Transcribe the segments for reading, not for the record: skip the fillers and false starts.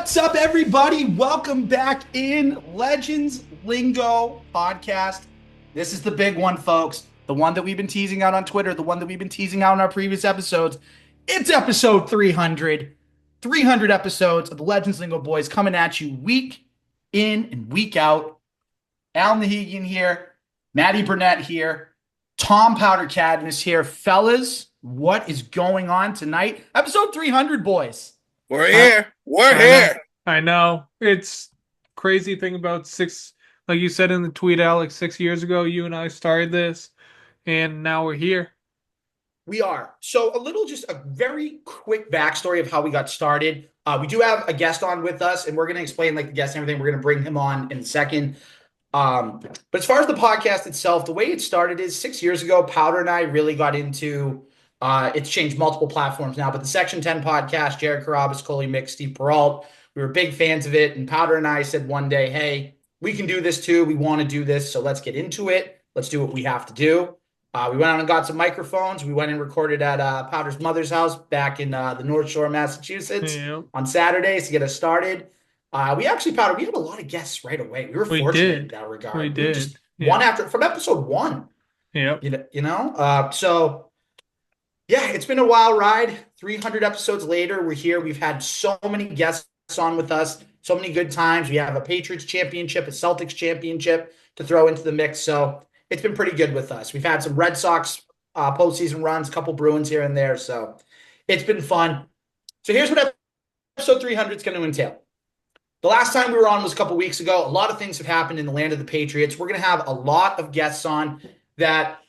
What's up, everybody? Welcome back in Legends Lingo podcast. This is the big one, folks. The one that we've been teasing out on Twitter, the one that we've been teasing out in our previous episodes. It's episode 300. 300 episodes of the Legends Lingo boys coming at you week in and week out. Al Nahegan here, Maddie Burnett here, Tom Powder Cadmus here. Fellas, what is going on tonight? Episode 300, boys. We're here. We're here. I know. It's crazy thing about like you said in the tweet, Alex, 6 years ago, you and I started this, and now we're here. We are. So just a very quick backstory of how we got started. We do have a guest on with us, and we're going to explain the guest and everything. We're going to bring him on in a second. But as far as the podcast itself, the way it started is 6 years ago, Powder and I really got into it's changed multiple platforms now, but the Section 10 podcast, Jared Carabas, Coley Mick, Steve Peralt, we were big fans of it. And Powder and I said one day, hey, we can do this too. We want to do this. So let's get into it. Let's do what we have to do. We went out and got some microphones. We went and recorded at Powder's mother's house back in the North Shore, Massachusetts on Saturdays to get us started. We had a lot of guests right away. We were fortunate in that regard. We did. Just one after from episode 1. Yeah. Yeah, it's been a wild ride. 300 episodes later, we're here. We've had so many guests on with us, so many good times. We have a Patriots championship, a Celtics championship to throw into the mix. So it's been pretty good with us. We've had some Red Sox postseason runs, a couple Bruins here and there. So it's been fun. So here's what episode 300 is going to entail. The last time we were on was a couple weeks ago. A lot of things have happened in the land of the Patriots. We're going to have a lot of guests on that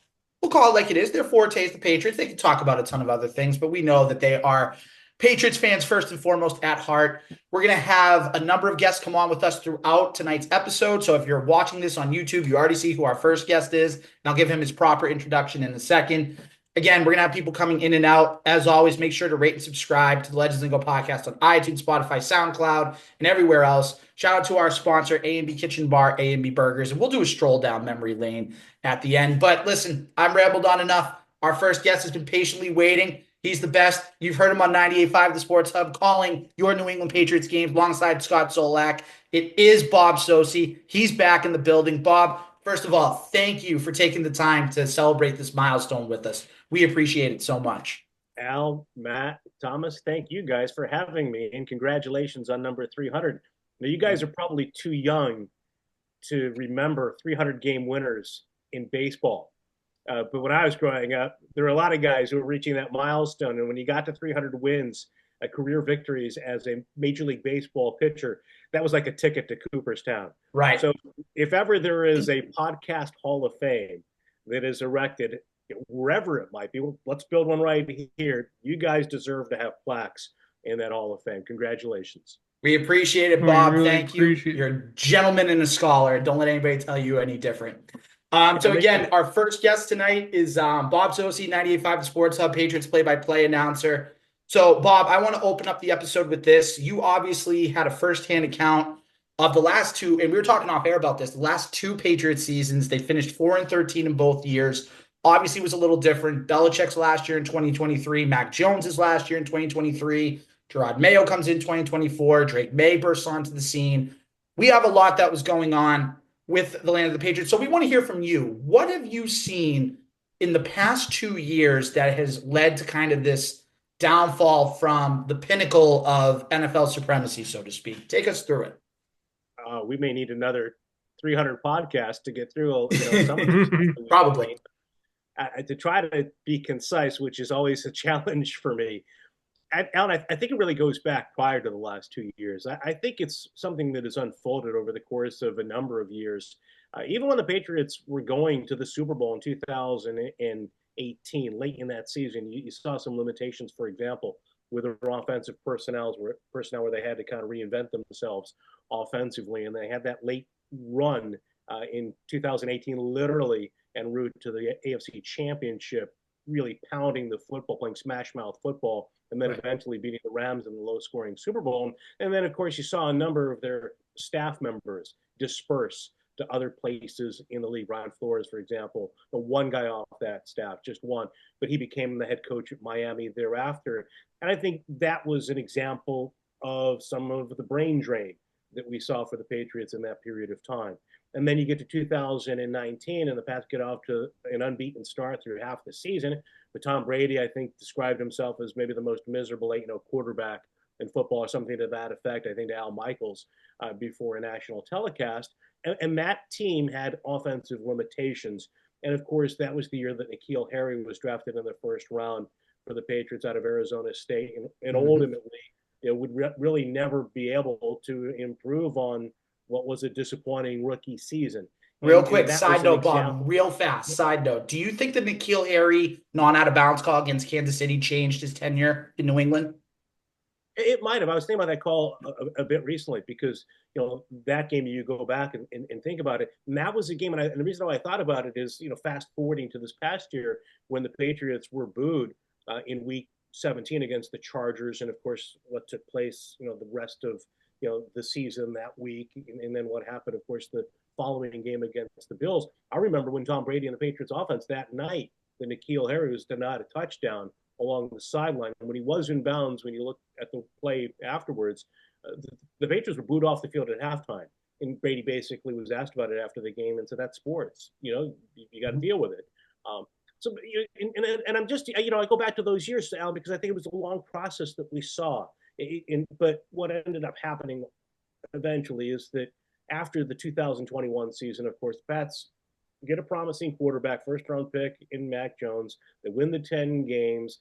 we'll call it like it is. Their forte is the Patriots. They can talk about a ton of other things, but we know that they are Patriots fans first and foremost at heart. We're going to have a number of guests come on with us throughout tonight's episode. So if you're watching this on YouTube, you already see who our first guest is, and I'll give him his proper introduction in a second. Again, we're going to have people coming in and out. As always, make sure to rate and subscribe to the Legends and Go podcast on iTunes, Spotify, SoundCloud, and everywhere else. Shout out to our sponsor, A&B Kitchen Bar, A&B Burgers, and we'll do a stroll down memory lane at the end. But listen, I'm rambled on enough. Our first guest has been patiently waiting. He's the best. You've heard him on 98.5 The Sports Hub, calling your New England Patriots games alongside Scott Solak. It is Bob Socci. He's back in the building. Bob, first of all, thank you for taking the time to celebrate this milestone with us. We appreciate it so much. Al, Matt, Thomas, thank you guys for having me, and congratulations on number 300. Now, you guys are probably too young to remember 300-game winners in baseball. But when I was growing up, there were a lot of guys who were reaching that milestone. And when you got to 300 wins, career victories as a Major League Baseball pitcher, that was like a ticket to Cooperstown. Right. So if ever there is a podcast Hall of Fame that is erected, wherever it might be, let's build one right here. You guys deserve to have plaques in that Hall of Fame. Congratulations. We appreciate it, Bob. Really Thank you. You're a gentleman and a scholar. Don't let anybody tell you any different. So again, our first guest tonight is Bob Socci, 98.5 The Sports Hub, Patriots play-by-play announcer. So, Bob, I want to open up the episode with this. You obviously had a firsthand account of the last two, and we were talking off air about this, the last two Patriots seasons. They finished 4-13 in both years. Obviously, it was a little different. Belichick's last year in 2023. Mac Jones's last year in 2023. Gerard Mayo comes in 2024. Drake May bursts onto the scene. We have a lot that was going on with the land of the Patriots. So we want to hear from you. What have you seen in the past 2 years that has led to kind of this downfall from the pinnacle of NFL supremacy, so to speak? Take us through it. We may need another 300 podcasts to get through some of this. Probably. To try to be concise, which is always a challenge for me. Alan, I think it really goes back prior to the last 2 years. I think it's something that has unfolded over the course of a number of years. Even when the Patriots were going to the Super Bowl in 2018, late in that season, you saw some limitations, for example, with their offensive personnel where they had to kind of reinvent themselves offensively. And they had that late run in 2018, literally en route to the AFC Championship, really pounding the football, playing smash mouth football, and then eventually beating the Rams in the low-scoring Super Bowl. And then, of course, you saw a number of their staff members disperse to other places in the league. Brian Flores, for example, the one guy off that staff, just one, but he became the head coach at Miami thereafter. And I think that was an example of some of the brain drain that we saw for the Patriots in that period of time. And then you get to 2019, and the Pats get off to an unbeaten start through half the season. But Tom Brady, I think, described himself as maybe the most miserable 8-0 quarterback in football, or something to that effect, I think, to Al Michaels before a national telecast. And that team had offensive limitations. And of course, that was the year that N'Keal Harry was drafted in the first round for the Patriots out of Arizona State, and ultimately, would really never be able to improve on what was a disappointing rookie season. Real quick, side note, Bob, real fast, side note. Do you think the N'Keal Harry non-out-of-bounds call against Kansas City changed his tenure in New England? It might have. I was thinking about that call a bit recently because, that game, you go back and think about it. And that was a game, and the reason why I thought about it is, fast forwarding to this past year when the Patriots were booed in week 17 against the Chargers. And of course, what took place, the rest of, the season that week. And then what happened, of course, the following game against the Bills. I remember when Tom Brady and the Patriots offense that night, the N'Keal Harry was denied a touchdown along the sideline. And when he was in bounds, when you look at the play afterwards, the Patriots were booed off the field at halftime. And Brady basically was asked about it after the game and said, that's sports. You got to deal with it. And I'm just, I go back to those years, Al, because I think it was a long process that we saw. But what ended up happening eventually is that after the 2021 season, of course, the Pats get a promising quarterback, first round pick in Mac Jones. They win the 10 games.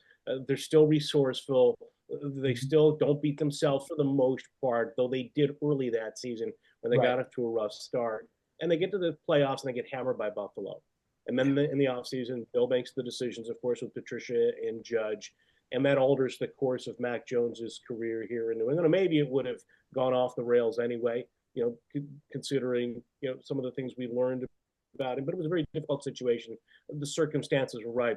They're still resourceful. They still don't beat themselves for the most part, though they did early that season when they got off to a rough start. And they get to the playoffs and they get hammered by Buffalo. And then in the offseason, Bill makes the decisions, of course, with Patricia and Judge. And that alters the course of Mac Jones's career here in New England. Maybe it would have gone off the rails anyway, considering, some of the things we learned about him. But it was a very difficult situation. The circumstances were right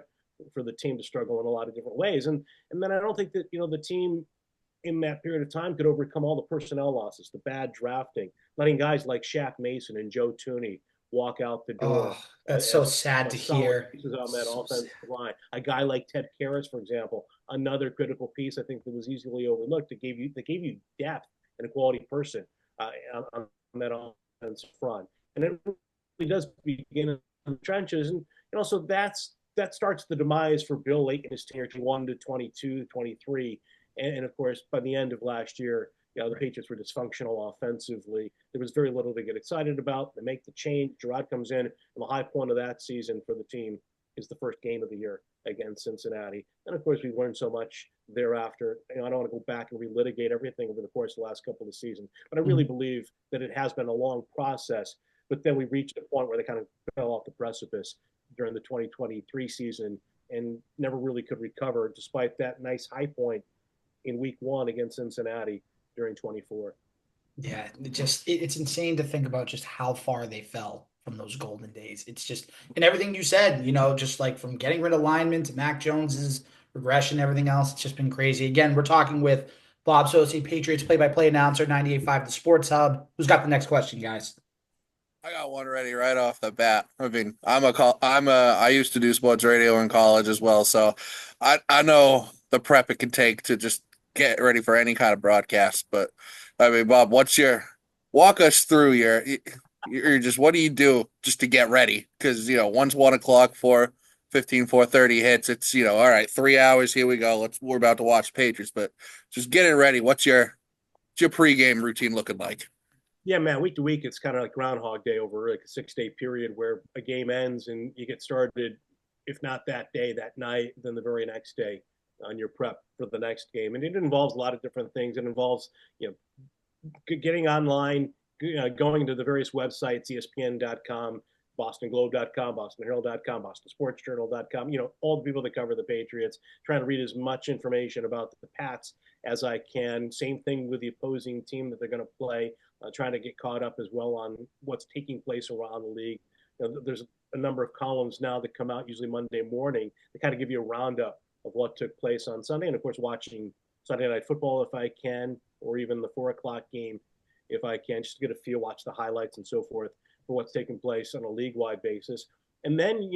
for the team to struggle in a lot of different ways. And then I don't think that, the team in that period of time could overcome all the personnel losses, the bad drafting, letting guys like Shaq Mason and Joe Tooney walk out the door. Oh, that's so sad to hear. On that offensive line. A guy like Ted Karras, for example, another critical piece I think that was easily overlooked. That gave you depth and a quality person on that offensive front. And it really does begin in the trenches. And so that starts the demise for Bill late in his tenure, 21 to 22, 23. And of course, by the end of last year, the Patriots were dysfunctional offensively. There was very little to get excited about. They make the change. Gerard comes in, and the high point of that season for the team is the first game of the year against Cincinnati. And of course, we've learned so much thereafter. I don't want to go back and relitigate everything over the course of the last couple of seasons, but I really believe that it has been a long process. But then we reached a point where they kind of fell off the precipice during the 2023 season and never really could recover, despite that nice high point in week 1 against Cincinnati during 24. Yeah, it's insane to think about just how far they fell from those golden days. It's just, and everything you said, just like from getting rid of linemen to Mac Jones's regression, everything else, it's just been crazy. Again, we're talking with Bob Socci, Patriots play-by-play announcer, 98.5 The Sports Hub. Who's got the next question, guys? I got one ready right off the bat. I mean, I used to do sports radio in college as well, so I know the prep it can take to just get ready for any kind of broadcast. But I mean, Bob, walk us through what do you do just to get ready? Because once 1 o'clock, 4:30 hits, it's all right, 3 hours, here we go. We're about to watch Patriots, but just getting ready. What's your pregame routine looking like? Yeah, man, week to week, it's kind of like Groundhog Day over like a 6-day period where a game ends and you get started, if not that day, that night, then the very next day on your prep for the next game. And it involves a lot of different things. It involves, getting online, going to the various websites, ESPN.com, BostonGlobe.com, BostonHerald.com, BostonSportsJournal.com, all the people that cover the Patriots, trying to read as much information about the Pats as I can. Same thing with the opposing team that they're going to play, trying to get caught up as well on what's taking place around the league. There's a number of columns now that come out usually Monday morning that kind of give you a roundup of what took place on Sunday. And of course, watching Sunday Night Football if I can, or even the 4 o'clock game if I can, just to get a feel, watch the highlights and so forth for what's taking place on a league-wide basis. And then,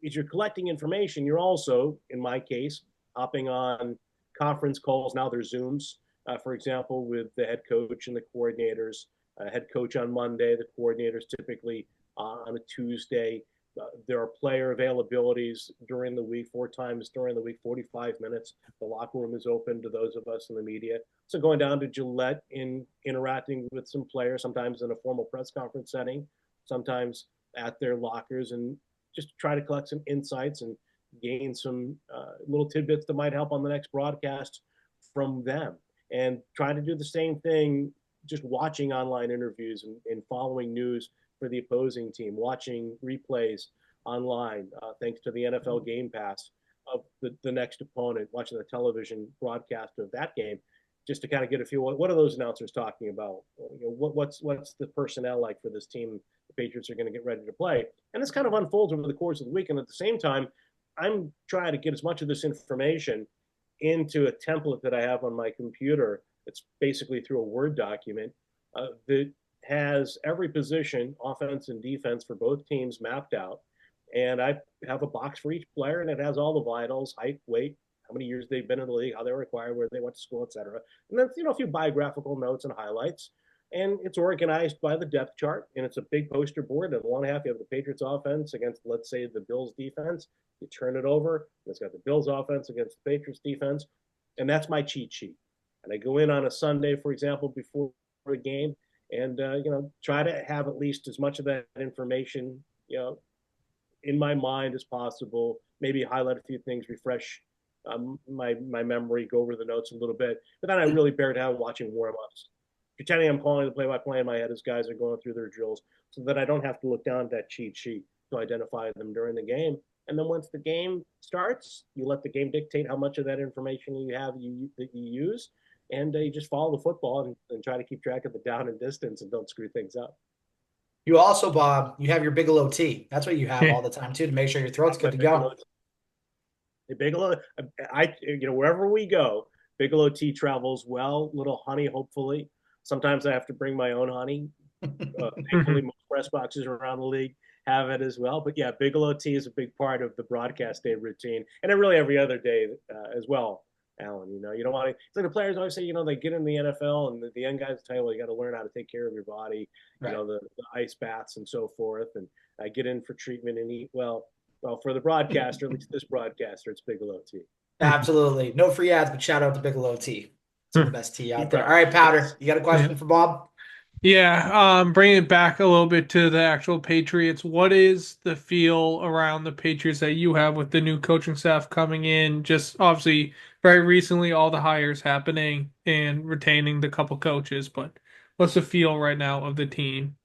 as you're collecting information, you're also, in my case, hopping on conference calls. Now they're Zooms for example, with the head coach and the coordinators. Head coach on Monday, the coordinators typically on a Tuesday. There are player availabilities during the week, 4 times during the week, 45 minutes. The locker room is open to those of us in the media. So going down to Gillette in interacting with some players, sometimes in a formal press conference setting, sometimes at their lockers, and just try to collect some insights and gain some little tidbits that might help on the next broadcast from them. And try to do the same thing, just watching online interviews and following news for the opposing team, watching replays online, thanks to the NFL Game Pass of the next opponent, watching the television broadcast of that game, just to kind of get a feel. What are those announcers talking about? What's the personnel like for this team the Patriots are going to get ready to play? And this kind of unfolds over the course of the week. And at the same time, I'm trying to get as much of this information into a template that I have on my computer. It's basically through a Word document that has every position, offense and defense, for both teams mapped out. And I have a box for each player, and it has all the vitals, height, weight, how many years they've been in the league, how they were acquired, where they went to school, etc. And then, a few biographical notes and highlights. And it's organized by the depth chart, and it's a big poster board. And on one half, you have the Patriots offense against, let's say, the Bills defense. You turn it over, and it's got the Bills offense against the Patriots defense. And that's my cheat sheet. And I go in on a Sunday, for example, before a game, and try to have at least as much of that information, in my mind as possible. Maybe highlight a few things, refresh my memory, go over the notes a little bit. But then I really bear down watching warm-ups, pretending I'm calling the play-by-play in my head as guys are going through their drills, so that I don't have to look down at that cheat sheet to identify them during the game. And then once the game starts, you let the game dictate how much of that information you have that you use. And you just follow the football and try to keep track of the down and distance and don't screw things up. You also, Bob, you have your Bigelow tea. That's what you have all the time too, to make sure your throat's good to go. The Bigelow, wherever we go, Bigelow tea travels well. Little honey, hopefully. Sometimes I have to bring my own honey. Thankfully, most press boxes around the league have it as well. But yeah, Bigelow tea is a big part of the broadcast day routine, and really every other day as well. Alan, you don't want to. It's like the players always say, they get in the NFL, and the young guys tell you, well, you got to learn how to take care of your body, right. The ice baths and so forth, and get in for treatment and eat well. Well, for the broadcaster, at least this broadcaster, it's Bigelow tea. Absolutely, no free ads, but shout out to Bigelow tea. It's the best tea out there. All right, Powder, you got a question for Bob? Yeah, bringing it back a little bit to the actual Patriots. What is the feel around the Patriots that you have with the new coaching staff coming in? Just obviously very recently, all the hires happening and retaining the couple coaches, but what's the feel right now of the team?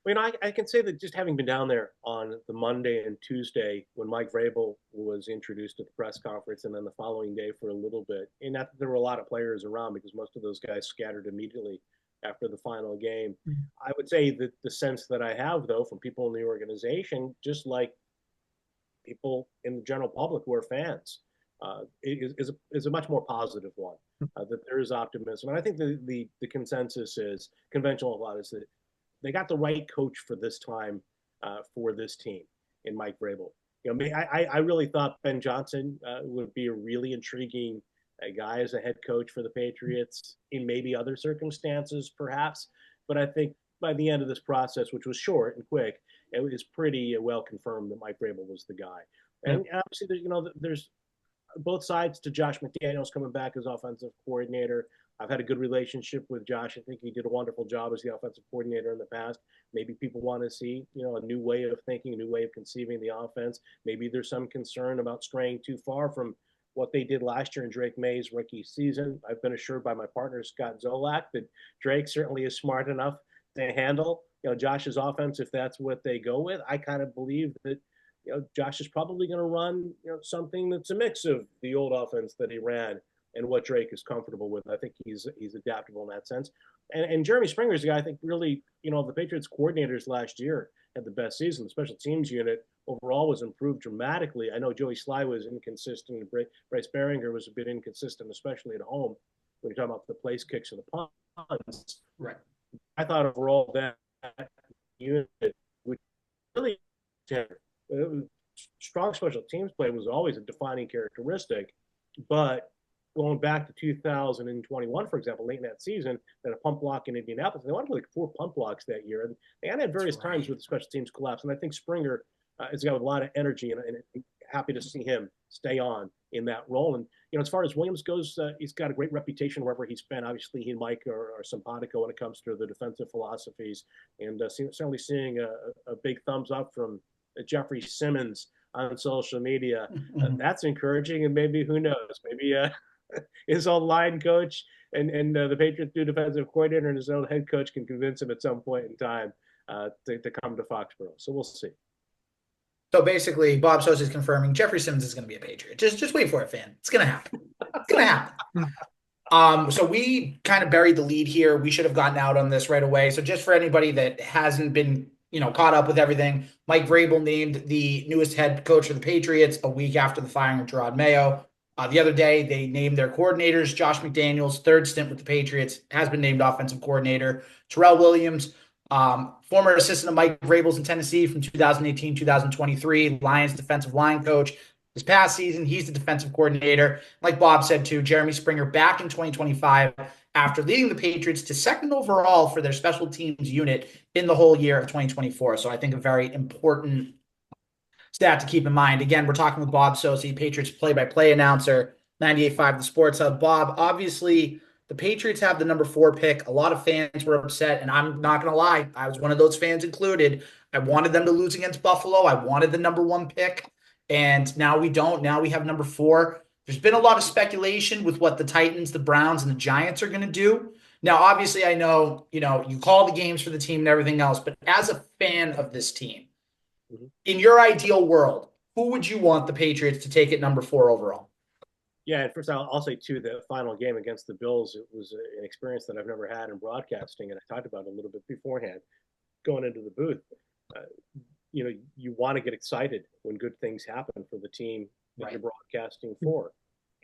I can say that just having been down there on the Monday and Tuesday when Mike Vrabel was introduced at the press conference, and then the following day for a little bit, and that there were a lot of players around because most of those guys scattered immediately after the final game. I would say that the sense that I have, though, from people in the organization, just like people in the general public who are fans, is a much more positive one. That there is optimism, and I think the consensus is conventional about is that they got the right coach for this time, for this team in Mike Vrabel. I really thought Ben Johnson would be a really intriguing guy as a head coach for the Patriots in maybe other circumstances, perhaps. But I think by the end of this process, which was short and quick, it was pretty well confirmed that Mike Vrabel was the guy. And obviously, there's both sides to Josh McDaniels coming back as offensive coordinator. I've had a good relationship with Josh. I think he did a wonderful job as the offensive coordinator in the past. Maybe people want to see, a new way of thinking, a new way of conceiving the offense. Maybe there's some concern about straying too far from what they did last year in Drake May's rookie season. I've been assured by my partner, Scott Zolak, that Drake certainly is smart enough to handle, Josh's offense if that's what they go with. I kind of believe that, Josh is probably going to run, something that's a mix of the old offense that he ran and what Drake is comfortable with. I think he's adaptable in that sense. And Jeremy Springer is the guy I think really, the Patriots coordinators last year had the best season. The special teams unit overall was improved dramatically. I know Joey Sly was inconsistent. Bryce Behringer was a bit inconsistent, especially at home when you're talking about the place kicks and the punts. Right. I thought overall that unit would really strong special teams play was always a defining characteristic, but going back to 2021, for example, late in that season, they had a punt block in Indianapolis. They wanted like 4 punt blocks that year, and they had various times with the special teams collapse. And I think Springer is got a lot of energy, and happy to see him stay on in that role. And as far as Williams goes, he's got a great reputation wherever he's been. Obviously, he and Mike are simpatico when it comes to the defensive philosophies, and certainly seeing a big thumbs up from Jeffrey Simmons on social media. That's encouraging, and maybe, who knows, maybe his old line coach and the Patriots new defensive coordinator and his own head coach can convince him at some point in time to come to Foxborough. So we'll see. So basically, Bob Socci is confirming Jeffrey Simmons is going to be a Patriot. Just wait for it, fan. It's going to happen. It's going to happen. So we kind of buried the lead here. We should have gotten out on this right away. So just for anybody that hasn't been, caught up with everything, Mike Vrabel named the newest head coach of the Patriots a week after the firing of Gerard Mayo. The other day, they named their coordinators. Josh McDaniels, third stint with the Patriots, has been named offensive coordinator. Terrell Williams, former assistant of Mike Vrabel's in Tennessee from 2018, 2023, Lions defensive line coach. This past season, he's the defensive coordinator. Like Bob said, too, Jeremy Springer back in 2025 after leading the Patriots to second overall for their special teams unit in the whole year of 2024. So I think a very important stat to keep in mind. Again, we're talking with Bob Socci, Patriots play-by-play announcer, 98.5 The Sportshub. Bob, obviously, the Patriots have the number 4 pick. A lot of fans were upset, and I'm not going to lie. I was one of those fans included. I wanted them to lose against Buffalo. I wanted the number 1 pick, and now we don't. Now we have number 4. There's been a lot of speculation with what the Titans, the Browns, and the Giants are going to do. Now, obviously, I know, you call the games for the team and everything else, but as a fan of this team, in your ideal world, who would you want the Patriots to take at number 4 overall? Yeah, and first I'll say, too, the final game against the Bills, it was an experience that I've never had in broadcasting, and I talked about it a little bit beforehand, going into the booth. You want to get excited when good things happen for the team that you're broadcasting for.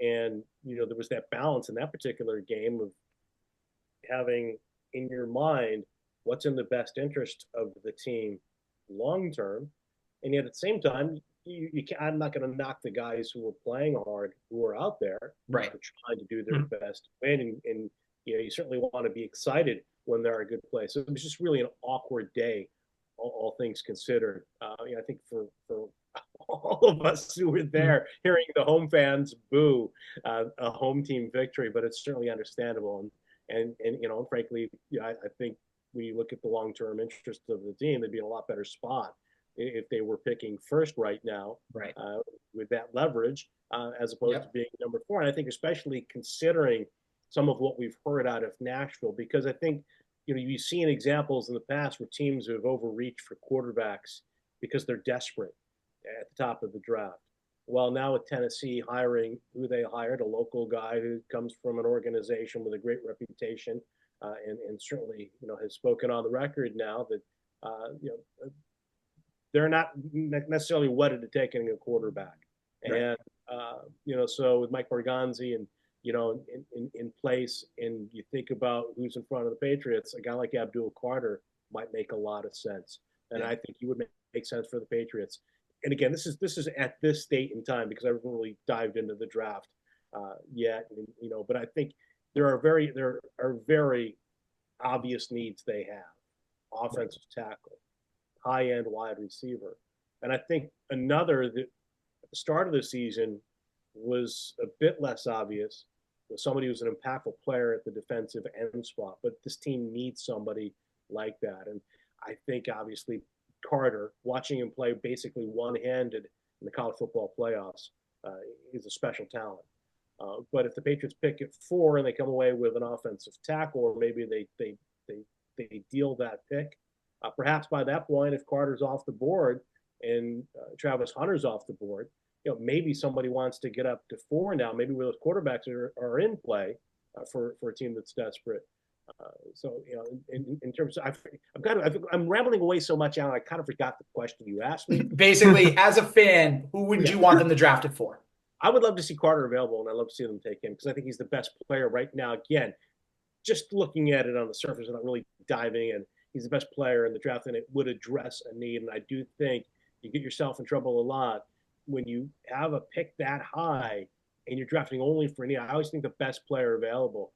And, there was that balance in that particular game of having in your mind what's in the best interest of the team long term. And yet at the same time, I'm not going to knock the guys who are playing hard, who are out there, right, trying to do their best to win. And you certainly want to be excited when they're a good play. So it was just really an awkward day, all things considered. I think for all of us who were there, hearing the home fans boo a home team victory, but it's certainly understandable. And frankly, I think when you look at the long-term interest of the team, they'd be in a lot better spot if they were picking first right now, with that leverage, as opposed to being number 4. And I think especially considering some of what we've heard out of Nashville, because I think, you've seen examples in the past where teams have overreached for quarterbacks because they're desperate at the top of the draft. Well, now with Tennessee hiring who they hired, a local guy who comes from an organization with a great reputation, and certainly, has spoken on the record now that, they're not necessarily wedded to taking a quarterback. And, so with Mike Borgonzi and, in place, and you think about who's in front of the Patriots, a guy like Abdul Carter might make a lot of sense. And I think he would make sense for the Patriots. And again, this is at this date in time, because I haven't really dived into the draft yet, but I think there are very obvious needs they have. Offensive tackle, high-end wide receiver. And I think another that at the start of the season was a bit less obvious was somebody who's an impactful player at the defensive end spot. But this team needs somebody like that. And I think, obviously, Carter, watching him play basically one-handed in the college football playoffs, is a special talent. But if the Patriots pick at 4 and they come away with an offensive tackle, or maybe they deal that pick, perhaps by that point, if Carter's off the board and Travis Hunter's off the board, maybe somebody wants to get up to 4 now. Maybe where those quarterbacks are in play for a team that's desperate. So, in terms of, I'm rambling away so much, Alan, I kind of forgot the question you asked me. Basically, as a fan, who would you want them to draft it for? I would love to see Carter available, and I'd love to see them take him, because I think he's the best player right now. Again, just looking at it on the surface and not really diving in, he's the best player in the draft, and it would address a need. And I do think you get yourself in trouble a lot when you have a pick that high and you're drafting only for need. I always think the best player available,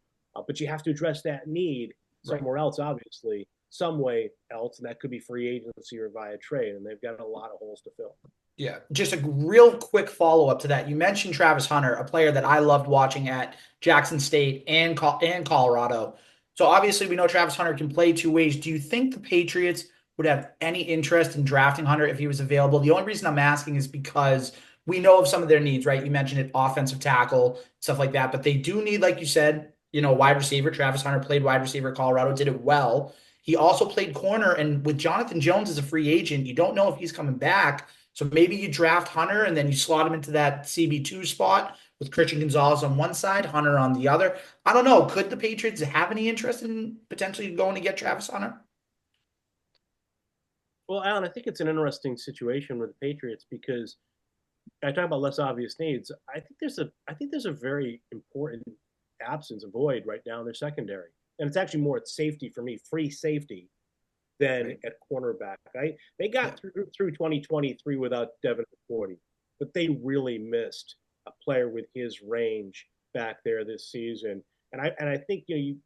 but you have to address that need somewhere else, obviously, some way else, and that could be free agency or via trade, and they've got a lot of holes to fill. Yeah, just a real quick follow-up to that. You mentioned Travis Hunter, a player that I loved watching at Jackson State and Colorado. So obviously we know Travis Hunter can play two ways. Do you think the Patriots would have any interest in drafting Hunter if he was available? The only reason I'm asking is because we know of some of their needs, right? You mentioned it, offensive tackle, stuff like that. But they do need, like you said, wide receiver. Travis Hunter played wide receiver at Colorado, did it well. He also played corner. And with Jonathan Jones as a free agent, you don't know if he's coming back. So maybe you draft Hunter and then you slot him into that CB2 spot with Christian Gonzalez on one side, Hunter on the other. I don't know. Could the Patriots have any interest in potentially going to get Travis Hunter? Well, Alan, I think it's an interesting situation with the Patriots because I talk about less obvious needs. I think there's a very important absence, a void right now in their secondary, and it's actually more at safety for me, free safety, than at cornerback. They got through 2023 without Devin McCourty, but they really missed a player with his range back there this season. And I think the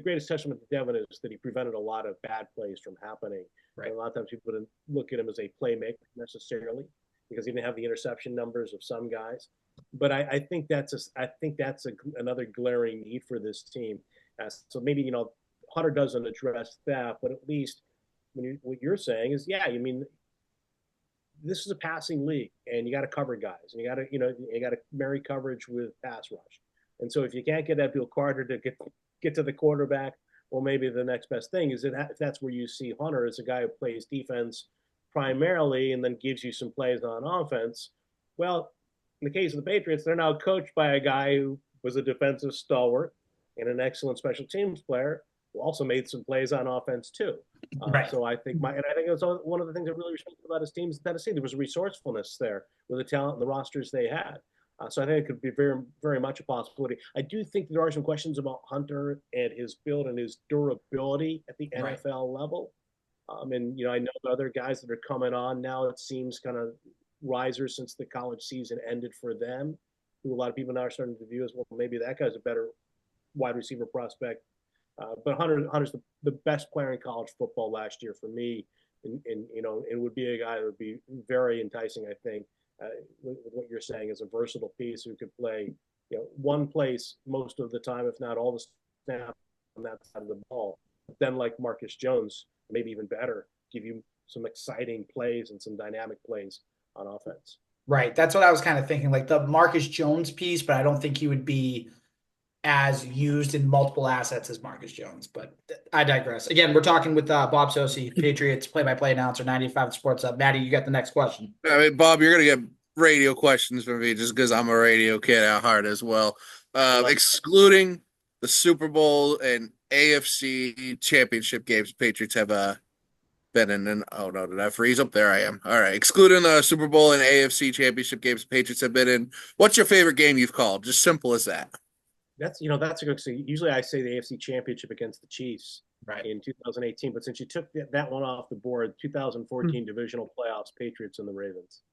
greatest testament to Devin is that he prevented a lot of bad plays from happening. Right. And a lot of times people wouldn't look at him as a playmaker necessarily because he didn't have the interception numbers of some guys. But I think that's another glaring need for this team. So maybe Hunter doesn't address that, but at least what you're saying is, this is a passing league, and you got to cover guys, and you got to marry coverage with pass rush. And so if you can't get Bill Carter to get to the quarterback, well, maybe the next best thing is if that's where you see Hunter as a guy who plays defense primarily and then gives you some plays on offense. Well, in the case of the Patriots, they're now coached by a guy who was a defensive stalwart and an excellent special teams player who also made some plays on offense too. Right. So I think that's one of the things I really respected about his team is Tennessee. There was a resourcefulness there with the talent and the rosters they had. So I think it could be very, very much a possibility. I do think there are some questions about Hunter and his build and his durability at the NFL level. And I know other guys that are coming on now. It seems kind of risers since the college season ended for them, who a lot of people now are starting to view as, well, maybe that guy's a better wide receiver prospect. But Hunter's the best player in college football last year for me, and would be a guy that would be very enticing. I think with what you're saying is a versatile piece who could play one place most of the time, if not all the snaps on that side of the ball. But then, like Marcus Jones, maybe even better, give you some exciting plays and some dynamic plays on offense. Right. That's what I was kind of thinking, like the Marcus Jones piece, but I don't think he would be as used in multiple assets as Marcus Jones. But I digress. Again, we're talking with Bob Socci, Patriots play-by-play announcer, 95 Sportshub. Maddie, you got the next question. I mean, Bob, you're going to get radio questions from me just because I'm a radio kid at heart as well. Excluding the Super Bowl and AFC championship games, Patriots have been in. And oh no, did I freeze up? There I am. All right. Excluding the Super Bowl and AFC championship games, Patriots have been in. What's your favorite game you've called? Just simple as that. That's a good. Usually I say the AFC Championship against the Chiefs in 2018, but since you took that one off the board, 2014 divisional playoffs, Patriots and the Ravens.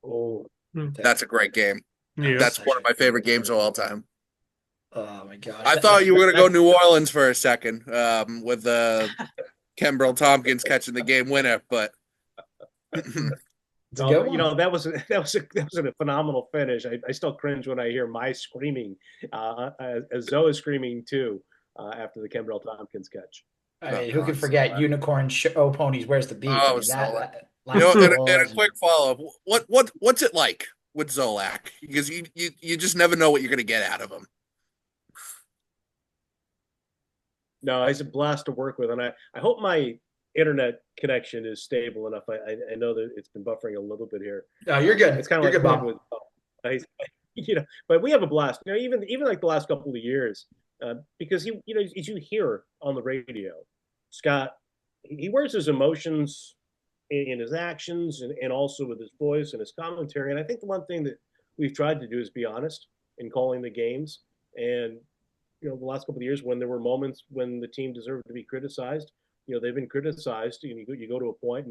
Oh, that's a great game. Yeah. That's one of my favorite games of all time. Oh my god! I thought you were going to go New Orleans for a second with Kenbrell Tompkins catching the game winner, but. That was a phenomenal finish. I still cringe when I hear my screaming, as Zoe is screaming too after the Kenbrell Tompkins catch. I mean, who can forget unicorn show ponies? Where's the beef? Oh, and a quick follow up. What's it like with Zolak? Because you just never know what you're going to get out of him. No, he's a blast to work with, and I hope my internet connection is stable enough. I know that it's been buffering a little bit here. No, you're good. It's kind of like Bob. But we have a blast. Even like the last couple of years, because as you hear on the radio, Scott, he wears his emotions in his actions and also with his voice and his commentary. And I think the one thing that we've tried to do is be honest in calling the games. And the last couple of years, when there were moments when the team deserved to be criticized, they've been criticized, and you go to a point.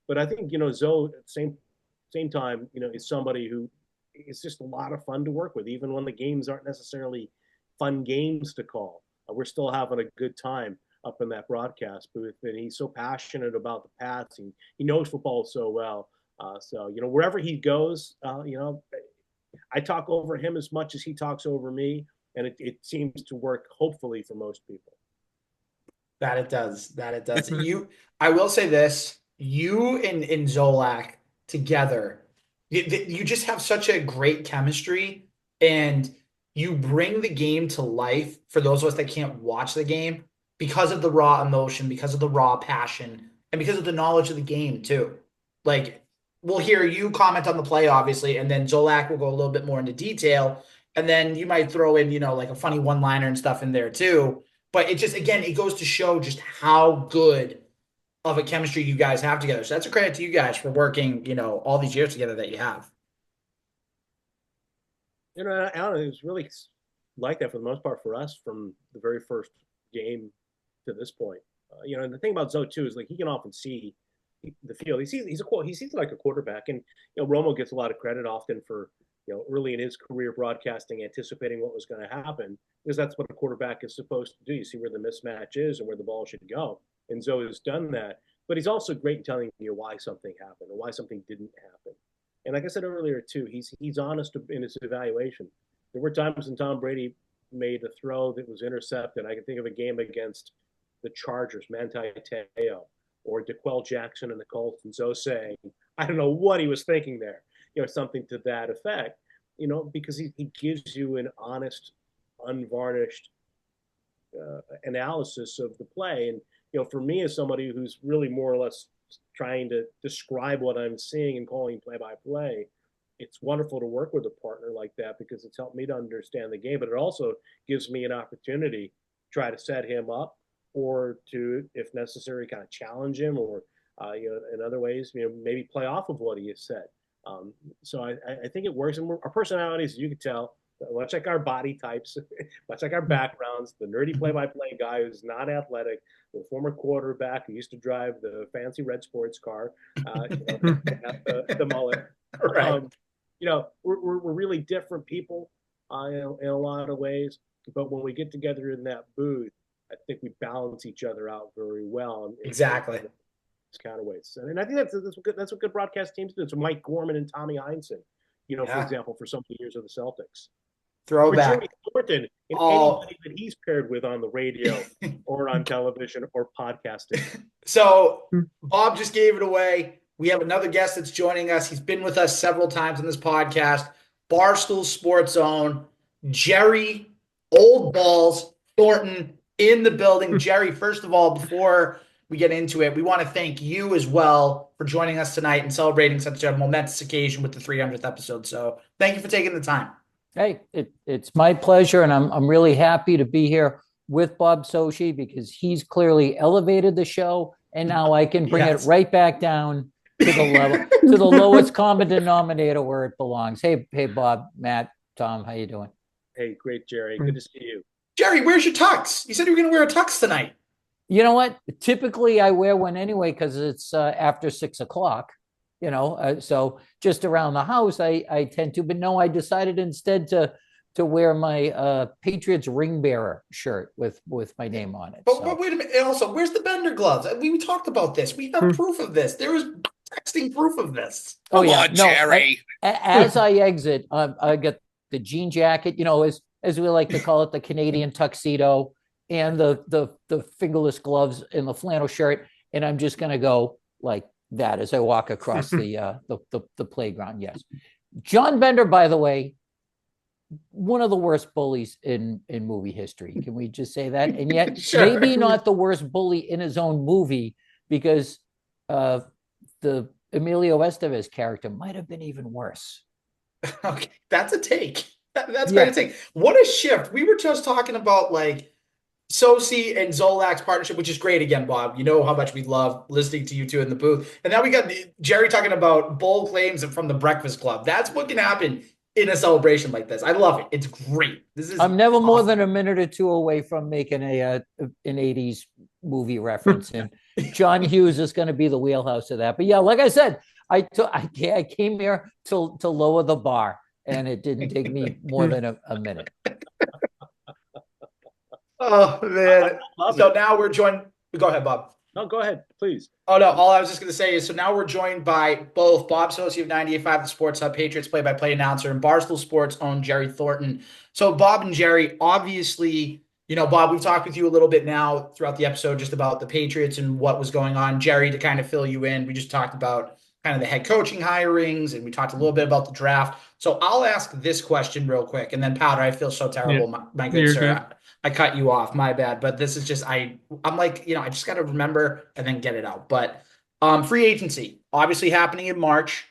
But I think, Zoe at the same time, is somebody who it's just a lot of fun to work with, even when the games aren't necessarily fun games to call. We're still having a good time up in that broadcast booth, and he's so passionate about the Pats. He knows football so well. So, wherever he goes, I talk over him as much as he talks over me, and it seems to work, hopefully, for most people. That it does. I will say this: you and Zolak together, you just have such a great chemistry, and you bring the game to life for those of us that can't watch the game because of the raw emotion, because of the raw passion, and because of the knowledge of the game too. Like, we'll hear you comment on the play, obviously, and then Zolak will go a little bit more into detail, and then you might throw in, like a funny one-liner and stuff in there too. But it just, again, it goes to show just how good of a chemistry you guys have together. So that's a credit to you guys for working, all these years together that you have. Alan, it was really like that for the most part for us from the very first game to this point. And the thing about Zoe too is like he can often see the field. He sees like a quarterback, and Romo gets a lot of credit often for early in his career broadcasting, anticipating what was going to happen, because that's what a quarterback is supposed to do. You see where the mismatch is and where the ball should go, and Zoe has done that. But he's also great in telling you why something happened or why something didn't happen. And like I said earlier too, he's honest in his evaluation. There were times when Tom Brady made a throw that was intercepted. I can think of a game against the Chargers, Manti Te'o, or DeQuell Jackson and the Colts, and Zoe saying, I don't know what he was thinking there, something to that effect, because he gives you an honest, unvarnished analysis of the play. And, for me as somebody who's really more or less trying to describe what I'm seeing and calling play-by-play, it's wonderful to work with a partner like that because it's helped me to understand the game, but it also gives me an opportunity to try to set him up or to, if necessary, kind of challenge him or, in other ways, maybe play off of what he has said. So I think it works. And our personalities, as you can tell, much like our body types, much like our backgrounds, the nerdy play-by-play guy who's not athletic, the former quarterback who used to drive the fancy red sports car, the mullet. Right. We're really different people in a lot of ways. But when we get together in that booth, I think we balance each other out very well. Exactly. Kind of ways. And I think that's what good broadcast teams do. It's Mike Gorman and Tommy Heinsohn, for example, for so many years of the Celtics. Throwback. Or Jerry Thornton and anybody that he's paired with on the radio or on television or podcasting. So Bob just gave it away. We have another guest that's joining us. He's been with us several times on this podcast. Barstool Sports Zone, Jerry Old Balls Thornton in the building. Jerry, first of all, before we get into it, we want to thank you as well for joining us tonight and celebrating such a momentous occasion with the 300th episode. So thank you for taking the time. Hey, it's my pleasure, and I'm really happy to be here with Bob Socci because he's clearly elevated the show, and now I can bring it right back down to the level, to the lowest common denominator where it belongs. Hey, Bob, Matt, Tom, how you doing? Hey, great, Jerry. Good to see you. Jerry, where's your tux? You said you were going to wear a tux tonight. You know what? Typically, I wear one anyway because it's after 6 o'clock. So just around the house, I tend to. But no, I decided instead to wear my Patriots ring bearer shirt with my name on it. But wait a minute. And also, where's the Bender gloves? We talked about this. We have proof of this. There was texting proof of this. Come on, Jerry. As I exit, I get the jean jacket, as we like to call it, the Canadian tuxedo, and the fingerless gloves and the flannel shirt, and I'm just going to go like that as I walk across the playground. Yes, John Bender, by the way, one of the worst bullies in movie history. Can we just say that? And yet, Sure. Maybe not the worst bully in his own movie, because the Emilio Estevez character might have been even worse. Okay, that's a take. That's quite a take. What a shift. We were just talking about like Socci and Zolak's partnership, which is great. Again, Bob, you know how much we love listening to you two in the booth. And now we got Jerry talking about bold claims from the Breakfast Club. That's what can happen in a celebration like this. I love it. It's great. I'm never more than a minute or two away from making an 80s movie reference, and John Hughes is going to be the wheelhouse of that. But yeah, like I said, I came here to lower the bar, and it didn't take me more than a minute. Oh man! Love So it. now we're joined. Go ahead, Bob. No, go ahead, please. Oh no! All I was just going to say is, so now we're joined by both Bob Socci of 98.5, the Sports Hub Patriots play-by-play announcer, and Barstool Sports own Jerry Thornton. So Bob and Jerry, obviously, Bob, we've talked with you a little bit now throughout the episode just about the Patriots and what was going on. Jerry, to kind of fill you in, we just talked about kind of the head coaching hirings, and we talked a little bit about the draft. So I'll ask this question real quick, and then Powder, I feel so terrible, my good You're sir. good. I cut you off, my bad. But this is just I'm like, I just got to remember and then get it out. But free agency obviously happening in March.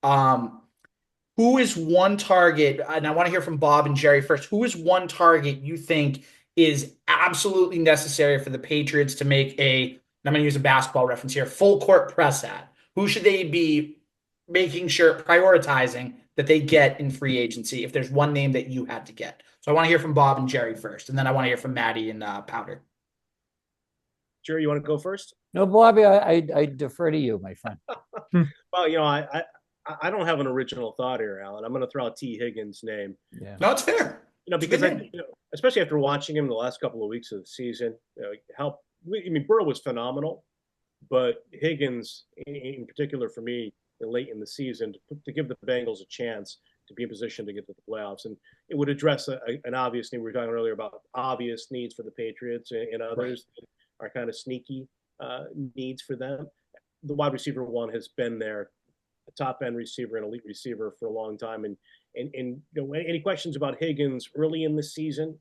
Who is one target? And I want to hear from Bob and Jerry first. Who is one target you think is absolutely necessary for the Patriots to make I'm going to use a basketball reference here, full court press at? Who should they be making sure, prioritizing that they get in free agency if there's one name that you had to get? So I want to hear from Bob and Jerry first, and then I want to hear from Maddie and Powder. Jerry, you want to go first? No, Bobby, I defer to you, my friend. Well, I don't have an original thought here, Alan. I'm going to throw out T. Higgins' name. Yeah. No, it's fair. Because especially after watching him the last couple of weeks of the season, Burrow was phenomenal, but Higgins, in particular, for me, late in the season, to give the Bengals a chance to be in position to get to the playoffs, and it would address an obvious need. We were talking earlier about obvious needs for the Patriots and others are kind of sneaky needs for them. The wide receiver one has been there, a top end receiver, an elite receiver for a long time, and any questions about Higgins early in the season,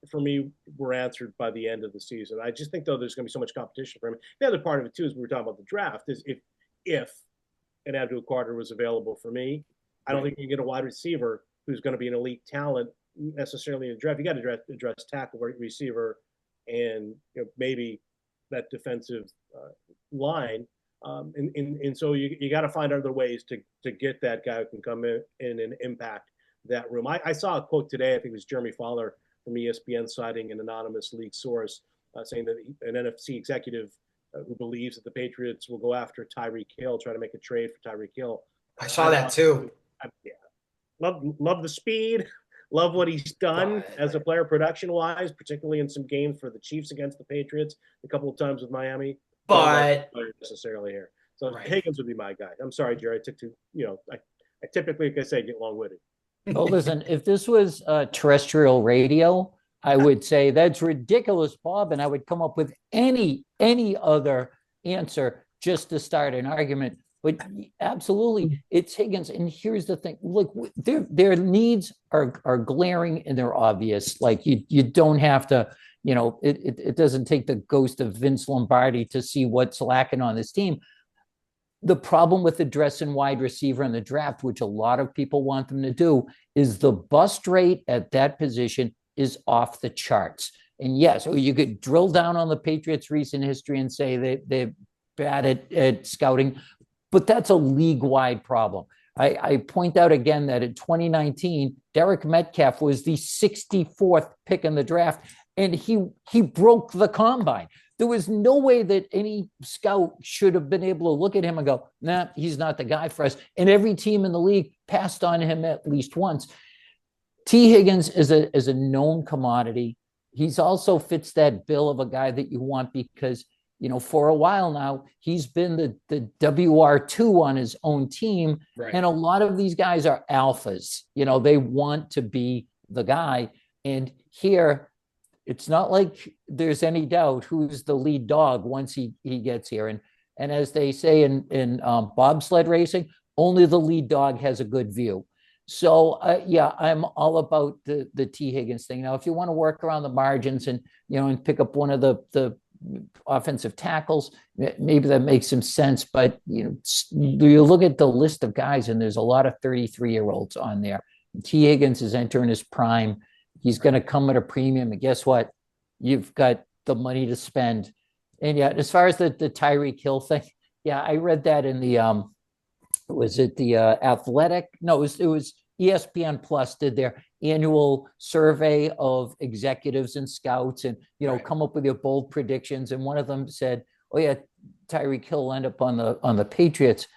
for me, were answered by the end of the season. I just think, though, there's going to be so much competition for him. The other part of it, too, is we were talking about the draft, is if an Abdul Carter was available for me, I don't think you can get a wide receiver who's going to be an elite talent necessarily in the draft. You got to address tackle, receiver, and maybe that defensive line. And so you got to find other ways to get that guy who can come in and impact that room. I saw a quote today, I think it was Jeremy Fowler from ESPN, citing an anonymous league source, saying that an NFC executive who believes that the Patriots will go after Tyreek Hill, try to make a trade for Tyreek Hill. I saw that too. Love the speed. Love what he's done as a player production-wise, particularly in some games for the Chiefs against the Patriots, a couple of times with Miami. But not necessarily here. So Higgins would be my guy. I'm sorry, Jerry. I typically, like I say, get long-witted. Well, listen, if this was terrestrial radio, I would say that's ridiculous, Bob, and I would come up with any other answer just to start an argument. But absolutely, it's Higgins. And here's the thing: look, their needs are glaring and they're obvious. Like you don't have to, it doesn't take the ghost of Vince Lombardi to see what's lacking on this team. The problem with addressing wide receiver in the draft, which a lot of people want them to do, is the bust rate at that position is off the charts. And yes, you could drill down on the Patriots' recent history and say they're bad at scouting, but that's a league-wide problem. I point out again that in 2019, Derek Metcalf was the 64th pick in the draft, and he broke the combine. There was no way that any scout should have been able to look at him and go, nah, he's not the guy for us. And every team in the league passed on him at least once. T. Higgins is a known commodity. He's also fits that bill of a guy that you want because, for a while now, he's been the WR2 on his own team. Right. And a lot of these guys are alphas. They want to be the guy. And here, it's not like there's any doubt who's the lead dog once he gets here. And as they say in bobsled racing, only the lead dog has a good view. So, I'm all about the T. Higgins thing. Now, if you want to work around the margins and pick up one of the offensive tackles, maybe that makes some sense. But, you look at the list of guys and there's a lot of 33-year-olds on there. T. Higgins is entering his prime. He's going to come at a premium. And guess what? You've got the money to spend. And as far as the Tyreek Hill thing, I read that in the, was it the Athletic? No, it was ESPN Plus did their annual survey of executives and scouts and, come up with your bold predictions. And one of them said, Tyreek Hill will end up on the Patriots.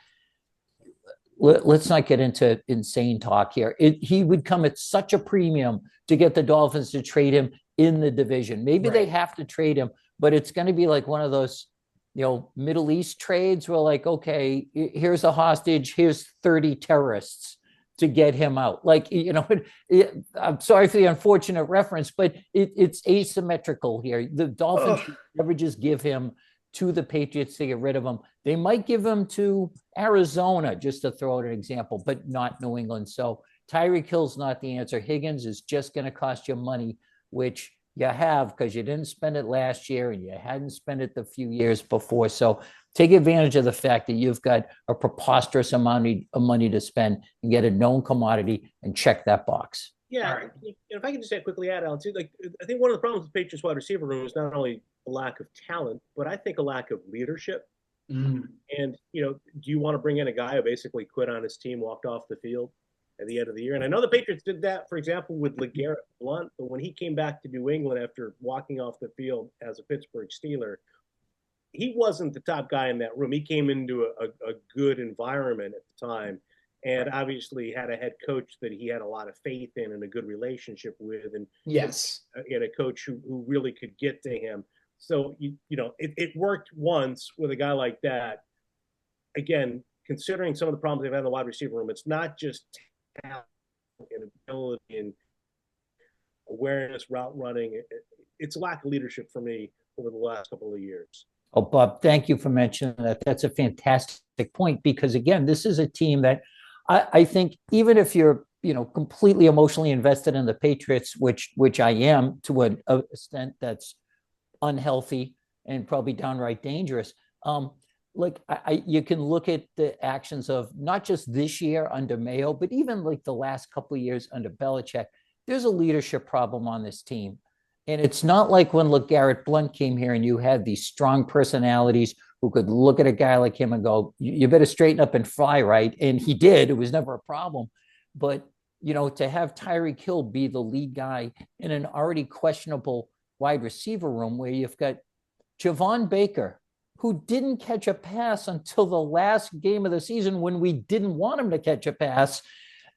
let's not get into insane talk here. He would come at such a premium to get the Dolphins to trade him in the division. Maybe they have to trade him, but it's going to be like one of those, Middle East trades where like, okay, here's a hostage, here's 30 terrorists to get him out. Like, I'm sorry for the unfortunate reference, but it's asymmetrical here. The Dolphins never just give him to the Patriots to get rid of him. They might give him to Arizona, just to throw out an example, but not New England. So Tyreek Hill's not the answer. Higgins is just going to cost you money, which you have because you didn't spend it last year and you hadn't spent it the few years before. So take advantage of the fact that you've got a preposterous amount of money to spend and get a known commodity and check that box. Yeah, right. If I can just quickly add, Alan, too, like I think one of the problems with the Patriots wide receiver room is not only a lack of talent, but I think a lack of leadership. And do you want to bring in a guy who basically quit on his team, walked off the field at the end of the year? And I know the Patriots did that, for example, with LeGarrette Blount, but when he came back to New England after walking off the field as a Pittsburgh Steeler, he wasn't the top guy in that room. He came into a good environment at the time, and obviously had a head coach that he had a lot of faith in and a good relationship with, and a coach who really could get to him. So it worked once with a guy like that. Again, considering some of the problems they've had in the wide receiver room, it's not just talent and ability and awareness, route running. It's a lack of leadership for me over the last couple of years. Oh, Bob, thank you for mentioning that. That's a fantastic point because, again, this is a team that I think even if you're, completely emotionally invested in the Patriots, which I am to an extent that's unhealthy and probably downright dangerous. You can look at the actions of not just this year under Mayo, but even like the last couple of years under Belichick. There's a leadership problem on this team. And it's not like when LeGarrette Blount came here and you had these strong personalities who could look at a guy like him and go, you better straighten up and fly right. And he did. It was never a problem. But, to have Tyreek Hill be the lead guy in an already questionable wide receiver room where you've got Javon Baker, who didn't catch a pass until the last game of the season when we didn't want him to catch a pass.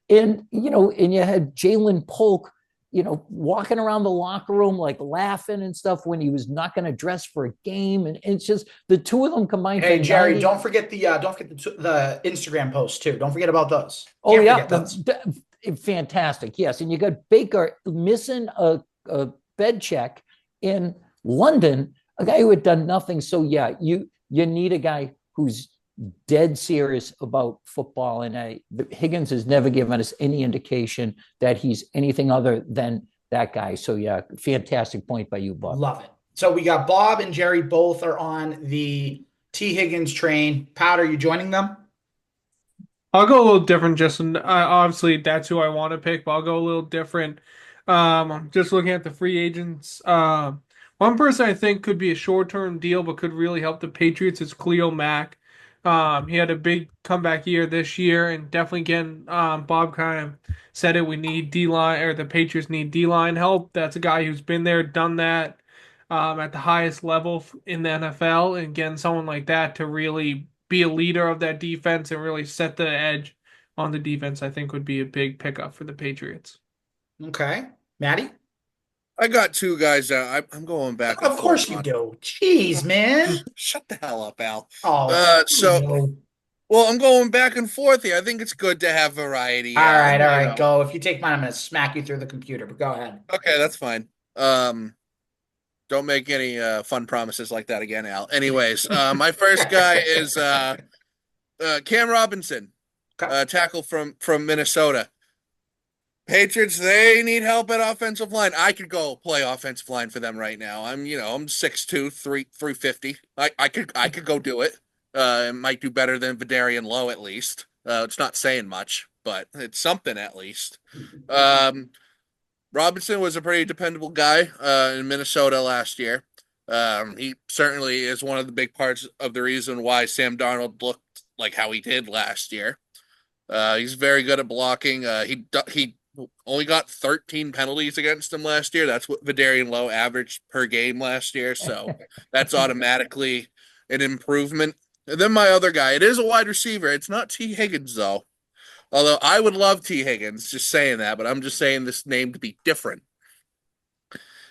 And you had Jalen Polk, walking around the locker room, like laughing and stuff when he was not going to dress for a game. And it's just the two of them combined. Hey, Jerry, don't forget the Instagram posts too. Don't forget about those. Fantastic. Yes. And you got Baker missing a bed check in London, a guy who had done nothing. So yeah, you need a guy who's dead serious about football, and Higgins has never given us any indication that he's anything other than that guy. So yeah, fantastic point by you, Bob. Love it. So we got Bob and Jerry both are on the T. Higgins train. Powder, you joining them? I'll go a little different, Justin. Obviously, that's who I want to pick, but I'll go a little different. I'm just looking at the free agents. One person I think could be a short-term deal, but could really help the Patriots is Khalil Mack. He had a big comeback year this year, and definitely again, Bob kind of said it. We need D-line, or the Patriots need D-line help. That's a guy who's been there, done that at the highest level in the NFL, and again, someone like that to really be a leader of that defense and really set the edge on the defense, I think would be a big pickup for the Patriots. Okay, Maddie. I got two guys out. I'm going back. Of course you do. Jeez, man. Shut the hell up, Al. Oh, well, I'm going back and forth here. I think it's good to have variety. All right, go. If you take mine, I'm going to smack you through the computer, but go ahead. Okay, that's fine. Don't make any fun promises like that again, Al. Anyways, my first guy is Cam Robinson, tackle from Minnesota. Patriots, they need help at offensive line. I could go play offensive line for them right now. I'm 6'2", 350. I could go do it. It might do better than Vidarian Lowe at least. It's not saying much, but it's something at least. Robinson was a pretty dependable guy in Minnesota last year. He certainly is one of the big parts of the reason why Sam Darnold looked like how he did last year. He's very good at blocking. He only got 13 penalties against him last year. That's what Vidarian Lowe averaged per game last year. So that's automatically an improvement And then my other guy, it is a wide receiver. It's not T. Higgins, though. Although I would love T. Higgins, just saying that, but I'm just saying this name to be different.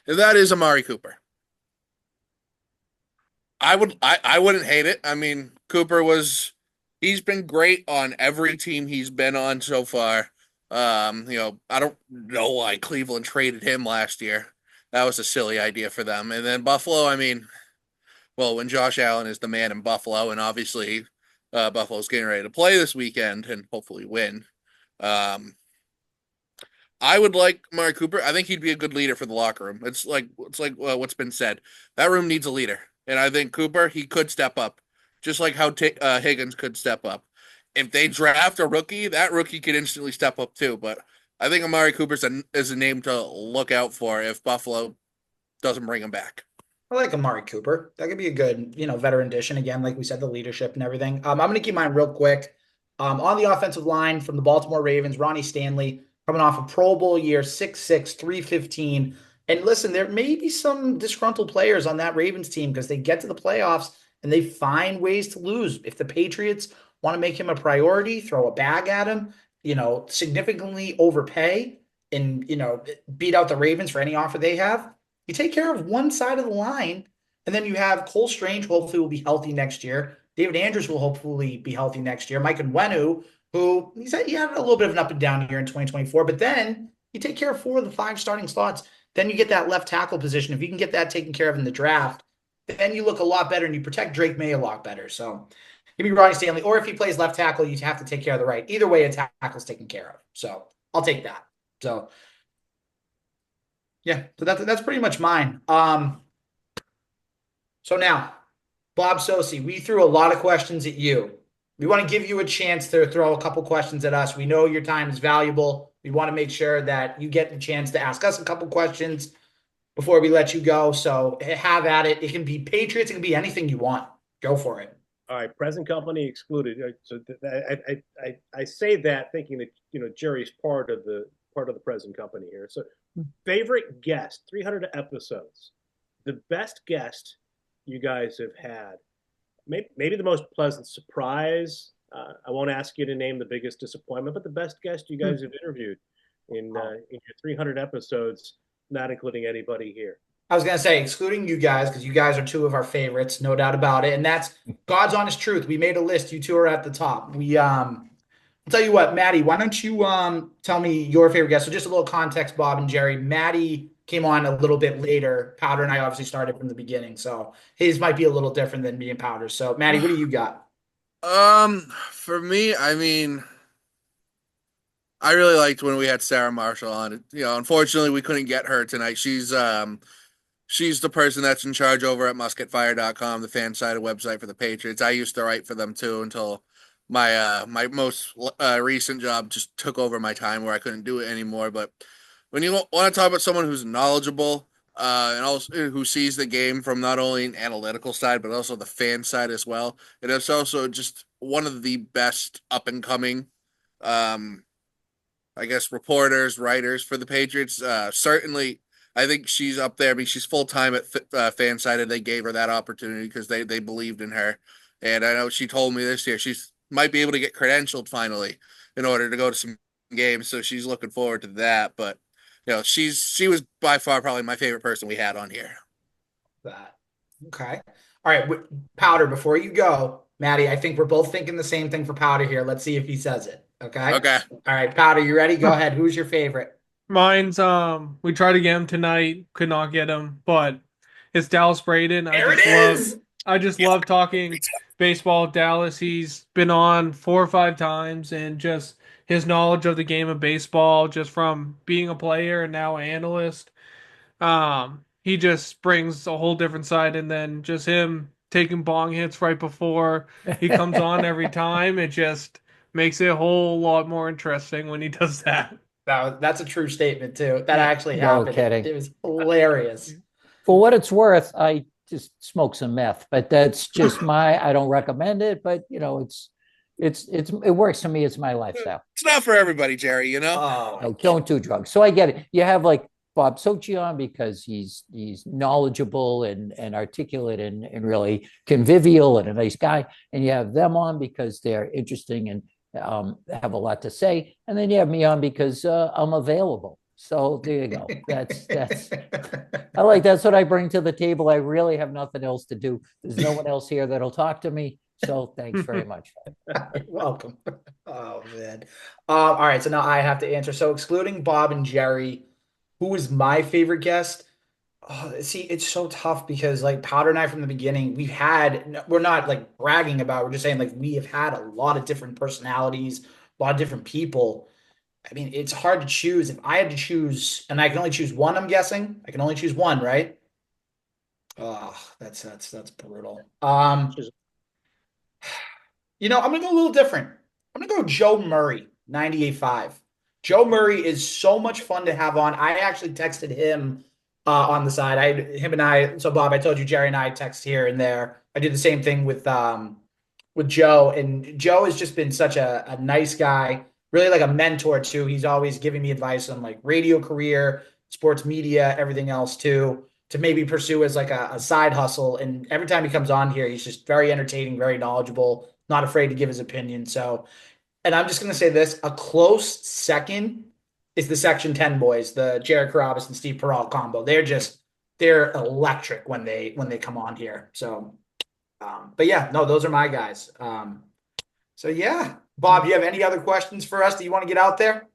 And that is Amari Cooper. I wouldn't hate it. I mean, he's been great on every team he's been on so far. I don't know why Cleveland traded him last year. That was a silly idea for them. And then Buffalo, I mean, well, when Josh Allen is the man in Buffalo, and obviously Buffalo's getting ready to play this weekend and hopefully win. I would like Amari Cooper. I think he'd be a good leader for the locker room. It's like what's been said. That room needs a leader, and I think Cooper, he could step up, just like how Higgins could step up. If they draft a rookie, that rookie could instantly step up too. But I think Amari Cooper is a name to look out for if Buffalo doesn't bring him back. I like Amari Cooper. That could be a good, veteran addition. Again, like we said, the leadership and everything. I'm going to keep mine real quick. On the offensive line from the Baltimore Ravens, Ronnie Stanley, coming off a Pro Bowl year, 6'6", 315. And listen, there may be some disgruntled players on that Ravens team because they get to the playoffs and they find ways to lose. If the Patriots want to make him a priority, throw a bag at him, significantly overpay and, beat out the Ravens for any offer they have, you take care of one side of the line, and then you have Cole Strange, hopefully will be healthy next year. David Andrews will hopefully be healthy next year. Mike Nwenu, who he had a little bit of an up and down here in 2024, but then you take care of 4 of the 5 starting slots. Then you get that left tackle position. If you can get that taken care of in the draft, then you look a lot better and you protect Drake May a lot better. So give me Ronnie Stanley, or if he plays left tackle, you have to take care of the right. Either way, a tackle's taken care of. So I'll take that. So yeah, so that's pretty much mine. So now, Bob Socci, we threw a lot of questions at you. We want to give you a chance to throw a couple questions at us. We know your time is valuable. We want to make sure that you get the chance to ask us a couple questions before we let you go. So have at it. It can be Patriots. It can be anything you want. Go for it. All right, present company excluded. So I say that thinking that Jerry's part of the present company here. So favorite guest, 300 episodes, the best guest you guys have had, maybe the most pleasant surprise. I won't ask you to name the biggest disappointment, but the best guest you guys have interviewed in your 300 episodes, not including anybody here. I was going to say, excluding you guys, because you guys are 2 of our favorites, no doubt about it. And that's God's honest truth. We made a list. You 2 are at the top. I'll tell you what, Maddie, why don't you tell me your favorite guest? So just a little context, Bob and Jerry. Maddie came on a little bit later. Powder and I obviously started from the beginning. So his might be a little different than me and Powder. So Maddie, what do you got? For me, I mean, I really liked when we had Sarah Marshall on. Unfortunately we couldn't get her tonight. She's the person that's in charge over at musketfire.com, the fan-sided website for the Patriots. I used to write for them too until my most recent job just took over my time where I couldn't do it anymore. But when you want to talk about someone who's knowledgeable and also who sees the game from not only an analytical side but also the fan side as well, and it's also just one of the best up-and-coming I guess reporters, writers for the Patriots. Certainly, I think she's up there. I mean, she's full-time at Fansided. They gave her that opportunity because they believed in her. And I know she told me this year she might be able to get credentialed finally in order to go to some games. So she's looking forward to that. But, she was by far probably my favorite person we had on here. That. Okay. All right. Powder, before you go, Maddie, I think we're both thinking the same thing for Powder here. Let's see if he says it. Okay? Okay. All right, Powder, you ready? Go ahead. Who's your favorite? Mine's we tried to get him tonight, could not get him, but it's Dallas Braden. There it is. I just love talking baseball with Dallas. He's been on 4 or 5 times, and just his knowledge of the game of baseball, just from being a player and now an analyst, he just brings a whole different side. And then just him taking bong hits right before he comes on every time, it just makes it a whole lot more interesting when he does that. That's a true statement too. That actually happened. kidding. It was hilarious. For what it's worth, I just smoke some meth, but that's just I don't recommend it, but it works for me. It's my lifestyle. It's not for everybody, Jerry, Oh, Don't do drugs. So I get it. You have like Bob Socci on because he's knowledgeable and articulate and really convivial and a nice guy. And you have them on because they're interesting and have a lot to say. And then you have me on because I'm available. So there you go. That's that's what I bring to the table. I really have nothing else to do. There's no one else here that'll talk to me. So thanks very much. You're welcome. Oh man. All right. So now I have to answer. So excluding Bob and Jerry, who is my favorite guest? Oh, see, it's so tough because like Powder and I from the beginning, we're not like bragging about, we're just saying like we have had a lot of different personalities, a lot of different people. I mean, it's hard to choose. If I had to choose, and I can only choose one, I'm guessing. I can only choose one, right? Oh, that's brutal. I'm gonna go a little different. I'm gonna go Joe Murray, 98.5. Joe Murray is so much fun to have on. I actually texted him on the side. So Bob, I told you Jerry and I text here and there. I did the same thing with Joe, and Joe has just been such a nice guy, really like a mentor too. He's always giving me advice on like radio career, sports media, everything else too, to maybe pursue as like a side hustle. And every time he comes on here, he's just very entertaining, very knowledgeable, not afraid to give his opinion. So, and I'm just going to say this, a close second is the Section 10 boys, the Jared Carabas and Steve Peralt combo. They're electric when they come on here. So, but yeah, no, those are my guys. So yeah, Bob, you have any other questions for us that you want to get out there?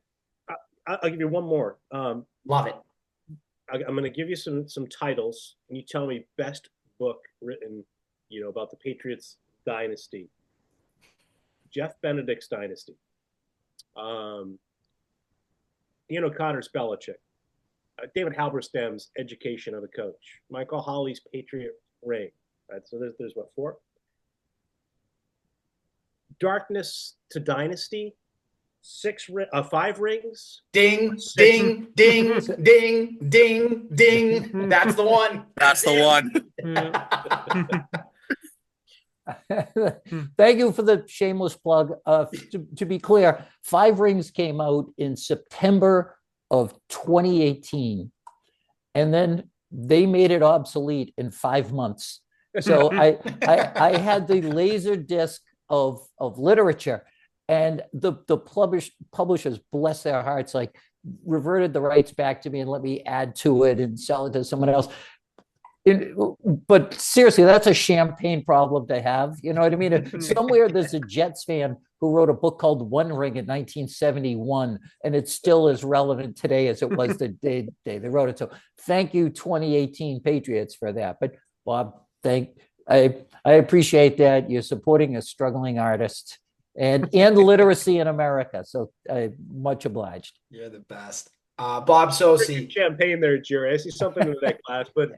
I'll give you one more. Love it. I'm going to give you some titles, and you tell me best book written, about the Patriots dynasty. Jeff Benedict's dynasty. Connor's Belichick. David Halberstam's Education of a Coach. Michael Hawley's Patriot Reign. Right, so there's what, 4? Darkness to Dynasty. 5 rings. Ding, ding, ding, ding, ding, ding. That's the one. That's the one. Thank you for the shameless plug. To be clear, 5 Rings came out in September of 2018, and then they made it obsolete in 5 months. So I had the laser disc of literature, and the publishers, bless their hearts, like reverted the rights back to me and let me add to it and sell it to someone else. But seriously, that's a champagne problem to have. You know what I mean? Somewhere there's a Jets fan who wrote a book called One Ring in 1971, and it's still as relevant today as it was the day they wrote it. So thank you, 2018 Patriots, for that. But Bob, I appreciate that. You're supporting a struggling artist and literacy in America. So much obliged. You're the best. Bob Socci. Champagne there, Jerry. I see something in that glass, but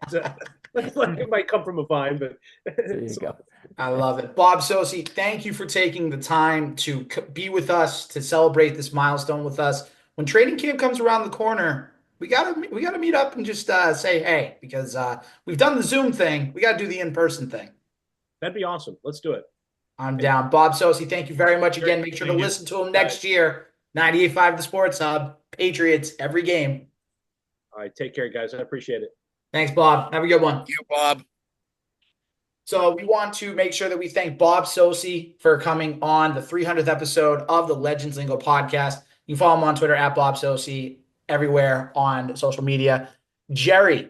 it might come from a vine. But there you go. I love it. Bob Socci, thank you for taking the time to be with us, to celebrate this milestone with us. When training camp comes around the corner, we gotta meet up and just say hey, because we've done the Zoom thing. We gotta do the in-person thing. That'd be awesome. Let's do it. I'm down. Bob Socci, thank you very much again. Make sure to listen to him next year. 98.5 The Sports Hub. Patriots every game. All right. Take care, guys. I appreciate it. Thanks, Bob. Have a good one. Thank you, Bob. So we want to make sure that we thank Bob Socci for coming on the 300th episode of the Legends Lingo podcast. You can follow him on Twitter at Bob Socci, everywhere on social media. Jerry.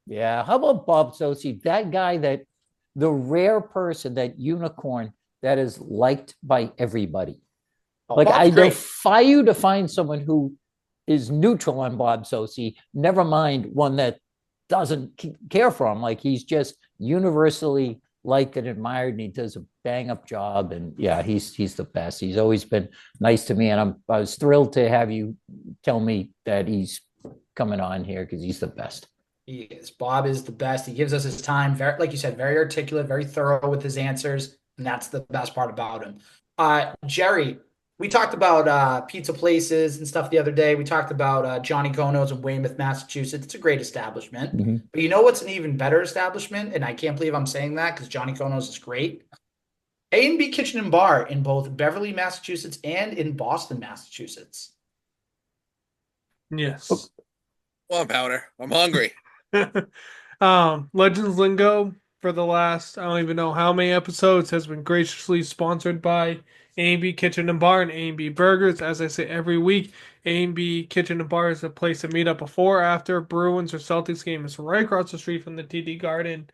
Yeah. How about Bob Socci? That guy, the rare person, that unicorn that is liked by everybody. Like, I defy you to find someone who is neutral on Bob Socci, never mind one that doesn't care for him. Like, he's just universally liked and admired, and he does a bang up job. And yeah, he's the best. He's always been nice to me, and I was thrilled to have you tell me that he's coming on here, because he's the best. He is. Bob is the best. He gives us his time. Very, like you said, very articulate, very thorough with his answers, and that's the best part about him. Jerry, we talked about pizza places and stuff the other day. We talked about Johnny Kono's in Weymouth, Massachusetts. It's a great establishment. Mm-hmm. But you know what's an even better establishment? And I can't believe I'm saying that, because Johnny Kono's is great. A&B Kitchen and Bar in both Beverly, Massachusetts and in Boston, Massachusetts. Yes. Well, Powder, I'm hungry. Legends Lingo for the last, I don't even know how many episodes, has been graciously sponsored by A&B Kitchen and Bar and A&B Burgers. As I say every week, A&B Kitchen and Bar is a place to meet up before, after Bruins or Celtics game. It's right across the street from the TD Garden.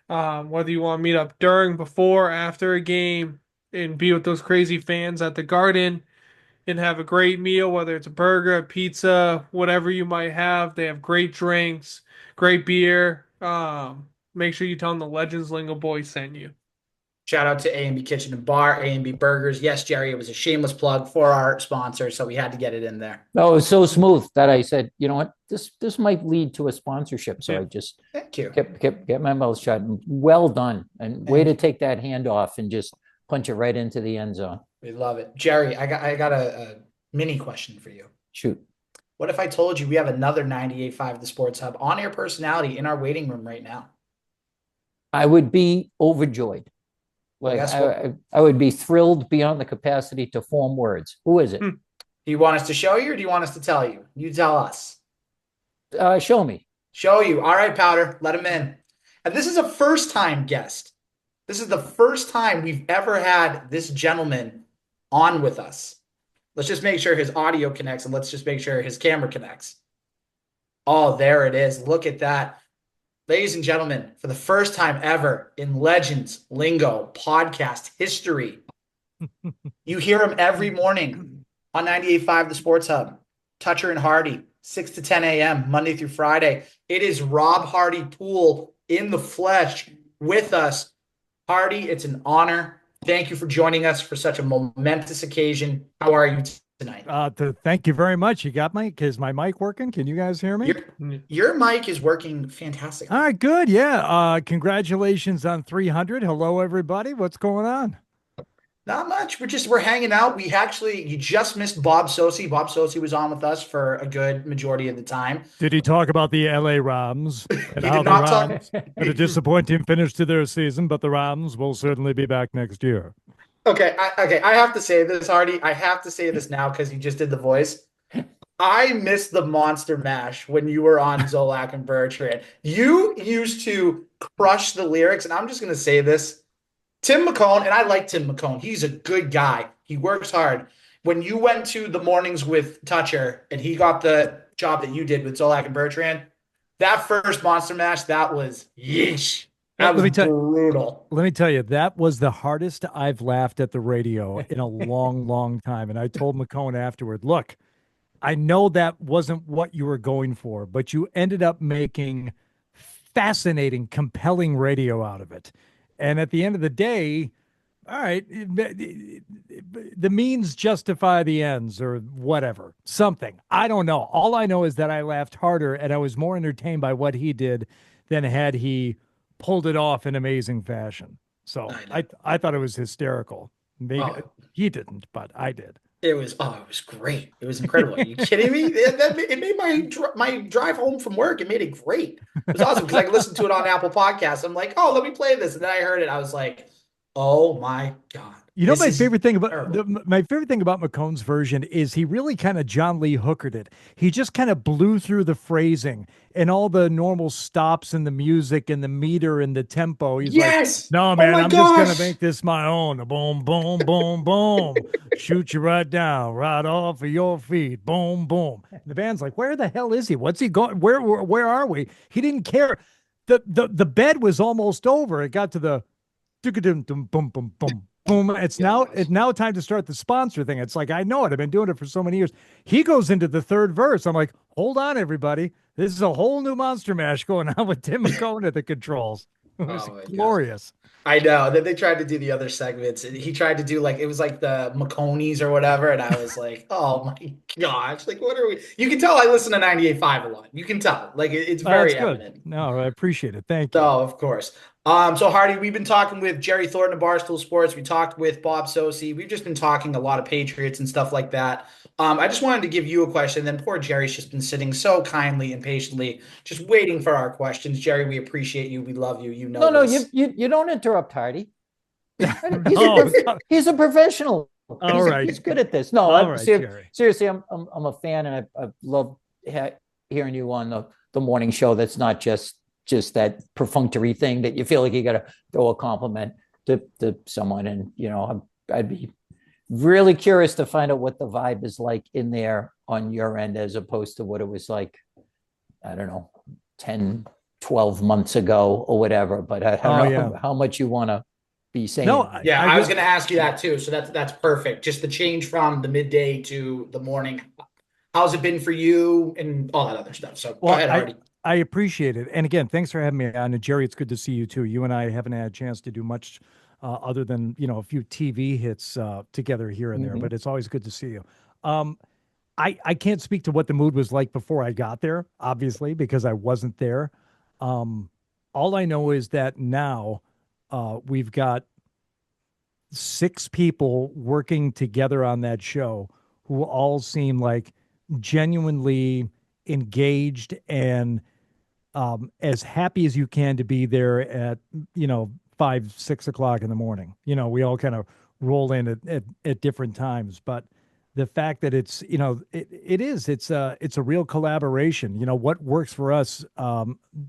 Whether you want to meet up during, before, after a game, and be with those crazy fans at the Garden and have a great meal, whether it's a burger, a pizza, whatever you might have. They have great drinks, great beer. Make sure you tell them the Legends Lingo Boys sent you. Shout out to A&B Kitchen and Bar, A&B Burgers. Yes, Jerry, it was a shameless plug for our sponsor, so we had to get it in there. No, it was so smooth that I said, you know what, this might lead to a sponsorship. So I just Thank you. kept my mouth shut. And well done, and way to take that hand off and just punch it right into the end zone. We love it. Jerry, I got a mini question for you. Shoot. What if I told you we have another 98.5 The Sports Hub on-air personality in our waiting room right now? I would be overjoyed. Like Guess I would be thrilled beyond the capacity to form words. Who is it? Do you want us to show you or do you want us to tell you? You tell us. Show me. Show you. All right, Powder, let him in. And this is a first-time guest. This is the first time we've ever had this gentleman on with us. Let's just make sure his audio connects, and let's just make sure his camera connects. Oh, there it is. Look at that. Ladies and gentlemen, for the first time ever in Legends Lingo podcast history, you hear him every morning on 98.5 The Sports Hub. Toucher and Hardy, 6 to 10 a.m., Monday through Friday. It is Rob Hardy Poole in the flesh with us. Hardy, it's an honor. Thank you for joining us for such a momentous occasion. How are you tonight? Thank you very much. You got my, is my mic working? Can you guys hear me? Your mic is working fantastic. All right, good. Yeah. Congratulations on 300. Hello, everybody. What's going on? Not much. We're hanging out. You just missed Bob Socci. Bob Socci was on with us for a good majority of the time. Did he talk about the LA Rams and He how did the not Rams talk. had a disappointing finish to their season, but the Rams will certainly be back next year. Okay, I have to say this, Hardy. I have to say this now because you just did the voice. I missed the Monster Mash when you were on Zolak and Bertrand. You used to crush the lyrics, and I'm just going to say this. Tim McCone, and I like Tim McCone. He's a good guy. He works hard. When you went to the mornings with Toucher and he got the job that you did with Zolak and Bertrand, that first Monster Mash, that was yeesh. That was brutal. Let me tell you, that was the hardest I've laughed at the radio in a long, long time. And I told McCone afterward, look, I know that wasn't what you were going for, but you ended up making fascinating, compelling radio out of it. And at the end of the day, all right, the means justify the ends or whatever, something. I don't know. All I know is that I laughed harder and I was more entertained by what he did than had he pulled it off in amazing fashion. So I thought it was hysterical. Maybe he didn't, but I did. It was great. It was incredible. Are you kidding me? It made my drive home from work. It made it great. It was awesome because I could listen to it on Apple Podcasts. I'm like, oh, let me play this. And then I heard it. I was like, oh my God. You know, my favorite thing about McCone's version is he really kind of John Lee Hookered it. He just kind of blew through the phrasing and all the normal stops and the music and the meter and the tempo. He's like, no, man, I'm just going to make this my own. Boom, boom, boom, boom. Shoot you right down, right off of your feet. Boom, boom. And the band's like, where the hell is he? What's he going? Where are we? He didn't care. The bed was almost over. It got to the boom, boom, boom, boom. Boom. It's now time to start the sponsor thing. It's like, I know it. I've been doing it for so many years. He goes into the third verse. I'm like, hold on, everybody. This is a whole new Monster Mash going on with Tim McCone at the controls. It was glorious. I know. Then they tried to do the other segments. And he tried to do like, it was like the McConies or whatever. And I was like, oh my gosh. Like, what are we? You can tell I listen to 98.5 a lot. You can tell. Like, it's very evident. Good. No, I appreciate it. Thank you. Oh, of course. So Hardy, we've been talking with Jerry Thornton of Barstool Sports. We talked with Bob Socci. We've just been talking a lot of Patriots and stuff like that. I just wanted to give you a question. Then poor Jerry's just been sitting so kindly and patiently, just waiting for our questions. Jerry, we appreciate you. We love you. You know. No, you don't interrupt Hardy. He's a professional. All right, he's good at this. No, all right, Jerry. Seriously, I'm a fan, and I love hearing you on the morning show. That's not just that perfunctory thing that you feel like you got to throw a compliment to someone. And, you know, I'd be really curious to find out what the vibe is like in there on your end, as opposed to what it was like, I don't know, 10, 12 months ago or whatever. But I don't know how much you want to be saying. No, I was going to ask you that too. So that's perfect. Just the change from the midday to the morning. How's it been for you and all that other stuff? So go ahead, Hardy. I appreciate it. And again, thanks for having me on. And Jerry, it's good to see you too. You and I haven't had a chance to do much other than, you know, a few TV hits together here and there, but it's always good to see you. I can't speak to what the mood was like before I got there, obviously, because I wasn't there. All I know is that now we've got 6 people working together on that show who all seem like genuinely engaged and as happy as you can to be there at, you know, 5, 6 o'clock in the morning. You know, we all kind of roll in at different times, but the fact that it's, you know, it's a real collaboration. You know, what works for us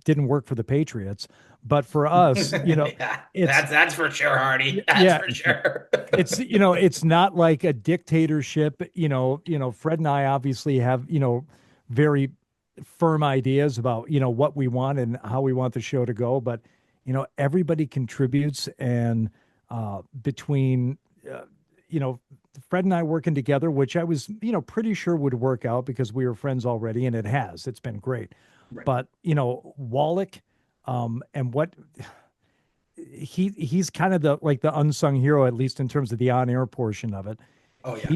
didn't work for the Patriots, but for us, you know, that's for sure, Hardy. That's for sure. It's, you know, it's not like a dictatorship. You know, Fred and I obviously have, you know, very firm ideas about, you know, what we want and how we want the show to go, but you know, everybody contributes, and between you know, Fred and I working together, which I was, you know, pretty sure would work out because we were friends already, and it has. It's been great. Right. But, you know, Wallach, and what he's kind of the unsung hero, at least in terms of the on-air portion of it. Oh yeah.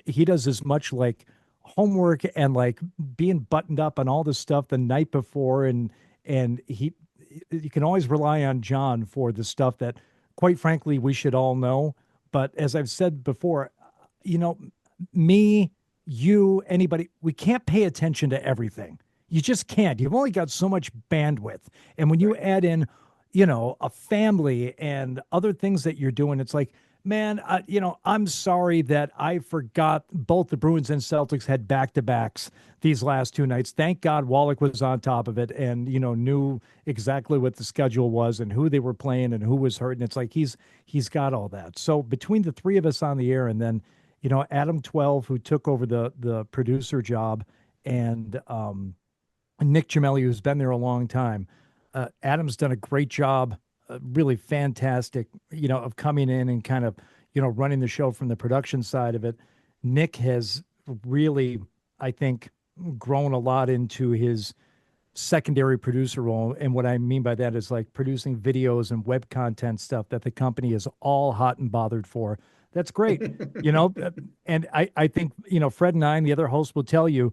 He does as much like homework and like being buttoned up on all this stuff the night before, and you can always rely on John for the stuff that, quite frankly, we should all know. But as I've said before, you know, me, you, anybody, we can't pay attention to everything. You just can't. You've only got so much bandwidth. And when you add in, you know, a family and other things that you're doing, it's like, man, you know, I'm sorry that I forgot both the Bruins and Celtics had back-to-backs these last 2 nights. Thank God Wallach was on top of it and, you know, knew exactly what the schedule was and who they were playing and who was hurt. And it's like he's got all that. So between the 3 of us on the air, and then, you know, Adam 12, who took over the producer job, and Nick Gemelli, who's been there a long time, Adam's done a great job. Really fantastic, you know, of coming in and kind of, you know, running the show from the production side of it. Nick has really, I think, grown a lot into his secondary producer role. And what I mean by that is like producing videos and web content stuff that the company is all hot and bothered for. That's great, you know, and I think, you know, Fred and I and the other hosts will tell you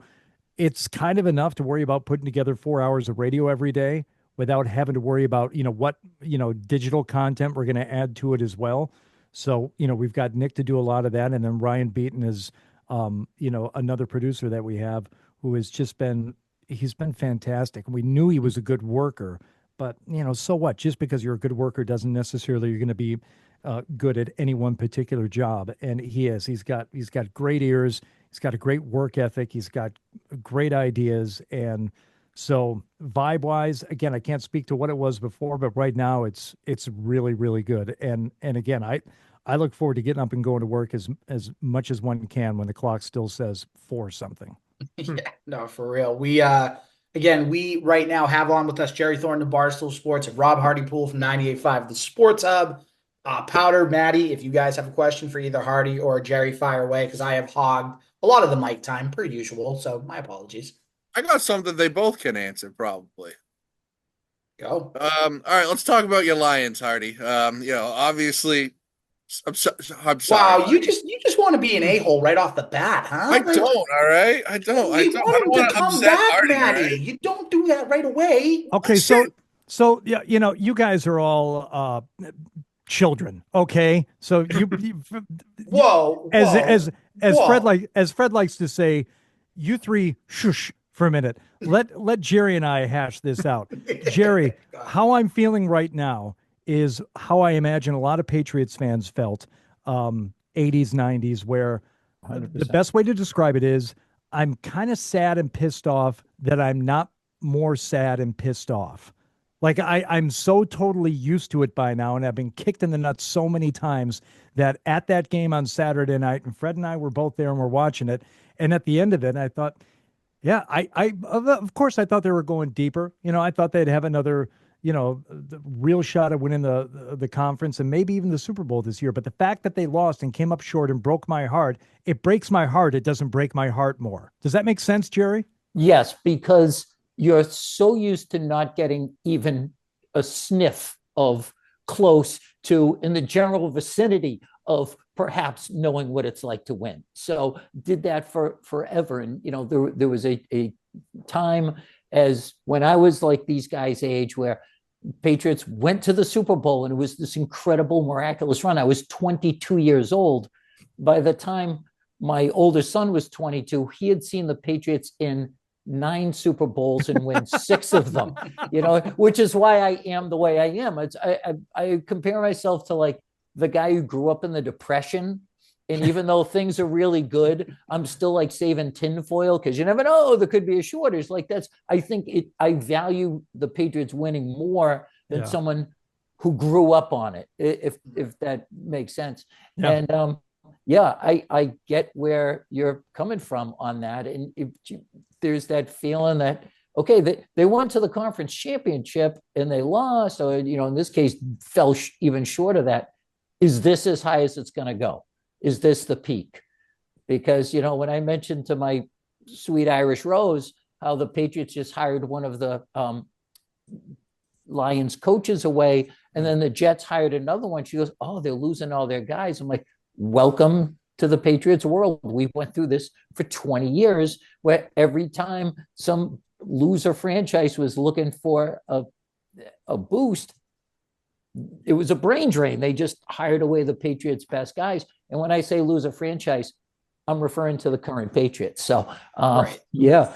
it's kind of enough to worry about putting together 4 hours of radio every day without having to worry about, you know, what, you know, digital content we're going to add to it as well. So, you know, we've got Nick to do a lot of that. And then Ryan Beaton is, you know, another producer that we have who has just he's been fantastic. We knew he was a good worker, but, you know, so what? Just because you're a good worker doesn't necessarily you're going to be good at any one particular job. And he is. He's got great ears. He's got a great work ethic. He's got great ideas. And so vibe-wise, again, I can't speak to what it was before, but right now it's really, really good. And again, I look forward to getting up and going to work as much as one can when the clock still says 4 something. Yeah, no, for real. We right now have on with us Jerry Thornton of Barstool Sports and Rob Hardy Poole from 98.5 the Sportshub. Powder, Maddie, if you guys have a question for either Hardy or Jerry, fire away, because I have hogged a lot of the mic time per usual. So my apologies. I got something they both can answer, probably. Go. All right, let's talk about your Lions, Hardy. You know, obviously, I'm sorry. Wow, Hardy. you just want to be an a-hole right off the bat, huh? I don't. All right, I don't. I don't want to come upset back, Hardy. Maddie. Right? You don't do that right away. Okay, so yeah, you know, you guys are all children. Okay, so you whoa, as Fred likes to say, you 3 shush for a minute. Let Jerry and I hash this out. Jerry, how I'm feeling right now is how I imagine a lot of Patriots fans felt 80s, 90s, where 100%. The best way to describe it is I'm kind of sad and pissed off that I'm not more sad and pissed off. Like I'm so totally used to it by now, and I've been kicked in the nuts so many times that at that game on Saturday night, and Fred and I were both there and we're watching it, and at the end of it, I thought, yeah, I of course I thought they were going deeper. I thought they'd have another, the real shot at winning the conference and maybe even the Super Bowl this year. But the fact that they lost and came up short and broke my heart, it breaks my heart. It doesn't break my heart more. Does that make sense, Jerry? Yes, because you're so used to not getting even a sniff of close to in the general vicinity of perhaps knowing what it's like to win. So did that for forever. And, there was a time as when I was like these guys' age where Patriots went to the Super Bowl and it was this incredible, miraculous run. I was 22 years old. By the time my older son was 22, he had seen the Patriots in 9 Super Bowls and win 6 of them, which is why I am the way I am. I compare myself to like the guy who grew up in the Depression. And even though things are really good, I'm still like saving tinfoil because you never know, there could be a shortage. Like I value the Patriots winning more than someone who grew up on it, if that makes sense. Yeah. And I get where you're coming from on that. And there's that feeling that, okay, they went to the conference championship and they lost, or, in this case, fell even short of that. Is this as high as it's going to go? Is this the peak? Because, when I mentioned to my sweet Irish Rose how the Patriots just hired one of the Lions coaches away, and then the Jets hired another one, she goes, oh, they're losing all their guys. I'm like, welcome to the Patriots world. We went through this for 20 years where every time some loser franchise was looking for a boost, it was a brain drain. They just hired away the Patriots' best guys. And when I say loser franchise, I'm referring to the current Patriots. So, right. Yeah.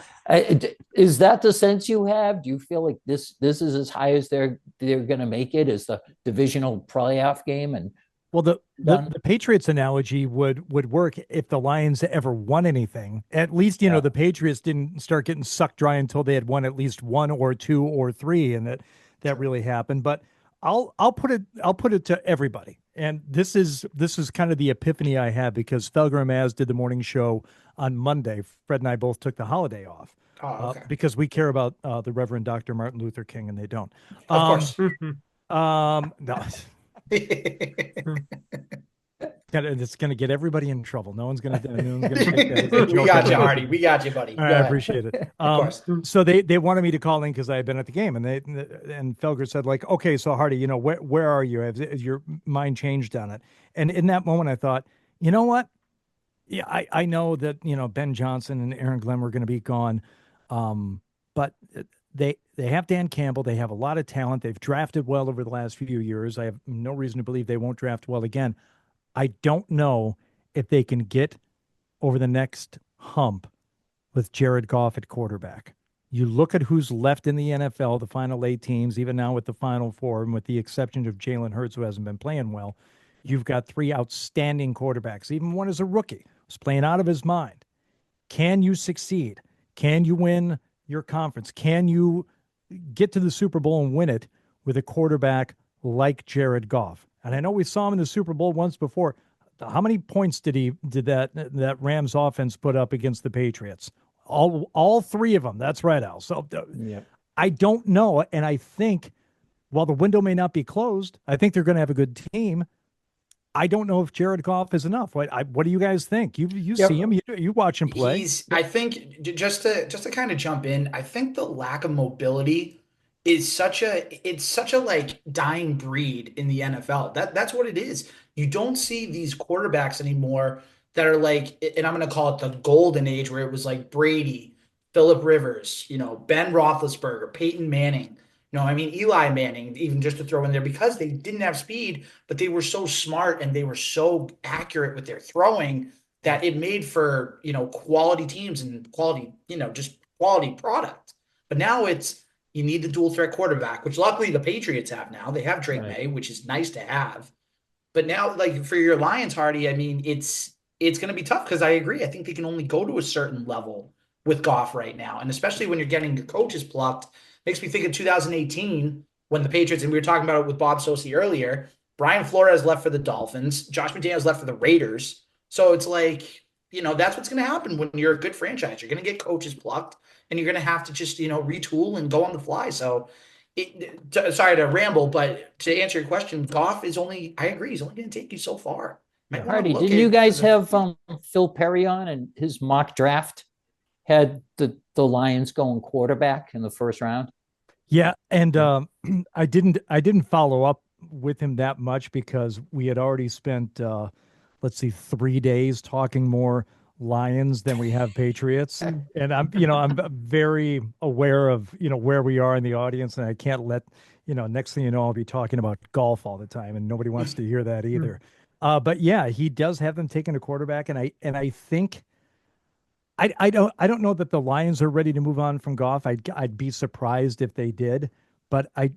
Is that the sense you have? Do you feel like this is as high as they're going to make it as the divisional playoff game? And well, the Patriots analogy would work if the Lions ever won anything. At least, the Patriots didn't start getting sucked dry until they had won at least 1 or 2 or 3, and that really happened. But I'll put it to everybody. And this is kind of the epiphany I had because Felger and Maz did the morning show on Monday. Fred and I both took the holiday off because we care about the Reverend Dr. Martin Luther King, and they don't. Of course. No. It's going to get everybody in trouble. No one's going to take that as a joke. We got you, Hardy. We got you, buddy. I appreciate it. Of course. So they wanted me to call in because I had been at the game, and Felger said, like, okay, so Hardy, where are you? Has your mind changed on it? And in that moment, I thought, you know what? Yeah, I know that Ben Johnson and Aaron Glenn were going to be gone, but they have Dan Campbell. They have a lot of talent. They've drafted well over the last few years. I have no reason to believe they won't draft well again. I don't know if they can get over the next hump with Jared Goff at quarterback. You look at who's left in the NFL, the final 8 teams, even now with the final 4, and with the exception of Jalen Hurts, who hasn't been playing well, you've got 3 outstanding quarterbacks. Even one is a rookie who's playing out of his mind. Can you succeed? Can you win your conference? Can you get to the Super Bowl and win it with a quarterback like Jared Goff? And I know we saw him in the Super Bowl once before. How many points did that Rams offense put up against the Patriots? All 3 of them. That's right, Al. So I don't know. And I think while the window may not be closed, I think they're going to have a good team. I don't know if Jared Goff is enough. What do you guys think? You see him, you watch him play. I think just to kind of jump in, I think the lack of mobility is such a like dying breed in the NFL. That's what it is. You don't see these quarterbacks anymore that are like, and I'm going to call it the golden age, where it was like Brady, Phillip Rivers, Ben Roethlisberger, Peyton Manning, Eli Manning, even just to throw in there, because they didn't have speed, but they were so smart and they were so accurate with their throwing that it made for, quality teams and quality, just quality product. But now you need the dual threat quarterback, which luckily the Patriots have now. They have Drake May, which is nice to have. But now, like for your Lions, Hardy, I mean, it's it's going to be tough because I agree. I think they can only go to a certain level with Goff right now. And especially when you're getting your coaches plucked, makes me think of 2018 when the Patriots, and we were talking about it with Bob Socci earlier, Brian Flores left for the Dolphins, Josh McDaniels left for the Raiders. So it's like, that's what's going to happen when you're a good franchise. You're going to get coaches plucked and you're going to have to just, retool and go on the fly. So sorry to ramble, but to answer your question, Goff is I agree, he's only going to take you so far. Hardy, didn't you guys have Phil Perry on, and his mock draft had the Lions going quarterback in the first round? Yeah, and I didn't follow up with him that much because we had already spent 3 days talking more Lions than we have Patriots, and I'm very aware of where we are in the audience, and I can't let next thing you know I'll be talking about golf all the time, and nobody wants to hear that either. But yeah, he does have them taking a quarterback, and I think I don't know that the Lions are ready to move on from Goff. I'd be surprised if they did, but I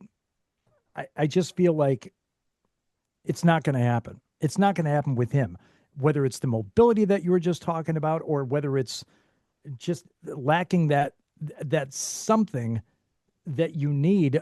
just feel like it's not going to happen. It's not going to happen with him, whether it's the mobility that you were just talking about, or whether it's just lacking that something that you need.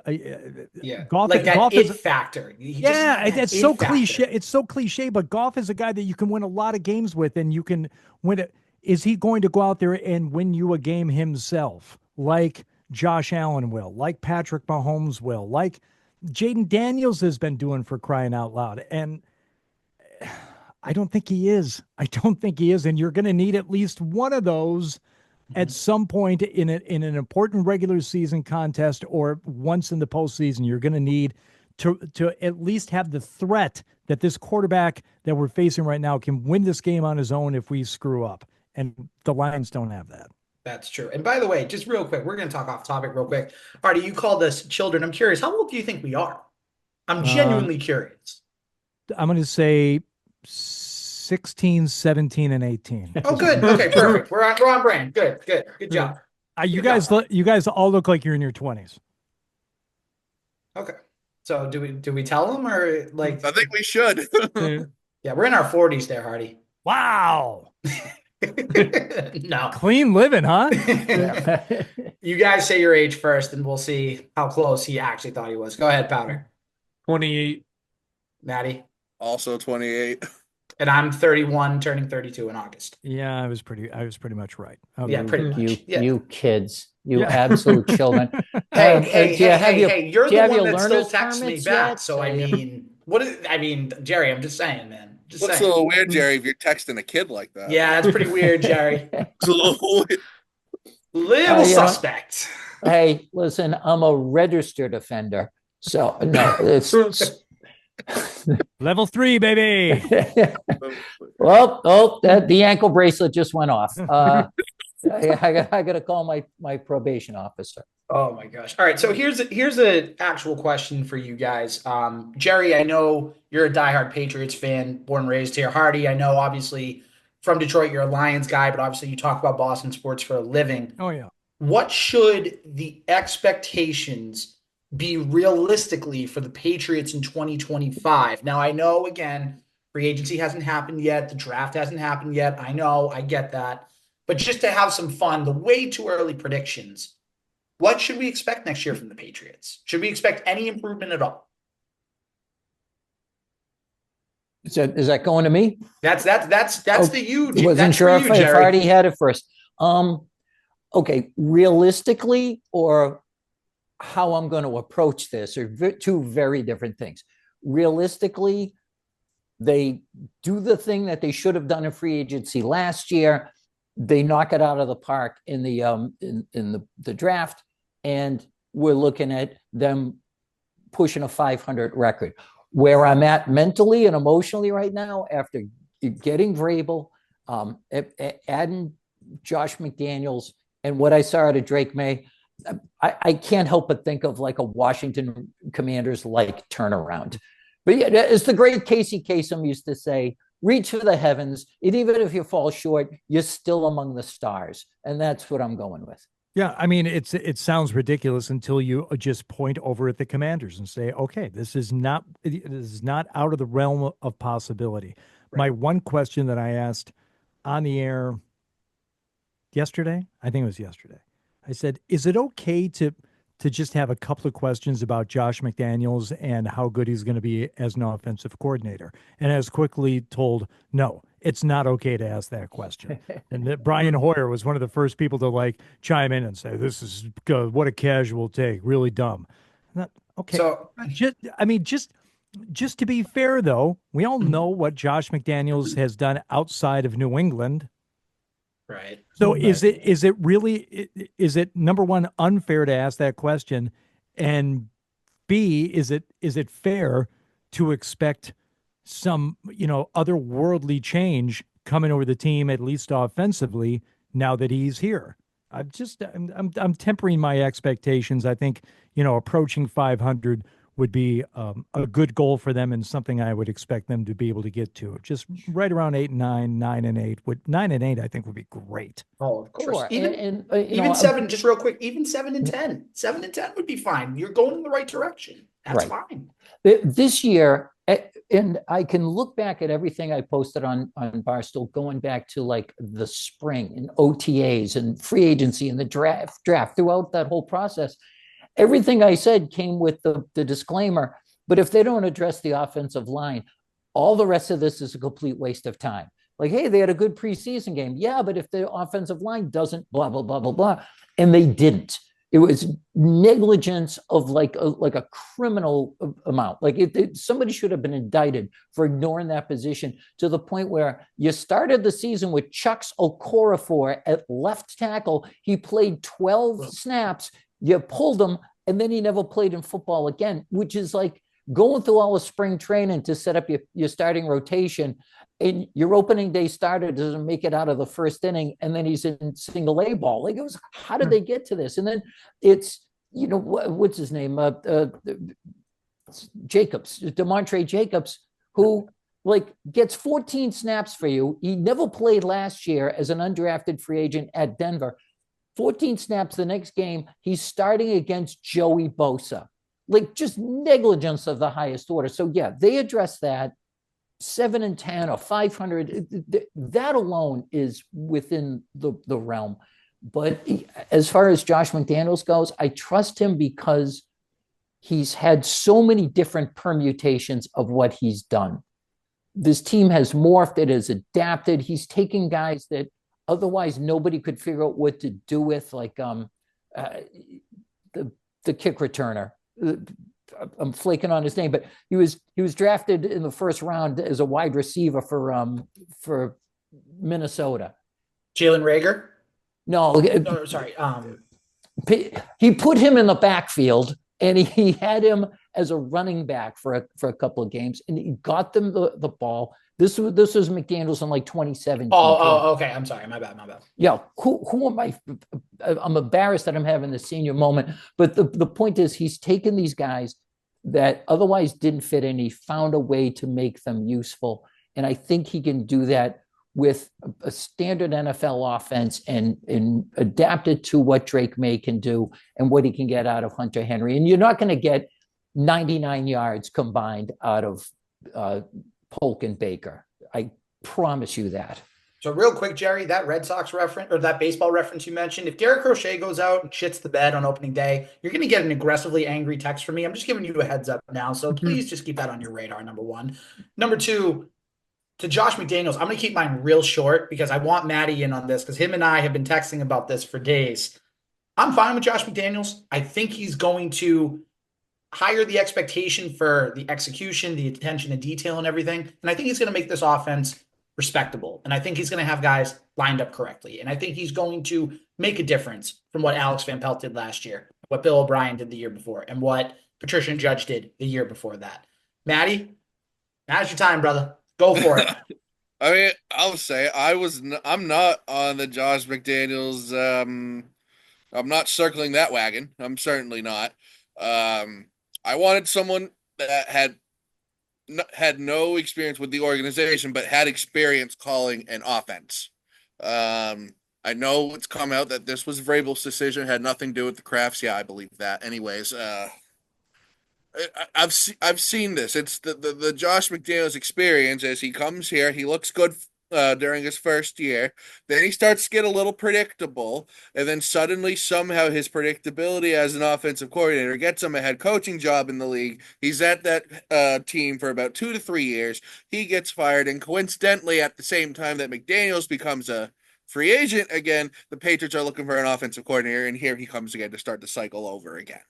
Goff, like that Goff it factor. It's so cliche. It's so cliche, but Goff is a guy that you can win a lot of games with, and you can win it. Is he going to go out there and win you a game himself, like Josh Allen will, like Patrick Mahomes will, like Jaden Daniels has been doing, for crying out loud? And I don't think he is. And you're going to need at least one of those at some point in an important regular season contest, or once in the postseason. You're going to need to at least have the threat that this quarterback that we're facing right now can win this game on his own if we screw up. And the Lions don't have that. That's true. And by the way, just real quick, we're going to talk off topic real quick. Artie, you called us children. I'm curious, how old do you think we are? I'm genuinely curious. I'm going to say 16, 17, and 18. Oh, good. Okay, perfect. We're on brand. Good job. You guys all look like you're in your 20s. Okay. So do we tell them, or like? I think we should. Yeah, we're in our 40s there, Hardy. Wow. No. Clean living, huh? You guys say your age first, and we'll see how close he actually thought he was. Go ahead, Powder. 28. Maddie? Also 28. And I'm 31, turning 32 in August. Yeah, I was pretty much right. Okay. Yeah, pretty much. You kids, absolute children. Hey, you're the one that still texts me back. Yet? So I mean, Jerry, I'm just saying, man. Looks a little weird, Jerry, if you're texting a kid like that. Yeah, that's pretty weird, Jerry. It's a little suspect. Hey, listen, I'm a registered offender. So, no, it's level 3, baby. The ankle bracelet just went off. I got to call my probation officer. Oh my gosh. All right. So here's an actual question for you guys. Jerry, I know you're a diehard Patriots fan, born and raised here. Hardy, I know obviously from Detroit, you're a Lions guy, but obviously you talk about Boston sports for a living. Oh yeah. What should the expectations be realistically for the Patriots in 2025? Now, I know, again, free agency hasn't happened yet. The draft hasn't happened yet. I know, I get that. But just to have some fun, the way too early predictions, what should we expect next year from the Patriots? Should we expect any improvement at all? So is that going to me? That's the huge. Wasn't sure if I already had it first. Okay, realistically, or how I'm going to approach this are two very different things. Realistically, they do the thing that they should have done in free agency last year. They knock it out of the park in the draft, and we're looking at them pushing a 500 record. Where I'm at mentally and emotionally right now, after getting Vrabel, adding Josh McDaniels, and what I saw out of Drake May, I can't help but think of like a Washington Commanders like turnaround. But yeah, it's the great Casey Kasem used to say, reach for the heavens, and even if you fall short, you're still among the stars. And that's what I'm going with. Yeah, I mean, it sounds ridiculous until you just point over at the Commanders and say, okay, this is not out of the realm of possibility. Right. My one question that I asked on the air yesterday. I think it was yesterday. I said, "Is it okay to just have a couple of questions about Josh McDaniels and how good he's going to be as an offensive coordinator?" And I was quickly told, "No, it's not okay to ask that question." And that Brian Hoyer was one of the first people to like chime in and say, "This is what a casual take, really dumb." Not, okay, So just to be fair, though, we all know what Josh McDaniels has done outside of New England. right. So is it really is it number one unfair to ask that question, and B, is it fair to expect some otherworldly change coming over the team, at least offensively, now that he's here? I'm tempering my expectations. I think approaching 500 would be a good goal for them and something I would expect them to be able to get to. Just right around 8-9, 9-8. 9-8, I think, would be great. Oh, of course. Sure. Even And seven, just real quick, even 7-10. 7-10 would be fine. You're going in the right direction. That's Right. fine. This year, and I can look back at everything I posted on Barstool, going back to like the spring and OTAs and free agency and the draft throughout that whole process. Everything I said came with the disclaimer, but if they don't address the offensive line, all the rest of this is a complete waste of time. Like, hey, they had a good preseason game. Yeah, but if the offensive line doesn't, blah, blah, blah, blah, blah. And they didn't. It was negligence of like a criminal amount. Like somebody should have been indicted for ignoring that position, to the point where you started the season with Chucks Okorafor at left tackle. He played 12 snaps. You pulled him, and then he never played in football again, which is like going through all of spring training to set up your starting rotation, and your opening day starter doesn't make it out of the first inning, and then he's in single A ball. Like, it was, how did they get to this? And then it's, what's his name? Jacobs, Demontre Jacobs, who like gets 14 snaps for you. He never played last year as an undrafted free agent at Denver. 14 snaps the next game, he's starting against Joey Bosa. Like, just negligence of the highest order. So yeah, they address that. 7-10 or 500, that alone is within the realm. But as far as Josh McDaniels goes, I trust him because he's had so many different permutations of what he's done. This team has morphed, it has adapted. He's taking guys that otherwise nobody could figure out what to do with, like the kick returner. I'm flaking on his name, but he was drafted in the first round as a wide receiver for Minnesota. Jalen Reagor? No, sorry. He put him in the backfield, and he had him as a running back for a couple of games, and he got them the ball. This was McDaniels in like 2017. Oh, okay. I'm sorry. My bad. Yeah. Who am I? I'm embarrassed that I'm having the senior moment. But the point is, he's taken these guys that otherwise didn't fit in. He found a way to make them useful. And I think he can do that with a standard NFL offense and adapt it to what Drake May can do and what he can get out of Hunter Henry. And you're not going to get 99 yards combined out of Polk and Baker. I promise you that. So real quick, Jerry, that Red Sox reference, or that baseball reference you mentioned, if Garrett Crochet goes out and shits the bed on opening day, you're going to get an aggressively angry text from me. I'm just giving you a heads up now. So please just keep that on your radar, number one. Number two, to Josh McDaniels, I'm going to keep mine real short because I want Maddie in on this, because him and I have been texting about this for days. I'm fine with Josh McDaniels. I think he's going to higher the expectation for the execution, the attention to detail and everything. And I think he's going to make this offense respectable. And I think he's going to have guys lined up correctly. And I think he's going to make a difference from what Alex Van Pelt did last year, what Bill O'Brien did the year before, and what Patricia and Judge did the year before that. Maddie, now's your time, brother. Go for it. I mean, I'll say I'm not on the Josh McDaniels. I'm not circling that wagon. I'm certainly not. I wanted someone that had no experience with the organization, but had experience calling an offense. I know it's come out that this was Vrabel's decision, had nothing to do with the Crafts. Yeah, I believe that. Anyways, I've seen this. It's the Josh McDaniels experience. As he comes here, he looks good during his first year. Then he starts to get a little predictable, and then suddenly, somehow, his predictability as an offensive coordinator gets him a head coaching job in the league. He's at that team for about 2 to 3 years. He gets fired, and coincidentally, at the same time that McDaniels becomes a free agent again, the Patriots are looking for an offensive coordinator, and here he comes again to start the cycle over again.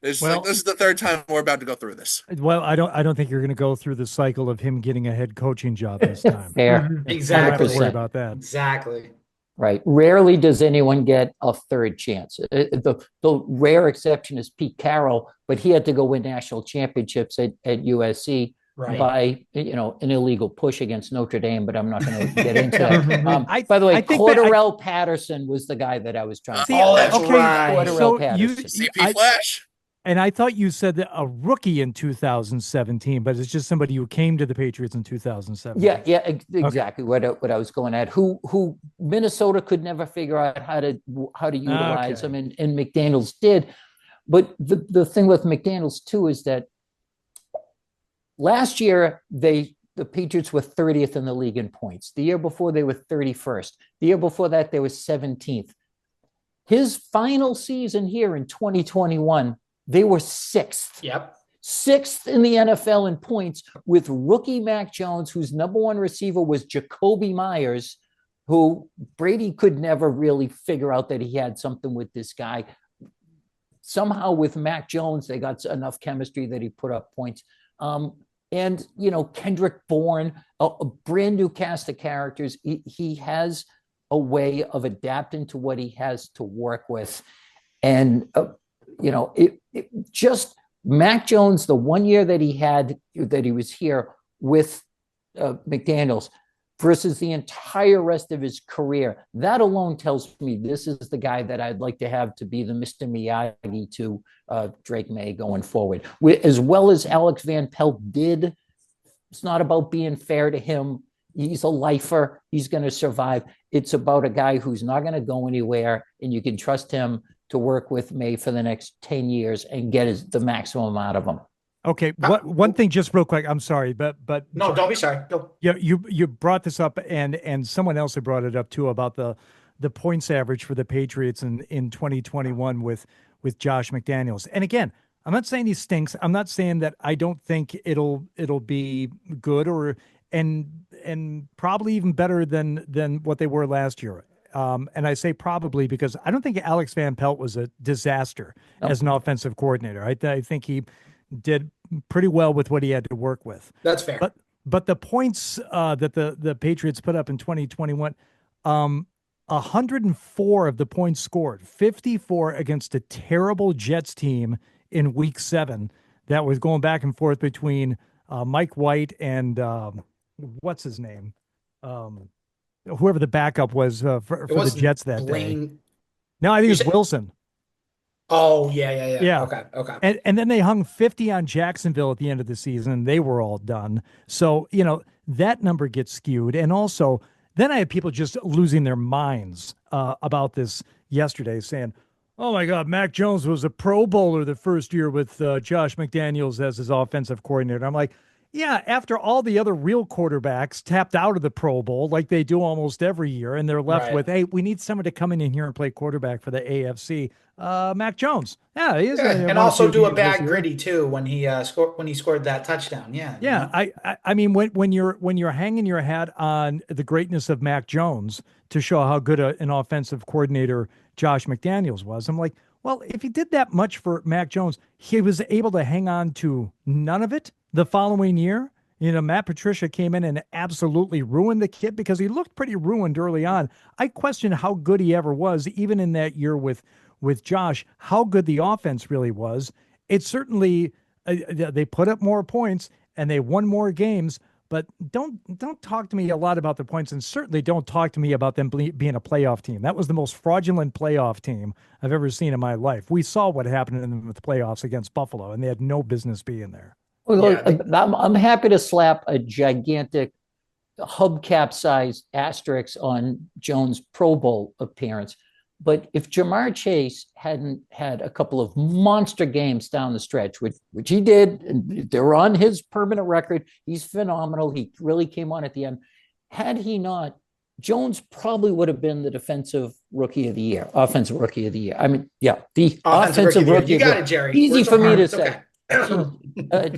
This is the third time we're about to go through this. Well, I don't think you're going to go through the cycle of him getting a head coaching job this time. Fair. Mhm. Exactly. I don't have to worry 100%. about that. Exactly. Right. Rarely does anyone get a third chance. The rare exception is Pete Carroll, but he had to go win national championships at USC Right. by an illegal push against Notre Dame, but I'm not going to get into that. By the I way, think that Cordarrelle Patterson was the guy that I was trying to See, Oh, that's okay, right. Cordarrelle so Patterson. CP Flash. And I thought you said that a rookie in 2017, but it's just somebody who came to the Patriots in 2017. Yeah, exactly what I was going at. Who Minnesota could never figure out how to utilize him, and McDaniels did. But the thing with McDaniels too is that last year the Patriots were 30th in the league in points. The year before they were 31st. The year before that they were 17th. His final season here in 2021. They were 6th. Yep. 6th in the NFL in points with rookie Mac Jones, whose number one receiver was Jacoby Myers, who Brady could never really figure out that he had something with this guy. Somehow with Mac Jones, they got enough chemistry that he put up points. And Kendrick Bourne, a brand new cast of characters. He has a way of adapting to what he has to work with. And just Mac Jones, the 1 year that he was here with McDaniels versus the entire rest of his career, that alone tells me this is the guy that I'd like to have to be the Mr. Miyagi to Drake May going forward. As well as Alex Van Pelt did, it's not about being fair to him. He's a lifer. He's going to survive. It's about a guy who's not going to go anywhere, and you can trust him to work with May for the next 10 years and get the maximum out of him. Okay. One thing just real quick. I'm sorry, but No, don't be sorry. Go. Yeah, you brought this up, and someone else had brought it up too about the points average for the Patriots in 2021 with Josh McDaniels. And again, I'm not saying he stinks. I'm not saying that I don't think it'll be good and probably even better than what they were last year. And I say probably because I don't think Alex Van Pelt was a disaster as an offensive coordinator. I think he did pretty well with what he had to work with. That's fair. But the points that the Patriots put up in 2021, 104 of the points scored, 54 against a terrible Jets team in Week 7 that was going back and forth between Mike White and what's his name? Whoever the backup was for the Jets that day. No, I think it was Wilson. Oh, yeah. Okay. And then they hung 50 on Jacksonville at the end of the season, and they were all done. So, that number gets skewed. And also, then I had people just losing their minds about this yesterday, saying, oh, my God, Mac Jones was a Pro Bowler the first year with Josh McDaniels as his offensive coordinator. I'm like, yeah, after all the other real quarterbacks tapped out of the Pro Bowl, like they do almost every year, and they're left with, hey, we need someone to come in here and play quarterback for the AFC. Mac Jones, yeah, he is, and also do a bad gritty too when he scored that touchdown. Yeah. I mean, when you're hanging your hat on the greatness of Mac Jones to show how good an offensive coordinator Josh McDaniels was, I'm like, well, if he did that much for Mac Jones, he was able to hang on to none of it the following year. Matt Patricia came in and absolutely ruined the kid because he looked pretty ruined early on. I question how good he ever was, even in that year with Josh, how good the offense really was. It certainly, they put up more points and they won more games, but don't talk to me a lot about the points, and certainly don't talk to me about them being a playoff team. That was the most fraudulent playoff team I've ever seen in my life. We saw what happened in the playoffs against Buffalo, and they had no business being there. Well, I'm happy to slap a gigantic hubcap-sized asterisk on Jones' Pro Bowl appearance. But if Jamar Chase hadn't had a couple of monster games down the stretch, which he did, and they're on his permanent record, he's phenomenal. He really came on at the end. Had he not, Jones probably would have been the offensive rookie of the year. I mean, yeah, the offensive rookie. You got it, Jerry. Easy Work so for me hard. to It's say. okay.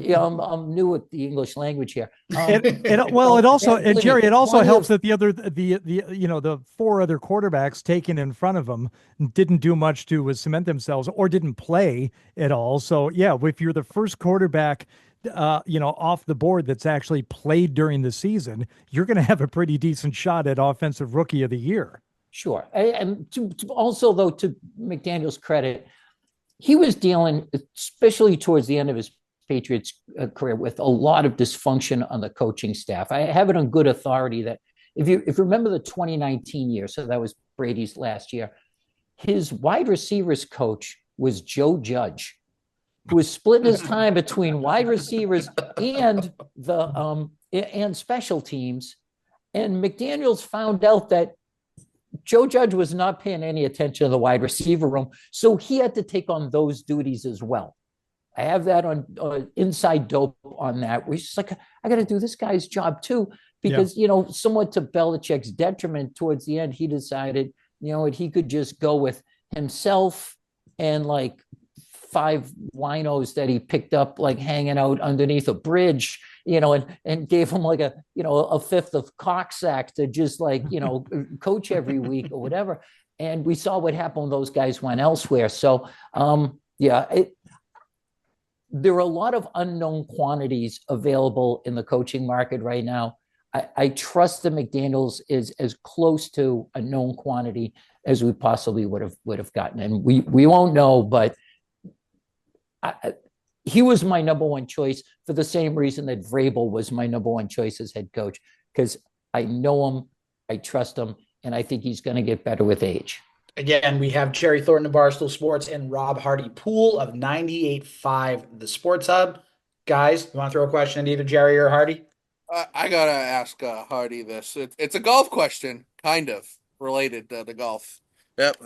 Yeah, I'm new with the English language here. Well, it also, and Jerry, it also plenty helps of- that the four other quarterbacks taken in front of him didn't do much to cement themselves or didn't play at all. So yeah, if you're the first quarterback, off the board that's actually played during the season, you're going to have a pretty decent shot at offensive rookie of the year. Sure. And also, though, to McDaniel's credit, he was dealing, especially towards the end of his Patriots career, with a lot of dysfunction on the coaching staff. I have it on good authority that if you remember the 2019 year, so that was Brady's last year, his wide receivers coach was Joe Judge, who was splitting his time between wide receivers and and special teams. And McDaniels found out that Joe Judge was not paying any attention to the wide receiver room, so he had to take on those duties as well. I have that on inside dope on that. We're just like, I got to do this guy's job too, because, somewhat to Belichick's detriment towards the end, he decided, he could just go with himself and like 5 winos that he picked up, like hanging out underneath a bridge, and gave him like a fifth of cocksack to just coach every week or whatever. And we saw what happened when those guys went elsewhere. So, there are a lot of unknown quantities available in the coaching market right now. I trust that McDaniels is as close to a known quantity as we possibly would have gotten. And we won't know, but he was my number one choice for the same reason that Vrabel was my number one choice as head coach, because I know him, I trust him, and I think he's going to get better with age. Again, we have Jerry Thornton of Barstool Sports and Rob Hardy Poole of 98.5 The Sports Hub. Guys, you want to throw a question at either Jerry or Hardy? I gotta ask Hardy this. It's a golf question, kind of related to the golf. Yep.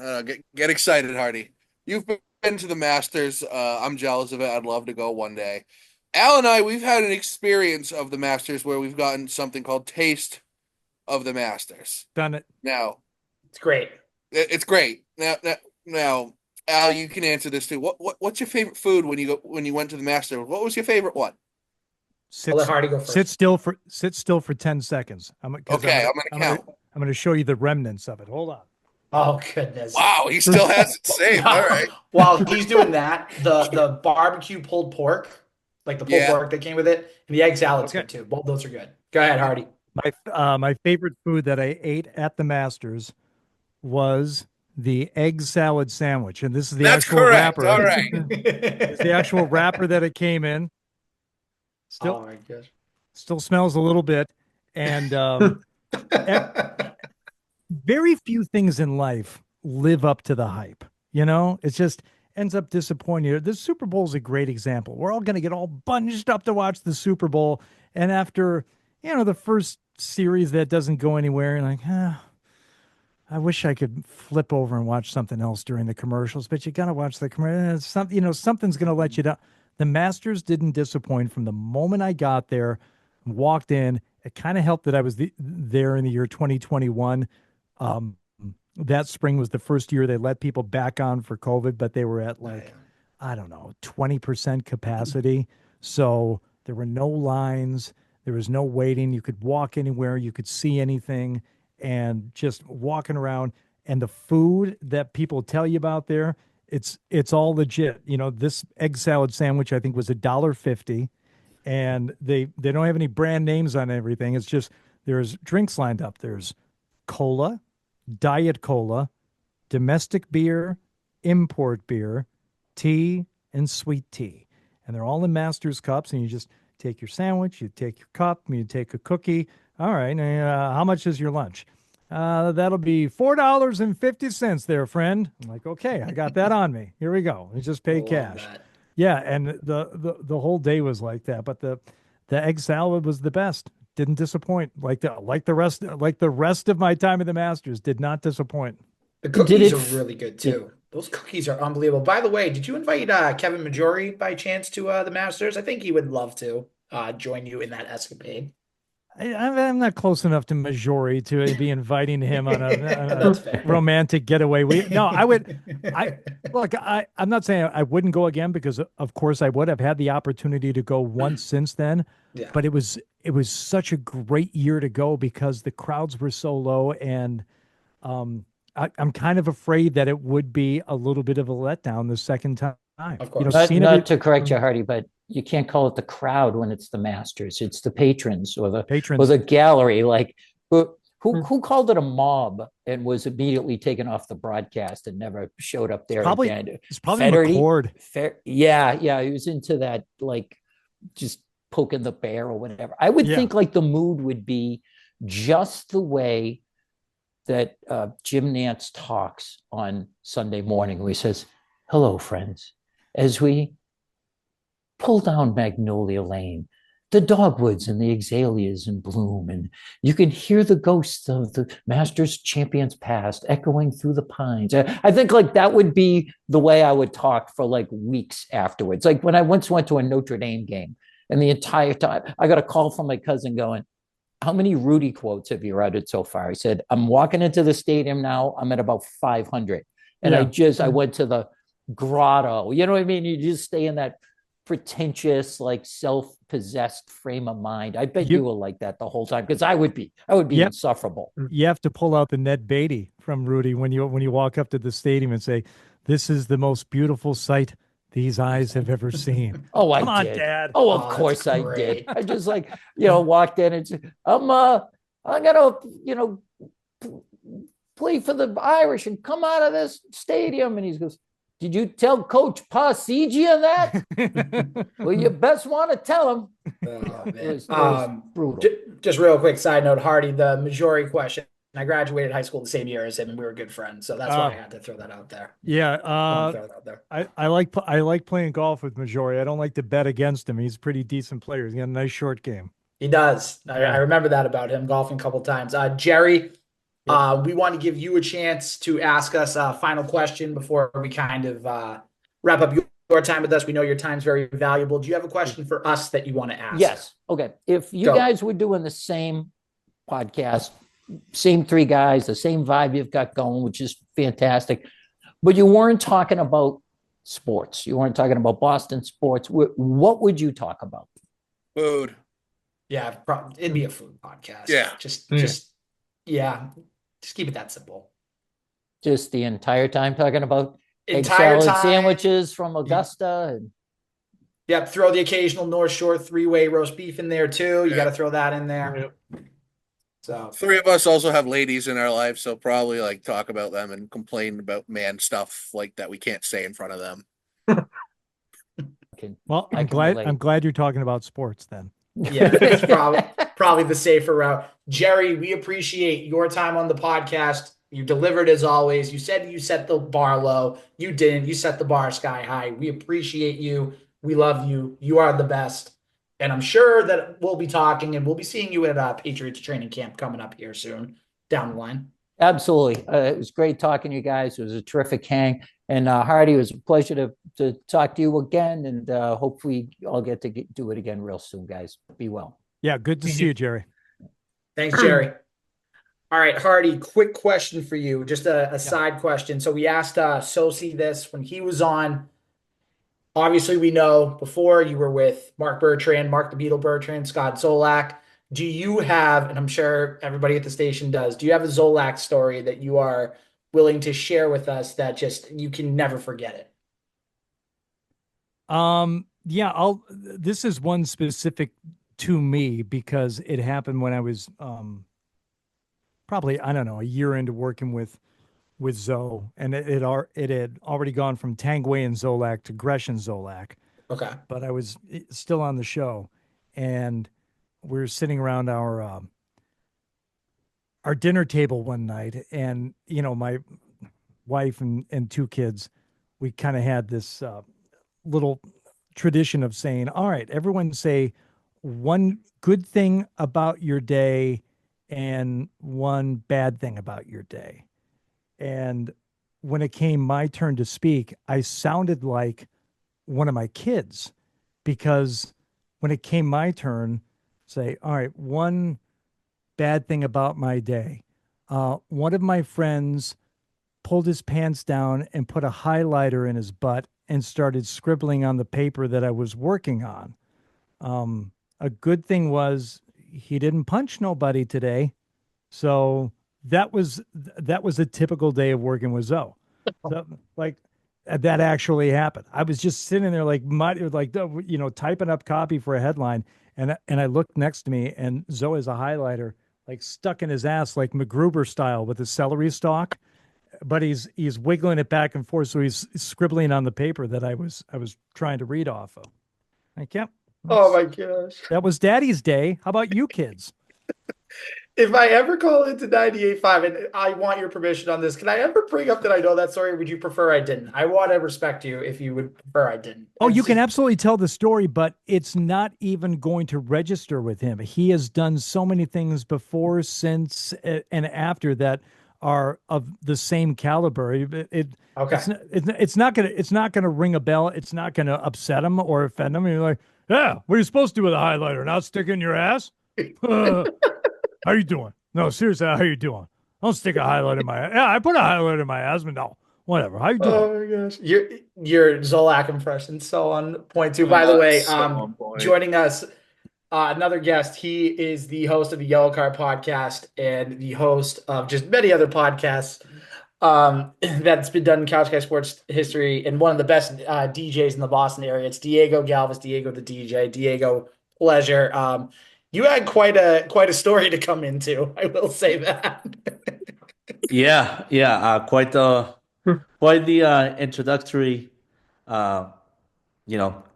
Get excited, Hardy. You've been to the Masters. I'm jealous of it. I'd love to go one day. Al and I, we've had an experience of the Masters where we've gotten something called Taste of the Masters. Done it. Now, it's great. It's great. Now, Al, you can answer this too. What's your favorite food when you went to the Masters? What was your favorite one? I'll let Hardy go first. Sit still for 10 seconds. I'm going to count. I'm going to show you the remnants of it. Hold on. Oh, goodness. Wow, he still has it saved. All right. While he's doing that, the barbecue pulled pork, like the pulled pork that came with it, and the egg salad's good too. Both those are good. Go ahead, Hardy. My favorite food that I ate at the Masters was the egg salad sandwich, and this is the actual wrapper. All right. It's the actual wrapper that it came in. Still, oh my gosh. Still smells a little bit, and very few things in life live up to the hype. It just ends up disappointing you. The Super Bowl is a great example. We're all going to get all bunched up to watch the Super Bowl, and after the first series that doesn't go anywhere, you're like, I wish I could flip over and watch something else during the commercials, but you got to watch the commercials. Something's going to let you down. The Masters didn't disappoint from the moment I got there, walked in. It kind of helped that I was there in the year 2021. That spring was the first year they let people back on for COVID, but they were at 20% capacity. So there were no lines. There was no waiting. You could walk anywhere. You could see anything. And just walking around, and the food that people tell you about there, it's all legit. This egg salad sandwich I think was $1.50, and they don't have any brand names on everything. It's just there's drinks lined up. There's cola, diet cola, domestic beer, import beer, tea, and sweet tea, and they're all in Masters cups. And you just take your sandwich, you take your cup, and you take a cookie. All right, how much is your lunch? That'll be $4.50 there, friend. I'm like, okay, I got that on me. Here we go. You just pay cash. That. Yeah, and the whole day was like that. But the egg salad was the best. Didn't disappoint. Like the rest of my time at the Masters, did not disappoint. The cookies are really good too. Those cookies are unbelievable. By the way, did you invite Kevin Majori by chance to the Masters? I think he would love to join you in that escapade. I'm not close enough to Majori to be inviting him on That's a fair. romantic getaway. No, I would. Look. I'm not saying I wouldn't go again because, of course, I would. I've had the opportunity to go once since then, Yeah. but it was such a great year to go because the crowds were so low, and I'm kind of afraid that it would be a little bit of a letdown the second time. Of You know, course. Not to correct you, Hardy, but you can't call it the crowd when it's the Masters. It's the patrons or the patrons. gallery. Like who called it a mob and was immediately taken off the broadcast and never showed up there again? It's probably Federty? McCord. Yeah, he was into that, like just poking the bear or whatever. I would think like the mood would be just the way that Jim Nantz talks on Sunday morning, where he says, "Hello, friends," as we pull down Magnolia Lane, the dogwoods and the azaleas in bloom, and you can hear the ghosts of the Masters champions past echoing through the pines. I think like that would be the way I would talk for like weeks afterwards. Like when I once went to a Notre Dame game, and the entire time I got a call from my cousin going, "How many Rudy quotes have you read so far?" He said, "I'm walking into the stadium now. I'm at about 500." And I went to the grotto. You know what I mean? You just stay in that pretentious, like self-possessed frame of mind. I bet you were like that the whole time, because I would be insufferable. You have to pull out the Ned Beatty from Rudy when you walk up to the stadium and say, "This is the most beautiful sight these eyes have ever seen." Oh, Come on, did. Dad. Oh, of course I did. I just like, walked in and said, I'm gonna, play for the Irish and come out of this stadium. And he goes, "Did you tell Coach Parsegia that?" Well, you best want to tell him. It was brutal. Just real quick side note, Hardy, the Majori question. I graduated high school the same year as him, and we were good friends, so that's why I had to throw that out there. Yeah, Throw that out there. I like playing golf with Majori. I don't like to bet against him. He's a pretty decent player. He's got a nice short game. He does. I remember that about him, golfing a couple times. Jerry, we want to give you a chance to ask us a final question before we kind of wrap up your time with us. We know your time's very valuable. Do you have a question for us that you want to ask? Yes. Okay. If you guys were doing the same podcast, same three guys, the same vibe you've got going, which is fantastic, but you weren't talking about sports. You weren't talking about Boston sports. What would you talk about? Food. Yeah, it'd be a food podcast. Yeah. Just keep it that simple. Just the entire time talking about egg Entire salad time. Sandwiches from Augusta. Yep, throw the occasional North Shore three-way roast beef in there too. You got to throw that in there. So three of us also have ladies in our life, so probably like talk about them and complain about man stuff like that we can't say in front of them. Well, I'm glad you're talking about sports then. Yeah, it's probably the safer route. Jerry, we appreciate your time on the podcast. You delivered as always. You said you set the bar low. You didn't. You set the bar sky high. We appreciate you. We love you. You are the best. And I'm sure that we'll be talking and we'll be seeing you at Patriots training camp coming up here soon down the line. Absolutely. It was great talking to you guys. It was a terrific hang. And Hardy, it was a pleasure to talk to you again. And hopefully I'll get to do it again real soon, guys. Be well. Yeah, good to see you, Jerry. Thanks, Jerry. All right, Hardy, quick question for you. Just a side question. So we asked Socci this when he was on. Obviously, we know before you were with Mark the Beetle Bertrand, Scott Zolak. Do you have, and I'm sure everybody at the station does, do you have a Zolak story that you are willing to share with us that just you can never forget it? This is one specific to me because it happened when I was probably, I don't know, a year into working with Zoe, and it had already gone from Tangway and Zolak to Gresh and Zolak. Okay. But I was still on the show, and we were sitting around our dinner table one night, and my wife and two kids, we kind of had this little tradition of saying, "All right, everyone say one good thing about your day and one bad thing about your day." And when it came my turn to speak, I sounded like one of my kids, because when it came my turn, say, all right, one bad thing about my day. One of my friends pulled his pants down and put a highlighter in his butt and started scribbling on the paper that I was working on. A good thing was he didn't punch nobody today. So that was a typical day of working with Zoe. So, like that actually happened. I was just sitting there typing up copy for a headline, and I looked next to me, and Zoe has a highlighter like stuck in his ass like MacGruber style with a celery stalk, but he's wiggling it back and forth, so he's scribbling on the paper that I was trying to read off of. Like, yep. Oh my gosh. That was Daddy's day. How about you kids? If I ever call into 98.5, and I want your permission on this, can I ever bring up that I know that story? Or would you prefer I didn't? I want to respect you if you would prefer I didn't. Oh, you can absolutely tell the story, but it's not even going to register with him. He has done so many things before, since, and after that are of the same caliber. Okay. It's not gonna ring a bell. It's not gonna upset him or offend him. You're like, yeah, what are you supposed to do with a highlighter? Not stick it in your ass? How you doing? No, seriously, how you doing? Don't stick a highlighter in my ass. Yeah, I put a highlighter in my ass, but no, whatever. How you doing? Oh my gosh. Your Zolak impression so on point too. By the way, So on point. joining us, another guest. He is the host of the Yellow Card podcast and the host of just many other podcasts that's been done in Couch Guy sports history, and one of the best DJs in the Boston area. It's Diego Galvis, Diego the DJ. Diego, pleasure. You had quite a story to come into. I will say that. Yeah, quite the introductory,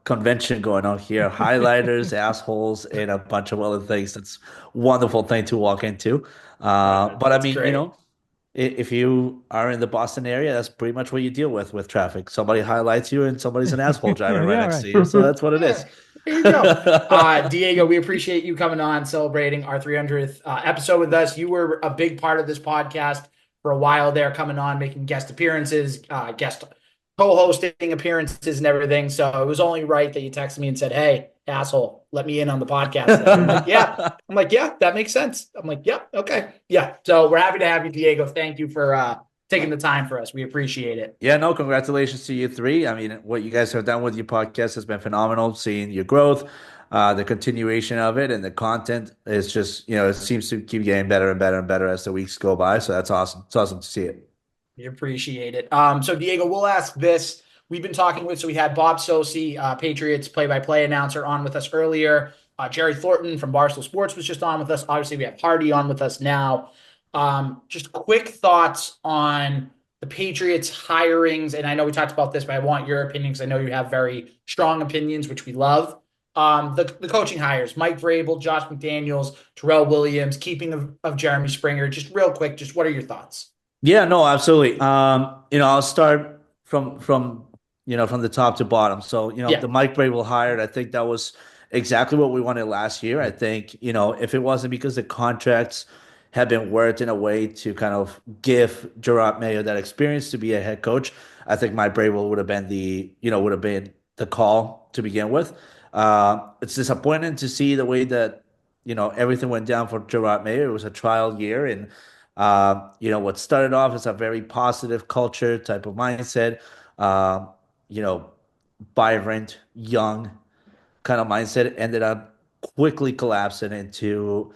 convention going on here. Highlighters, assholes, and a bunch of other things. That's a wonderful thing to walk into. But I mean, great. if you are in the Boston area, that's pretty much what you deal with traffic. Somebody highlights you, and somebody's an asshole driving right next to you. So that's what it is. There you go. Diego, we appreciate you coming on, celebrating our 300th episode with us. You were a big part of this podcast for a while there, coming on, making guest appearances, guest co-hosting appearances and everything. So it was only right that you texted me and said, hey, asshole, let me in on the podcast. I'm like, yeah, that makes sense. I'm like, yeah, okay. Yeah. So we're happy to have you, Diego. Thank you for taking the time for us. We appreciate it. Yeah, no, congratulations to you three. I mean, what you guys have done with your podcast has been phenomenal. Seeing your growth, the continuation of it, and the content is just, it seems to keep getting better and better and better as the weeks go by. So that's awesome. It's awesome to see it. We appreciate it. So Diego, we'll ask this. We've been talking with, so we had Bob Socci, Patriots play-by-play announcer, on with us earlier. Jerry Thornton from Barstool Sports was just on with us. Obviously, we have Hardy on with us now. Just quick thoughts on the Patriots hirings. And I know we talked about this, but I want your opinion because I know you have very strong opinions, which we love. The coaching hires, Mike Vrabel, Josh McDaniels, Terrell Williams, keeping of Jeremy Springer. Just real quick, just what are your thoughts? Yeah, no, absolutely. I'll start from the top to bottom. So, the Mike Vrabel hired, I think that was exactly what we wanted last year. I think, if it wasn't because the contracts had been worked in a way to kind of give Gerard Mayo that experience to be a head coach, I think Mike Vrabel would have been the call to begin with. It's disappointing to see the way that, everything went down for Gerard Mayo. It was a trial year, and what started off as a very positive culture type of mindset, vibrant, young kind of mindset, ended up quickly collapsing into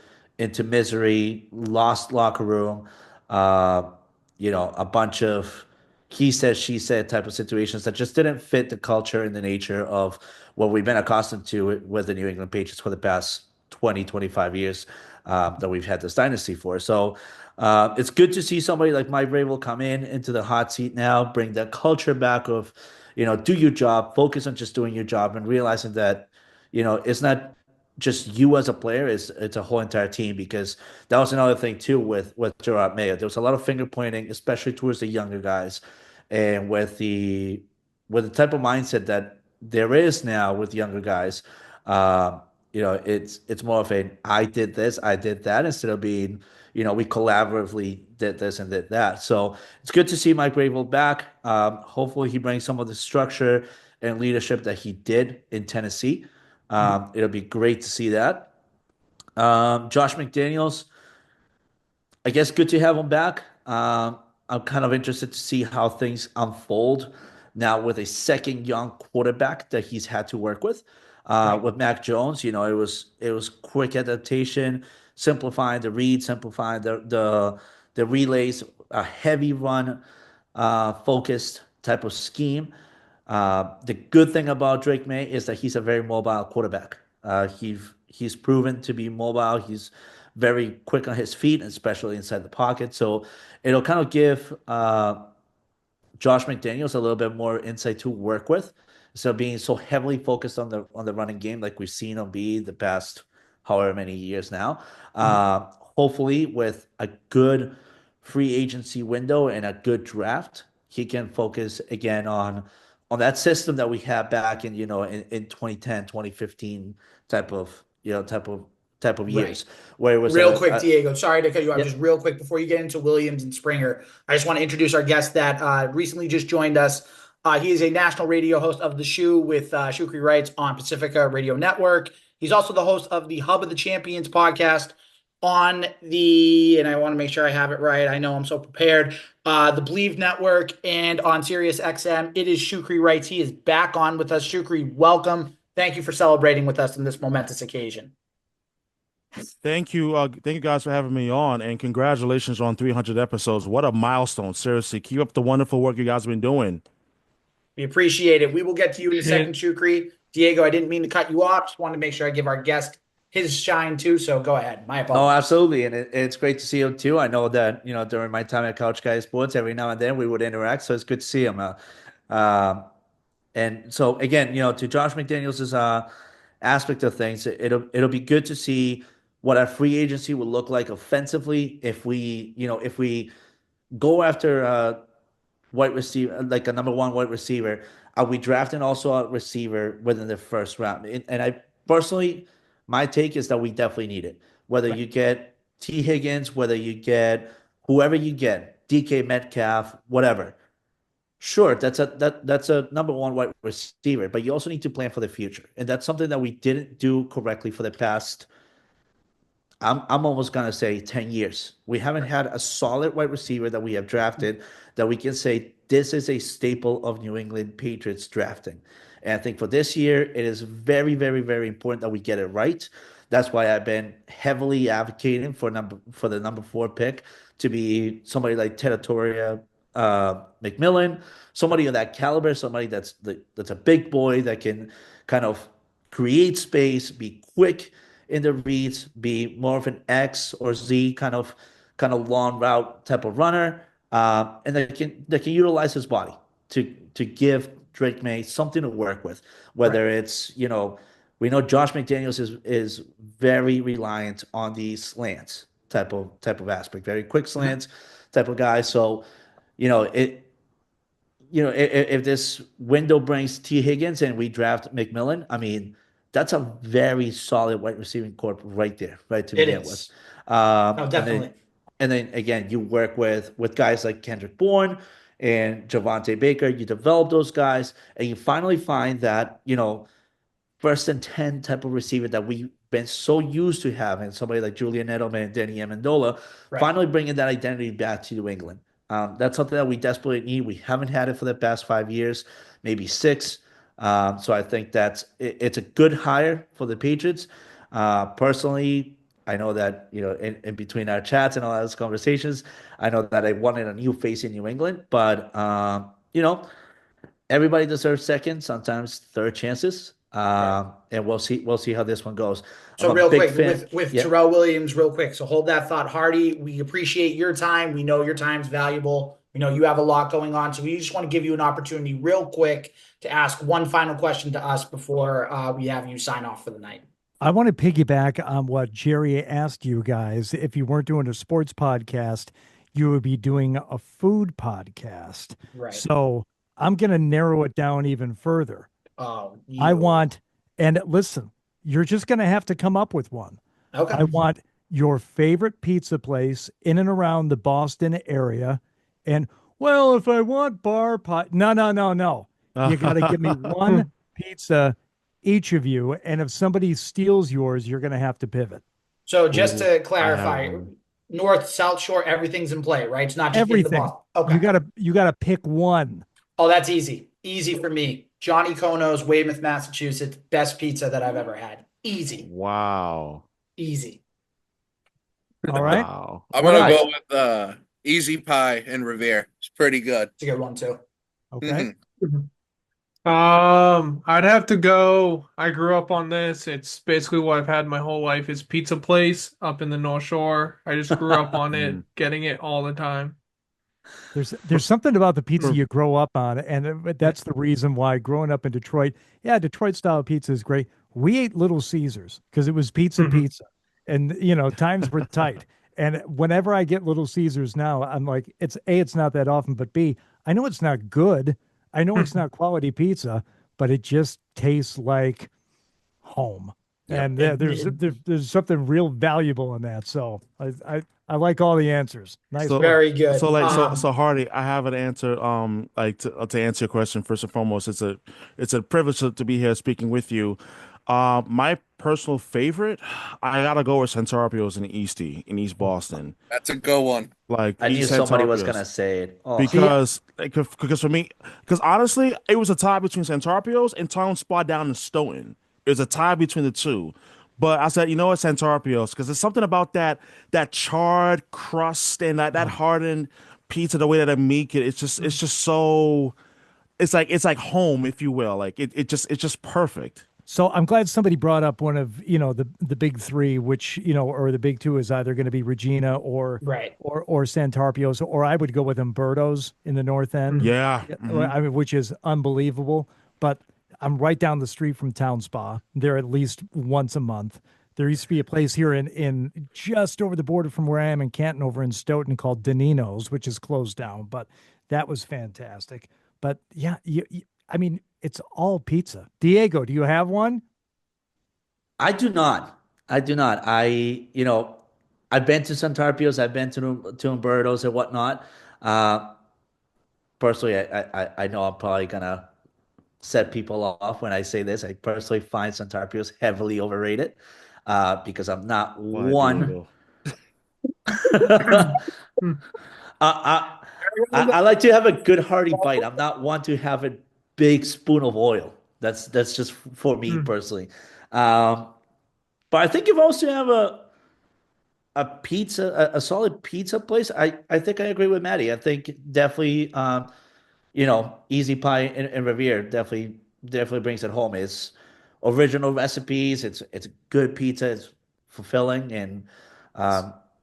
misery, lost locker room, a bunch of he said, she said type of situations that just didn't fit the culture and the nature of what we've been accustomed to with the New England Patriots for the past 20, 25 years that we've had this dynasty for. So it's good to see somebody like Mike Vrabel come into the hot seat now, bring that culture back of, do your job, focus on just doing your job, and realizing that, it's not just you as a player, it's a whole entire team, because that was another thing too with Gerard Mayo. There was a lot of finger pointing, especially towards the younger guys, and with the type of mindset that there is now with younger guys, it's more of an I did this, I did that, instead of being, we collaboratively did this and did that. So it's good to see Mike Vrabel back. Hopefully he brings some of the structure and leadership that he did in Tennessee. It'll be great to see that. Josh McDaniels, I guess good to have him back. I'm kind of interested to see how things unfold now with a second young quarterback that he's had to work with. Right. With Mac Jones, it was quick adaptation, simplifying the read, simplifying the relays, a heavy run focused type of scheme. The good thing about Drake May is that he's a very mobile quarterback. He's proven to be mobile. He's very quick on his feet, especially inside the pocket. So it'll kind of give Josh McDaniels a little bit more insight to work with. So being so heavily focused on the running game, like we've seen him be the past however many years now. Hopefully, with a good free agency window and a good draft, he can focus again on that system that we had back in 2010, 2015 type of years where it was Real quick, Diego, sorry to cut you off. Yep. Just real quick before you get into Williams and Springer, I just want to introduce our guest that recently just joined us. He is a national radio host of The Shoe with Shukri Wrights on Pacifica Radio Network. He's also the host of the Hub of the Champions podcast on and I want to make sure I have it right. I know I'm so prepared. The Believe Network and on Sirius XM. It is Shukri Wrights. He is back on with us. Shukri, welcome. Thank you for celebrating with us in this momentous occasion. Thank you guys for having me on, and congratulations on 300 episodes. What a milestone. Seriously, keep up the wonderful work you guys have been doing. We appreciate it. We will get to you in a second, Shukri. Diego, I didn't mean to cut you off. Just wanted to make sure I give our guest his shine too. So go ahead. My apologies. Oh, absolutely. And it's great to see him too. I know that, during my time at Couch Guy Sports, every now and then we would interact. So it's good to see him. And so again, to Josh McDaniels' aspect of things, it'll be good to see what our free agency will look like offensively if we go after wide receiver, like a number one wide receiver. Are we drafting also a receiver within the first round? And I personally, my take is that we definitely need it. Whether you get T. Higgins, whether you get whoever you get, DK Metcalf, whatever. Sure, that's a number one wide receiver, but you also need to plan for the future. And that's something that we didn't do correctly for the past, I'm almost gonna say 10 years. We haven't had a solid wide receiver that we have drafted that we can say this is a staple of New England Patriots drafting. And I think for this year, it is very, very, very important that we get it right. That's why I've been heavily advocating for the number 4 pick to be somebody like Territoria McMillan, somebody of that caliber, somebody that's a big boy that can kind of create space, be quick in the reads, be more of an X or Z kind of long route type of runner, and that can utilize his body to give Drake May something to work with. Whether it's we know Josh McDaniels is very reliant on the slants type of aspect, very quick slants type of guy. So if this window brings T. Higgins and we draft McMillan, I mean, that's a very solid wide receiving corp right there, right to begin with. Oh, definitely. And then again, you work with guys like Kendrick Bourne and Javante Baker. You develop those guys, and you finally find that first and 10 type of receiver that we've been so used to having, somebody like Julian Edelman and Danny Amendola, finally bringing that identity back to New England. That's something that we desperately need. We haven't had it for the past 5 years, maybe 6. So I think it's a good hire for the Patriots. Personally, I know that, in between our chats and all those conversations, I know that I wanted a new face in New England, but, everybody deserves second, sometimes third chances. And we'll see how this one goes. So real quick with Terrell Williams, real quick. So hold that thought, Hardy. We appreciate your time. We know your time's valuable. We know you have a lot going on. So we just want to give you an opportunity real quick to ask one final question to us before we have you sign off for the night. I want to piggyback on what Jerry asked you guys. If you weren't doing a sports podcast, you would be doing a food podcast. Right. So I'm going to narrow it down even further. And listen, you're just going to have to come up with one. Okay. I want your favorite pizza place in and around the Boston area. And, well, if I want bar pie, no. You got to give me one pizza, each of you. And if somebody steals yours, you're going to have to pivot. So just Ooh, to I have clarify, one. North, South Shore, everything's in play, right? It's not just in the Everything. ball. Okay. You gotta pick one. Oh, that's easy. Easy for me. Johnny Kono's, Weymouth, Massachusetts. Best pizza that I've ever had. Easy. Wow. Easy. All right. Wow. I'm What gonna else? go with Easy Pie in Revere. It's pretty good. It's a good one, too. Okay. Mhm. I'd have to go. I grew up on this. It's basically what I've had my whole life is Pizza Place up in the North Shore. I just grew up on it, Mm. getting it all the time. There's something about the pizza you grow up on, and that's the reason why growing up in Detroit, yeah, Detroit style pizza is great. We ate Little Caesars because it was pizza Mhm. pizza, and times were tight. And whenever I get Little Caesars now, I'm like, it's not that often, but B, I know it's not good. I know it's not quality pizza, but it just tastes like home. Yep. And It- there's it- there's something real valuable in that. So I like all the answers. Nice So, one. Very good. so Hardy, I have an answer. Like to answer your question first and foremost, it's a privilege to be here speaking with you. My personal favorite, I gotta go with Centarpio's in East Boston. That's a good one. Like I knew East somebody was Centarpio's. gonna say it. Oh, Because for me, because honestly, it was a tie between Centarpio's and Town Spa down in Stoughton. It was a tie between the two. But I said, you know what, Centarpio's, because there's something about that charred crust and that hardened pizza, the way that I make it. It's just so it's like home, if you will. Like it's just perfect. So I'm glad somebody brought up one of, the big three, which, or the big two is either going to be Regina or right. or Santarpio's, or I would go with Umberto's in the North End. Yeah. Yeah, Mhm. I mean, which is unbelievable. But I'm right down the street from Town Spa. They're at least once a month. There used to be a place here in just over the border from where I am in Canton, over in Stoughton, called Danino's, which is closed down. But that was fantastic. But yeah, I mean, it's all pizza. Diego, do you have one? I do not. I do not. I've been to Santarpio's, I've been to Umberto's and whatnot. Uh, Personally, I know I'm probably gonna set people off when I say this. I personally find Santarpio's heavily overrated, because I'm not Why, one. Diego? I, I like to have a good hearty bite. I'm not one to have a big spoon of oil. That's just for me personally. Um, but I think if I was to have a solid pizza place, I think I agree with Maddie. I think definitely, Easy Pie in Revere definitely brings it home. It's original recipes. It's good pizza. It's fulfilling, and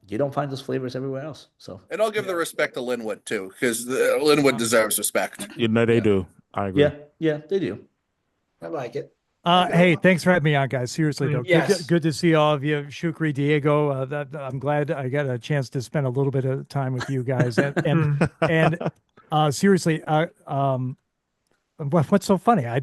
you don't find those flavors everywhere else. So And I'll give the respect to Linwood too, because Linwood deserves respect. You know they yeah, do. I agree. yeah, they do. I like it. Hey, thanks for having me on, guys. Seriously, though, Yes. good to see all of you. Shukri, Diego, I'm glad I got a chance to spend a little bit of time with you guys. And seriously, what's so funny? I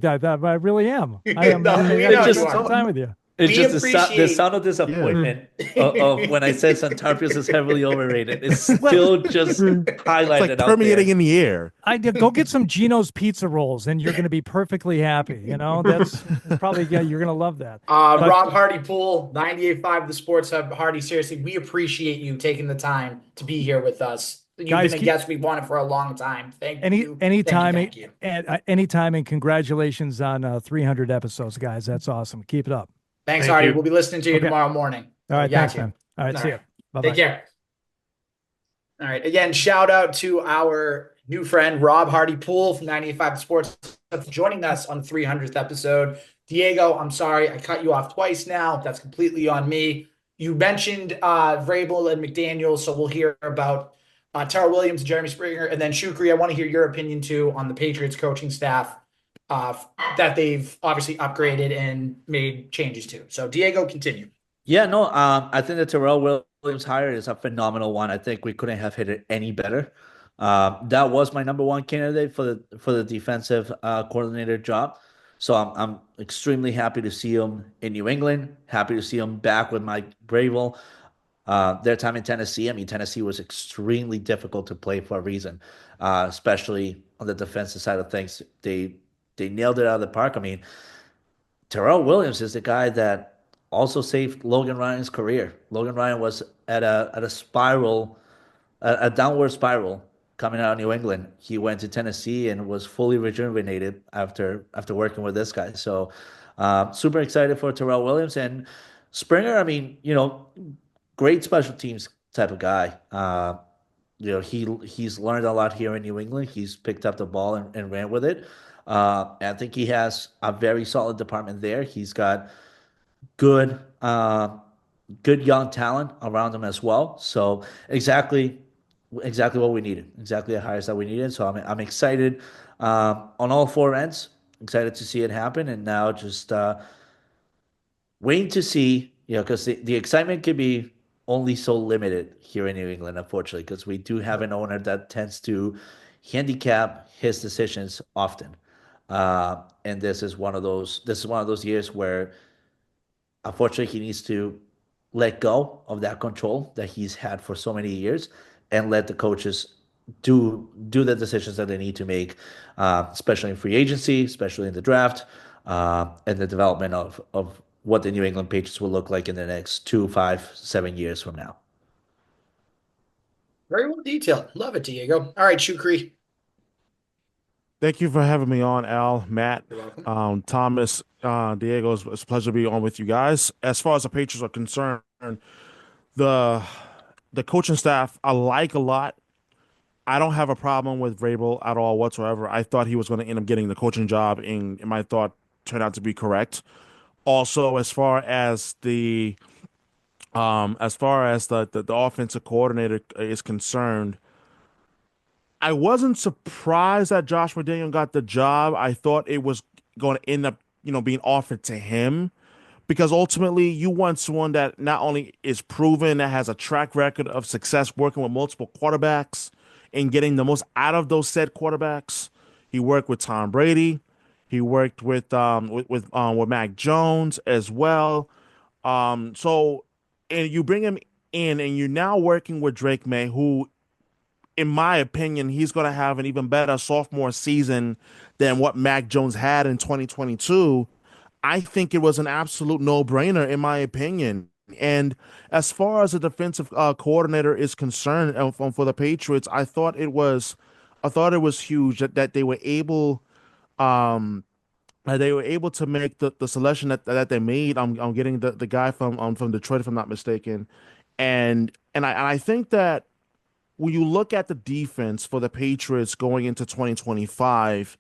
really am. I am. No, we I know just you some are. time with you. It's We just the appreciate- sound of disappointment of when I said Santarpios is heavily overrated. It's still just highlighted It's like out permeating there. in the air. I did go get some Gino's pizza rolls, and you're going to be perfectly happy. That's probably you're going to love that. But- Rob Hardy Poole, 98.5 The Sports Hub. Hardy, seriously, we appreciate you taking the time to be here with us. You've Guys, been a keep- guest we've wanted for a long time. Thank you. Anytime, Thank you. anytime, and congratulations on 300 episodes, guys. That's awesome. Keep it up. Thanks, Thank Hardy. you. We'll be listening to you Okay. tomorrow morning. All right, We got thanks, you. man. All right, All see right. you. Bye-bye. Take care. All right. Again, shout out to our new friend, Rob Hardy Poole from 98.5 Sports, for joining us on the 300th episode. Diego, I'm sorry. I cut you off twice now. That's completely on me. You mentioned Vrabel and McDaniel, so we'll hear about Terrell Williams and Jeremy Springer. And then, Shukri, I want to hear your opinion, too, on the Patriots coaching staff that they've obviously upgraded and made changes to. So, Diego, continue. Yeah, no, I think the Terrell Williams hire is a phenomenal one. I think we couldn't have hit it any better. That was my number one candidate for the defensive coordinator job. So I'm extremely happy to see him in New England. Happy to see him back with Mike Bravel. Their time in Tennessee, I mean, Tennessee was extremely difficult to play for a reason, especially on the defensive side of things. They nailed it out of the park. I mean, Terrell Williams is the guy that also saved Logan Ryan's career. Logan Ryan was at a spiral, a downward spiral coming out of New England. He went to Tennessee and was fully rejuvenated after working with this guy. So super excited for Terrell Williams and Springer. I mean, great special teams type of guy. He's learned a lot here in New England. He's picked up the ball and ran with it. I think he has a very solid department there. He's got good good young talent around him as well. So exactly what we needed. Exactly the hires that we needed. So I'm excited on all four ends. Excited to see it happen, and now just waiting to see. Because the excitement could be only so limited here in New England, unfortunately, because we do have an owner that tends to handicap his decisions often. And this is one of those. This is one of those years where, unfortunately, he needs to let go of that control that he's had for so many years and let the coaches do the decisions that they need to make, especially in free agency, especially in the draft, and the development of what the New England Patriots will look like in the next 2, 5, 7 years from now. Very well detailed. Love it, Diego. All right, Shukri. Thank you for having me on, Al, Matt, You're welcome. Thomas, Diego. It's a pleasure to be on with you guys. As far as the Patriots are concerned, the coaching staff I like a lot. I don't have a problem with Vrabel at all whatsoever. I thought he was going to end up getting the coaching job, and my thought turned out to be correct. Also, as far as the offensive coordinator is concerned, I wasn't surprised that Josh McDaniel got the job. I thought it was going to end up, being offered to him because ultimately you want someone that not only is proven, that has a track record of success working with multiple quarterbacks and getting the most out of those said quarterbacks. He worked with Tom Brady. He worked with Mac Jones as well. So, and you bring him in, and you're now working with Drake May, who, in my opinion, he's going to have an even better sophomore season than what Mac Jones had in 2022. I think it was an absolute no-brainer, in my opinion. And as far as the defensive coordinator is concerned, for the Patriots, I thought it was huge that they were able. They were able to make the selection that they made. I'm getting the guy from Detroit, if I'm not mistaken, and I think that when you look at the defense for the Patriots going into 2025,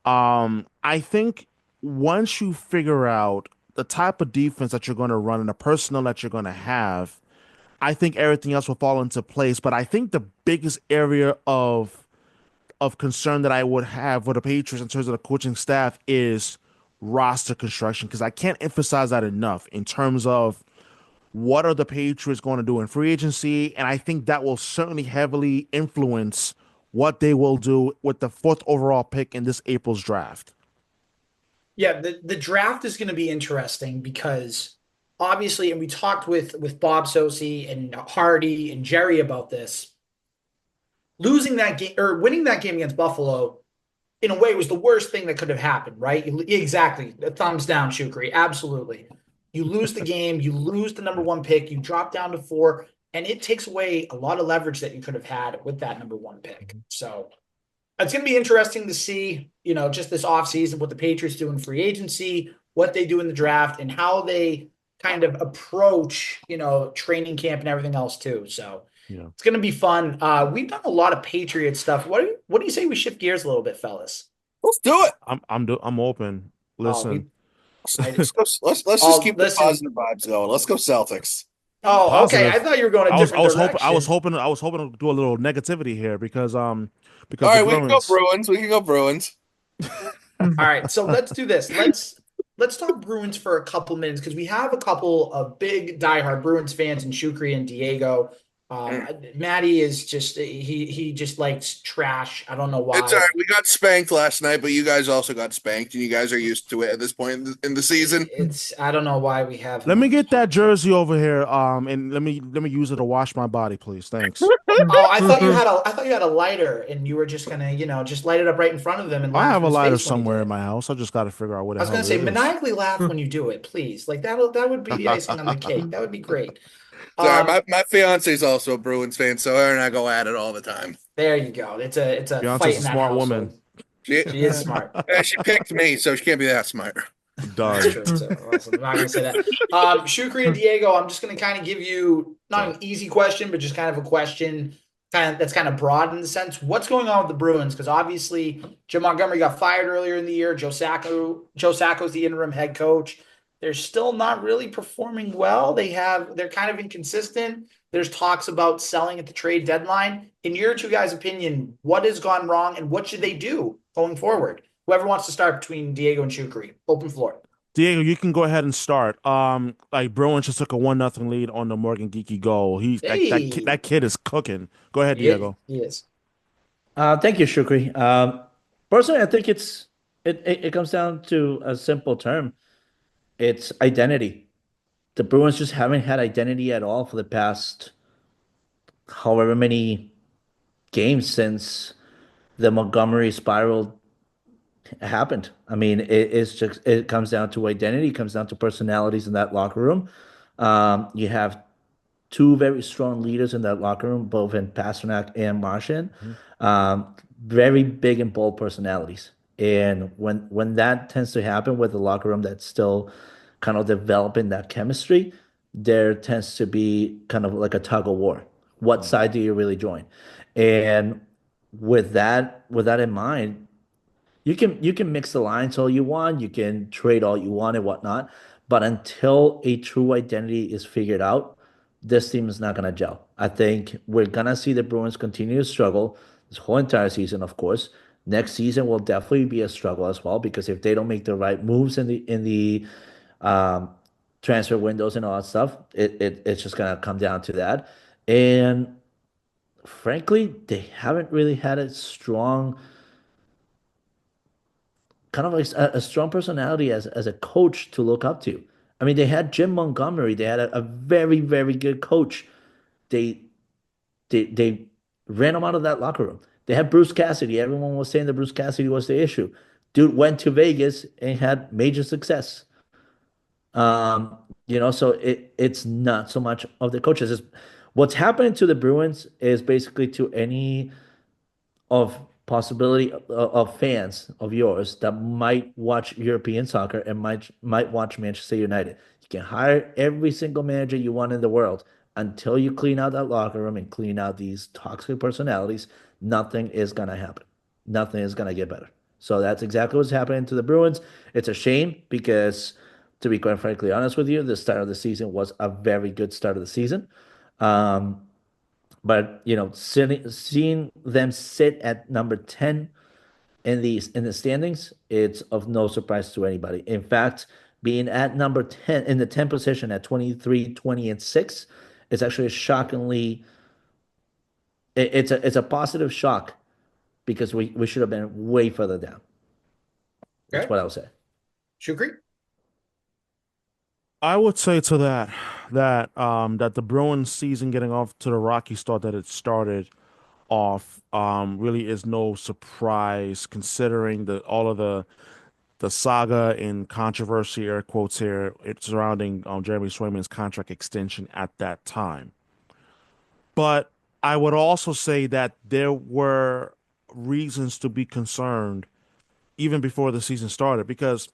I think once you figure out the type of defense that you're going to run and the personnel that you're going to have, I think everything else will fall into place. But I think the biggest area of concern that I would have for the Patriots in terms of the coaching staff is roster construction, because I can't emphasize that enough in terms of what are the Patriots going to do in free agency, and I think that will certainly heavily influence what they will do with the 4th overall pick in this April's draft. Yeah, the draft is going to be interesting because obviously, and we talked with Bob Socci and Hardy and Jerry about this. Losing that game or winning that game against Buffalo, in a way, was the worst thing that could have happened, right? Exactly. A thumbs down, Shukri. Absolutely. You lose the game, you lose the number 1 pick, you drop down to 4, and it takes away a lot of leverage that you could have had with that number 1 pick. So it's going to be interesting to see, just this offseason, what the Patriots do in free agency, what they do in the draft, and how they kind of approach, training camp and everything else too. So yeah, it's going to be fun. We've done a lot of Patriot stuff. What do you say we shift gears a little bit, fellas? Let's do it. I'm open. Listen, let's just keep the positive vibes going. Let's go Celtics. Oh, positive. Okay. I thought you were going a different direction. I was hoping to do a little negativity here because all right, we can go Bruins. We can go Bruins. All right, so let's do this. Let's talk Bruins for a couple minutes because we have a couple of big diehard Bruins fans in Shukri and Diego. Matty is just he just likes trash. I don't know It's all why. right. We got spanked last night, but you guys also got spanked, and you guys are used to it at this point in the season. It's I don't know why we have him Let on me this get that podcast. jersey over here. And let me use it to wash my body, please. Thanks. Oh, I thought you had a lighter and you were just gonna, just light it up right in front of him and I laugh have in a his lighter face when you somewhere did in it. my house. I just got to figure out where I the was hell gonna say it is. maniacally laugh when you do it, please. Like that would be the icing on the cake. That would be great. Sorry, Um, my fiance is also a Bruins fan, so her and I go at it all the time. there you go. It's a fight Beyonce's a in that smart woman. household. She, She is smart. she picked me, so she can't be that smart. That's Done. true too. Listen, I'm not gonna say that. Shukri and Diego, I'm just gonna kind of give you not an easy question, but just kind of a question, that's kind of broad in the sense. What's going on with the Bruins? Because obviously Jim Montgomery got fired earlier in the year. Joe Sacco's the interim head coach. They're still not really performing well. They're kind of inconsistent. There's talks about selling at the trade deadline. In your two guys' opinion, what has gone wrong and what should they do going forward? Whoever wants to start between Diego and Shukri, open floor. Diego, you can go ahead and start. Like Bruins just took a 1-0 lead on the Morgan Geeky goal. Hey, That kid is cooking. Go ahead, Diego. he is. Thank you, Shukri. Personally, I think it comes down to a simple term. It's identity. The Bruins just haven't had identity at all for the past however many games since the Montgomery spiral happened. I mean, it comes down to identity, it comes down to personalities in that locker room. You have two very strong leaders in that locker room, both in Pasternak and Martian. Very big and bold personalities. And when that tends to happen with the locker room that's still kind of developing that chemistry, there tends to be kind of like a tug of war. What side do you really join? And with that in mind, you can mix the lines all you want, you can trade all you want and whatnot, but until a true identity is figured out, this team is not gonna gel. I think we're gonna see the Bruins continue to struggle this whole entire season, of course. Next season will definitely be a struggle as well because if they don't make the right moves in the um, transfer windows and all that stuff, it's just gonna come down to that. And frankly, they haven't really had a strong kind of like a strong personality as a coach to look up to. I mean, they had Jim Montgomery. They had a very, very good coach. They they ran him out of that locker room. They had Bruce Cassidy. Everyone was saying that Bruce Cassidy was the issue. Dude went to Vegas and had major success. So it's not so much of the coaches. What's happening to the Bruins is basically to any of possibility of fans of yours that might watch European soccer and might watch Manchester United. You can hire every single manager you want in the world until you clean out that locker room and clean out these toxic personalities, nothing is gonna happen. Nothing is gonna get better. So that's exactly what's happening to the Bruins. It's a shame because, to be quite frankly honest with you, the start of the season was a very good start of the season. Um, but seeing them sit at number 10 in the standings, it's of no surprise to anybody. In fact, being at number 10 in the 10 position at 23, 20, and 6 is actually a shockingly it's a positive shock because we should have been way further down. That's Okay. what I would say. Shukri? I would say to that the Bruins season getting off to the rocky start that it started off really is no surprise considering all of the saga and controversy, air quotes here, surrounding Jeremy Swayman's contract extension at that time. But I would also say that there were reasons to be concerned even before the season started because,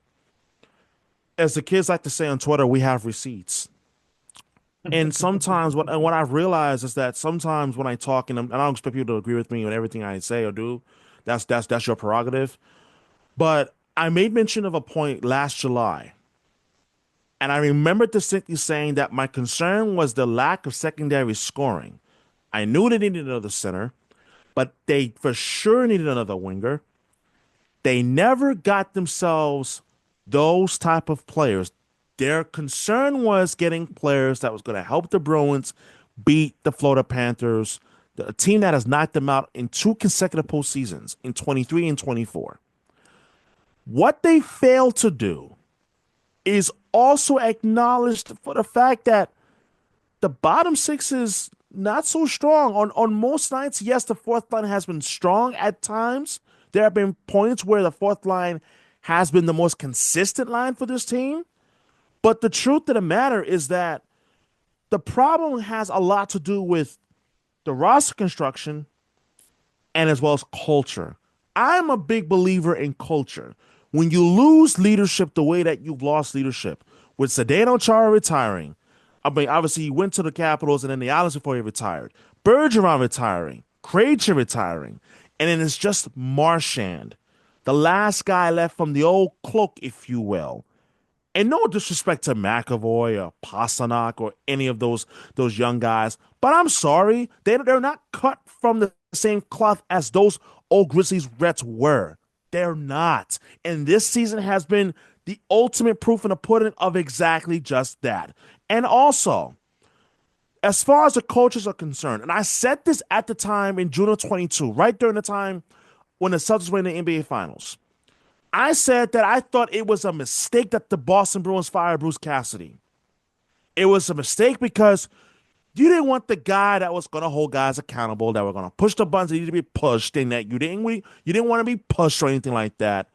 as the kids like to say on Twitter, we have receipts. And sometimes what I've realized is that sometimes when I talk, and I don't expect people to agree with me on everything I say or do, that's your prerogative. But I made mention of a point last July, and I remember distinctly saying that my concern was the lack of secondary scoring. I knew they needed another center, but they for sure needed another winger. They never got themselves those type of players. Their concern was getting players that was going to help the Bruins beat the Florida Panthers, a team that has knocked them out in 2 consecutive postseasons in 23 and 24. What they failed to do is also acknowledged for the fact that the bottom 6 is not so strong. On most nights, yes, the fourth line has been strong at times. There have been points where the fourth line has been the most consistent line for this team. But the truth of the matter is that the problem has a lot to do with the roster construction and as well as culture. I'm a big believer in culture. When you lose leadership the way that you've lost leadership, with Zdeno Chara retiring, I mean, obviously he went to the Capitals and then the Islanders before he retired, Bergeron retiring, Krejci retiring, and then it's just Marchand, the last guy left from the old cloak, if you will. And no disrespect to McAvoy or Pasternak or any of those young guys, but I'm sorry, they're not cut from the same cloth as those old Grizzlies Reds were. They're not. And this season has been the ultimate proof in the pudding of exactly just that. And also, as far as the coaches are concerned, and I said this at the time in June of 22, right during the time when the Celtics were in the NBA Finals, I said that I thought it was a mistake that the Boston Bruins fired Bruce Cassidy. It was a mistake because you didn't want the guy that was going to hold guys accountable, that were going to push the buttons that needed to be pushed, and that you didn't want to be pushed or anything like that.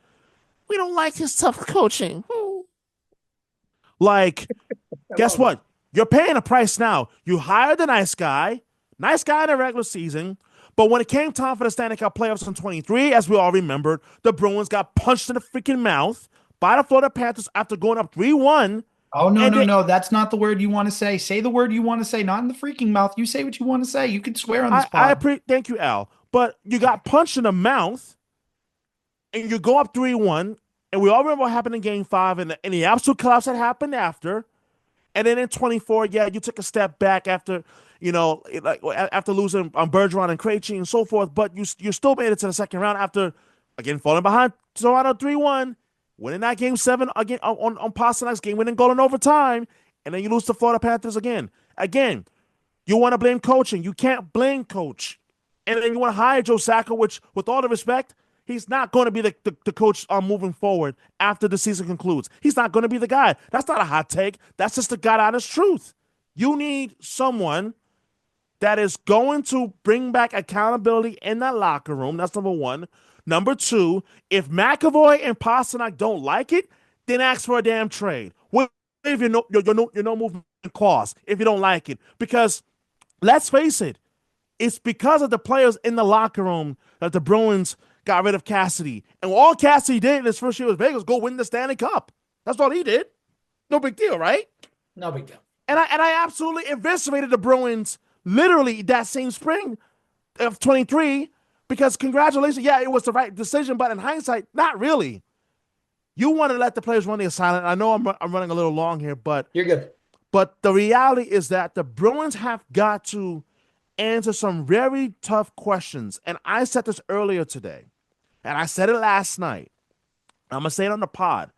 We don't like his tough coaching. Like, guess what? You're paying a price now. You hired the nice guy in the regular season, but when it came time for the Stanley Cup playoffs in 23, as we all remembered, the Bruins got punched in the freaking mouth by the Florida Panthers after going up 3-1. Oh, no. That's not the word you want to say. Say the word you want to say, not in the freaking mouth. You say what you want to say. You can swear on this pod. Thank you, Al. But you got punched in the mouth, and you go up 3-1, and we all remember what happened in Game 5 and the absolute collapse that happened after. And then in 24, yeah, you took a step back after, after losing on Bergeron and Krejci and so forth, but you still made it to the second round after, again, falling behind Toronto 3-1, winning that Game 7 again on Pasternak's game-winning goal in overtime, and then you lose to Florida Panthers again. Again, you want to blame coaching. You can't blame coach. And then you want to hire Joe Sacco, which, with all the respect, he's not going to be the coach moving forward after the season concludes. He's not going to be the guy. That's not a hot take. That's just the God-honest truth. You need someone that is going to bring back accountability in that locker room. That's number one. Number two, if McAvoy and Pasternak don't like it, then ask for a damn trade. What if your no movement clause if you don't like it? Because let's face it, it's because of the players in the locker room that the Bruins got rid of Cassidy. And all Cassidy did in his first year with Vegas was go win the Stanley Cup. That's all he did. No big deal, right? No big deal. And I absolutely eviscerated the Bruins literally that same spring of 23 because congratulations, yeah, it was the right decision, but in hindsight, not really. You want to let the players run the assignment. I know I'm running a little long here, but you're good. But the reality is that the Bruins have got to answer some very tough questions. And I said this earlier today, and I said it last night. I'm going to say it on the pod.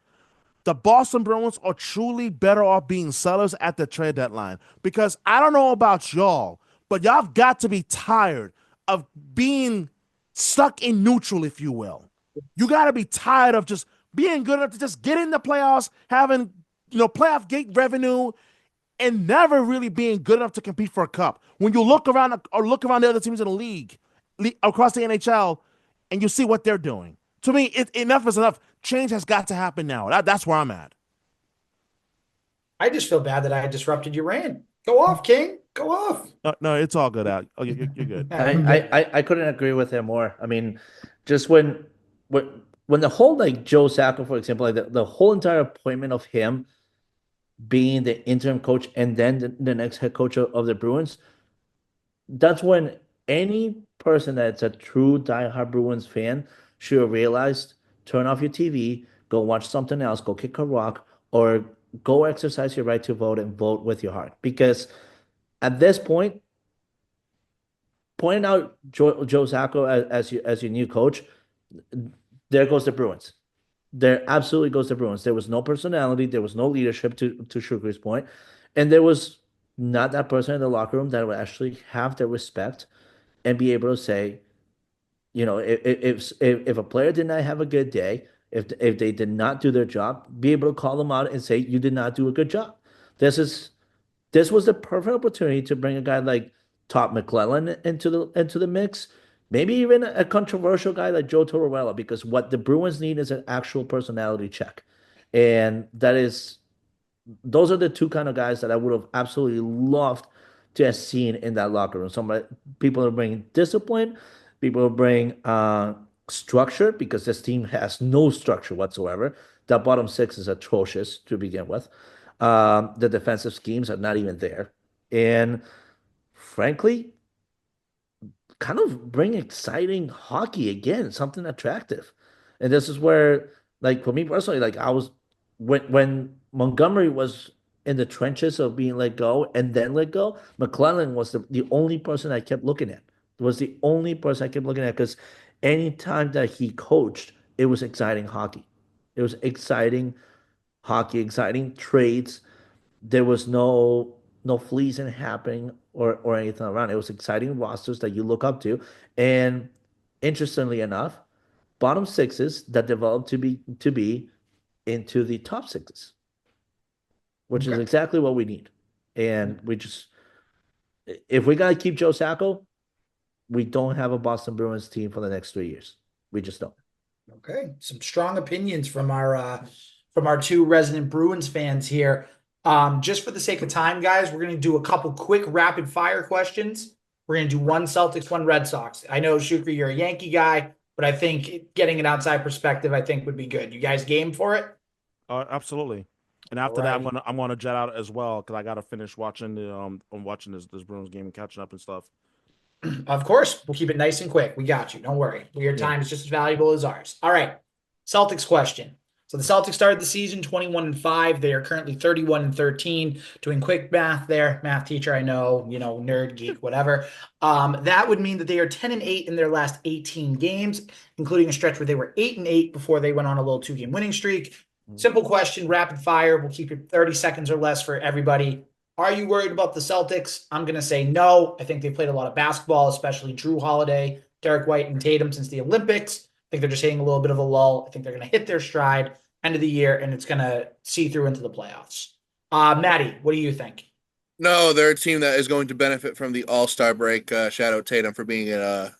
The Boston Bruins are truly better off being sellers at the trade deadline because I don't know about y'all, but y'all have got to be tired of being stuck in neutral, if you will. You got to be tired of just being good enough to just get in the playoffs, having, playoff gate revenue, and never really being good enough to compete for a cup. When you look around the other teams in the league across the NHL, and you see what they're doing. To me, enough is enough. Change has got to happen now. That's where I'm at. I just feel bad that I disrupted your rant. Go off, King. Go off. No, it's all good, Al. Oh, you're good. I couldn't agree with him more. I mean, just when the whole Joe Sacco, for example, the whole entire appointment of him being the interim coach and then the next head coach of the Bruins, that's when any person that's a true diehard Bruins fan should have realized, turn off your TV, go watch something else, go kick a rock, or go exercise your right to vote and vote with your heart. Because at this point, pointing out Joe Sacco as your new coach, there goes the Bruins. There absolutely goes the Bruins. There was no personality. There was no leadership, to Shukri's point. And there was not that person in the locker room that would actually have the respect and be able to say, you know, if a player did not have a good day, if they did not do their job, be able to call them out and say you did not do a good job. This is this was the perfect opportunity to bring a guy like Todd McClellan into the mix. Maybe even a controversial guy like Joe Tortorella, because what the Bruins need is an actual personality check, and those are the two kind of guys that I would have absolutely loved to have seen in that locker room. Somebody, people are bringing discipline, people are bringing structure, because this team has no structure whatsoever. The bottom six is atrocious to begin with. The defensive schemes are not even there, and frankly, kind of bring exciting hockey again, something attractive. And this is where, like for me personally, like I was when Montgomery was in the trenches of being let go and then let go, McClellan was the only person I kept looking at. It was the only person I kept looking at because anytime that he coached, it was exciting hockey. It was exciting hockey, exciting trades. There was no fleasing happening or anything around. It was exciting rosters that you look up to. And interestingly enough, bottom sixes that developed to be into the top sixes, which is Okay. exactly what we need. And if we gotta keep Joe Sacco, we don't have a Boston Bruins team for the next 3 years. We just don't. Okay, some strong opinions from our two resident Bruins fans here. Just for the sake of time, guys, we're going to do a couple quick rapid fire questions. We're going to do one Celtics, one Red Sox. I know, Shukri, you're a Yankee guy, but I think getting an outside perspective, I think would be good. You guys game for it? Absolutely. And after Alright. that, I'm gonna jet out as well because I gotta finish watching I'm watching this Bruins game and catching up and stuff. Of course, we'll keep it nice and quick. We got you. Don't worry. Your time is just as valuable as ours. All right. Celtics question. So the Celtics started the season 21-5. They are currently 31-13. Doing quick math there. Math teacher, I know, nerd, geek, whatever. That would mean that they are 10-8 in their last 18 games, including a stretch where they were 8-8 before they went on a little 2-game winning streak. Simple question, rapid fire. We'll keep it 30 seconds or less for everybody. Are you worried about the Celtics? I'm going to say no. I think they played a lot of basketball, especially Drew Holiday, Derek White, and Tatum since the Olympics. I think they're just hitting a little bit of a lull. I think they're going to hit their stride end of the year, and it's going to see through into the playoffs. Maddie, what do you think? No, they're a team that is going to benefit from the All-Star break. Shout out Tatum for being a